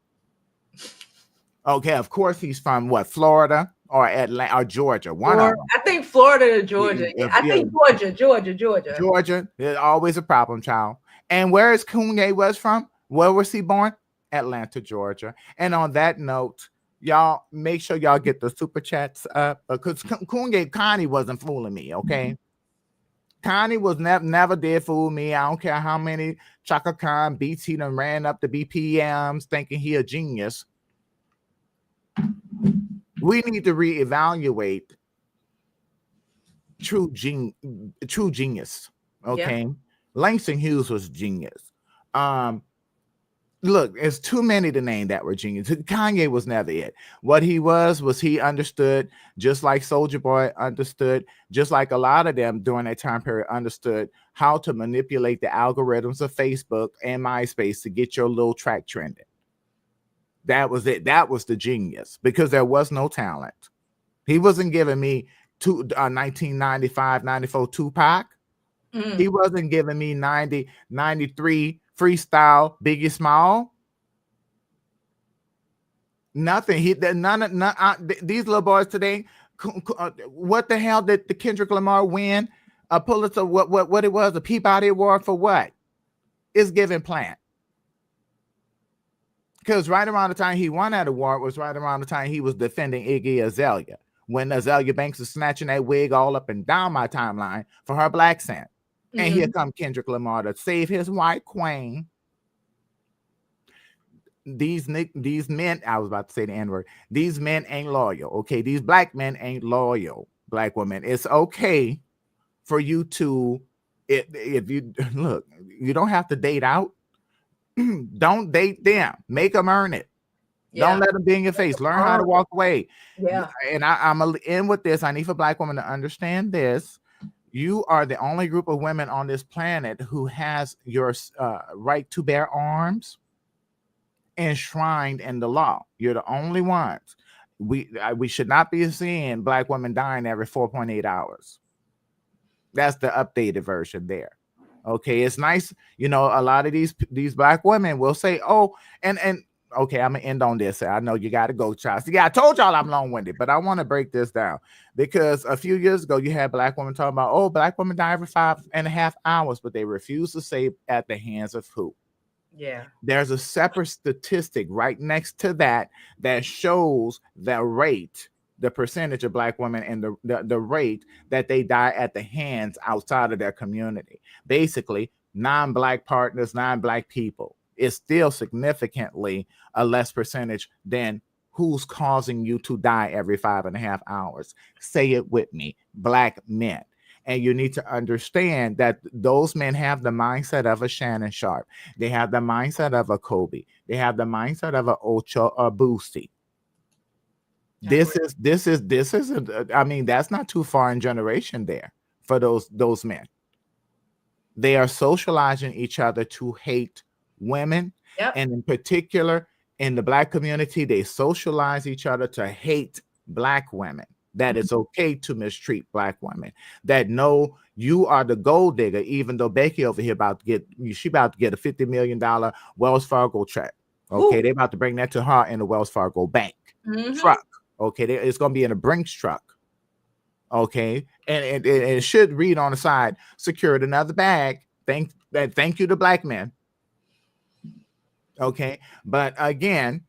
[SPEAKER 12] Okay, of course he's from what, Florida or Atlanta or Georgia? One of them.
[SPEAKER 1] I think Florida or Georgia. I think Georgia.
[SPEAKER 12] Georgia. There's always a problem, child. And where is Kanye West from? Where was he born? Atlanta, Georgia. And on that note, y'all make sure y'all get the super chats up because Connie wasn't fooling me. Okay, Connie was never did fool me. I don't care how many Chaka Khan beats he done ran up the BPMs thinking he a genius. We need to reevaluate true genius. Okay, Langston Hughes was genius. Look, it's too many to name that were genius. Kanye was never it. What he was he understood, just like Soulja Boy understood, just like a lot of them during that time period understood how to manipulate the algorithms of Facebook and MySpace to get your little track trending. That was it. That was the genius because there was no talent. He wasn't giving me 1995, 94 Tupac. He wasn't giving me 90, 93 freestyle Biggie Small. Nothing. These little boys today. What the hell did the Kendrick Lamar win? A Pulitzer? What it was? A Peabody Award for what? It's giving plant. Because right around the time he won that award was right around the time he was defending Iggy Azalea. When Azalea Banks was snatching that wig all up and down my timeline for her black scent. And here come Kendrick Lamar to save his white queen. These men, I was about to say the N-word. These men ain't loyal, okay? These black men ain't loyal, black women. It's okay for you to, if you, look, you don't have to date out. Don't date them. Make them earn it. Don't let them be in your face. Learn how to walk away.
[SPEAKER 1] Yeah.
[SPEAKER 12] And I'm going to end with this. I need for black women to understand this. You are the only group of women on this planet who has your right to bear arms enshrined in the law. You're the only ones. We should not be seeing black women dying every 4.8 hours. That's the updated version there. Okay, it's nice. You know, a lot of these black women will say, oh, and okay, I'm gonna end on this. I know you got to go, child. See, I told y'all I'm long-winded, but I want to break this down because a few years ago you had black women talking about, oh, black women die every 5.5 hours, but they refuse to say at the hands of who.
[SPEAKER 1] Yeah.
[SPEAKER 12] There's a separate statistic right next to that shows the rate the percentage of Black women and the rate that they die at the hands outside of their community. Basically, non-Black partners, non-Black people is still significantly a less percentage than who's causing you to die every 5.5 hours. Say it with me, Black men. And you need to understand that those men have the mindset of a Shannon Sharpe. They have the mindset of a Kobe. They have the mindset of a Ocho or Boosie. This is I mean, that's not too far in generation there for those men. They are socializing each other to hate women.
[SPEAKER 1] Yep.
[SPEAKER 12] And in particular, in the Black community, they socialize each other to hate Black women. That it's okay to mistreat Black women. That no, you are the gold digger, even though Becky over here about to get a $50 million Wells Fargo check. Okay, they about to bring that to her in the Wells Fargo bank truck. Okay, it's gonna be in a Brinks truck. Okay, and it should read on the side, secured another bag. Thank you to Black men. Okay, but again,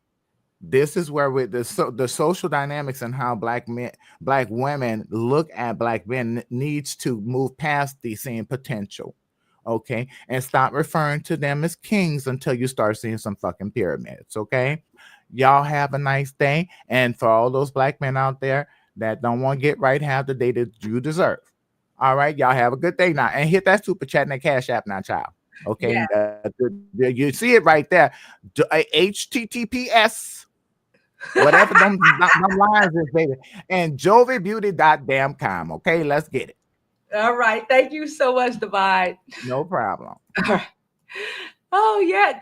[SPEAKER 12] this is where with the social dynamics and how Black women look at Black men needs to move past the seeing potential. Okay, and stop referring to them as kings until you start seeing some fucking pyramids. Okay, y'all have a nice day, and for all those Black men out there that don't want to get right, have the day that you deserve. All right, y'all have a good day now, and hit that super chat and that Cash App now, child. Okay, you see it right there. HTTPS. Whatever them lines is, baby. And JoviBeauty.com. Okay, let's get it.
[SPEAKER 1] All right. Thank you so much, Divine.
[SPEAKER 12] No problem.
[SPEAKER 1] Oh, yeah.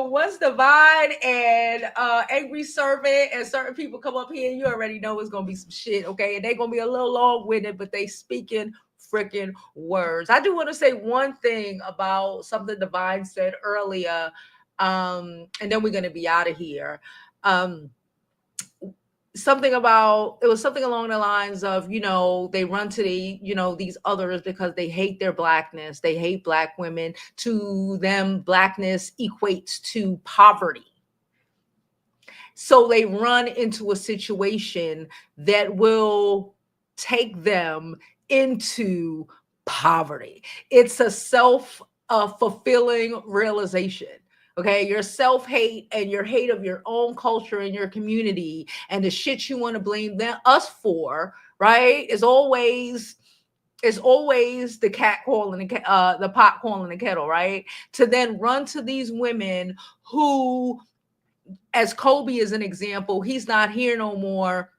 [SPEAKER 1] Once Divine and Angry Servant and certain people come up here, you already know it's going to be some shit, okay? And they're going to be a little long-winded, but they speaking freaking words. I do want to say one thing about something Divine said earlier, and then we're going to be out of here. Something along the lines of, they run to these others because they hate their Blackness. They hate Black women. To them, Blackness equates to poverty. So they run into a situation that will take them into poverty. It's a self-fulfilling realization. Okay, your self-hate and your hate of your own culture and your community and the shit you want to blame us for, right? Is always the cat calling the pot calling the kettle, right? To then run to these women who, as Kobe is an example, he's not here no more.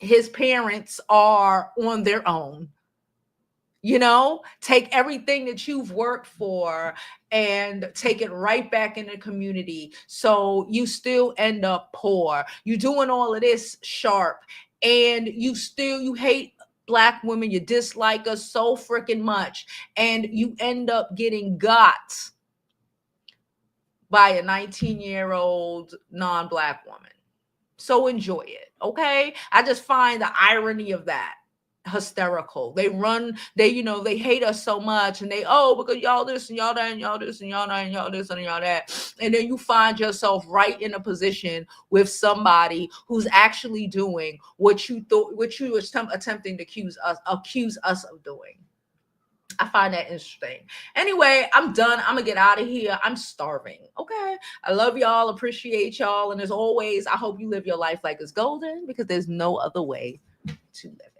[SPEAKER 1] His parents are on their own. Take everything that you've worked for and take it right back in the community. So you still end up poor. You're doing all of this, Sharpe, and you hate Black women. You dislike us so freaking much. And you end up getting got by a 19-year-old non-Black woman. So enjoy it, okay? I just find the irony of that hysterical. They hate us so much, and because y'all this and y'all that and y'all this and y'all that and y'all this and y'all that, and then you find yourself right in a position with somebody who's actually doing what you were attempting to accuse us of doing. I find that interesting. Anyway, I'm done. I'm gonna get out of here. I'm starving. Okay. I love y'all, appreciate y'all, and as always, I hope you live your life like it's golden, because there's no other way to live.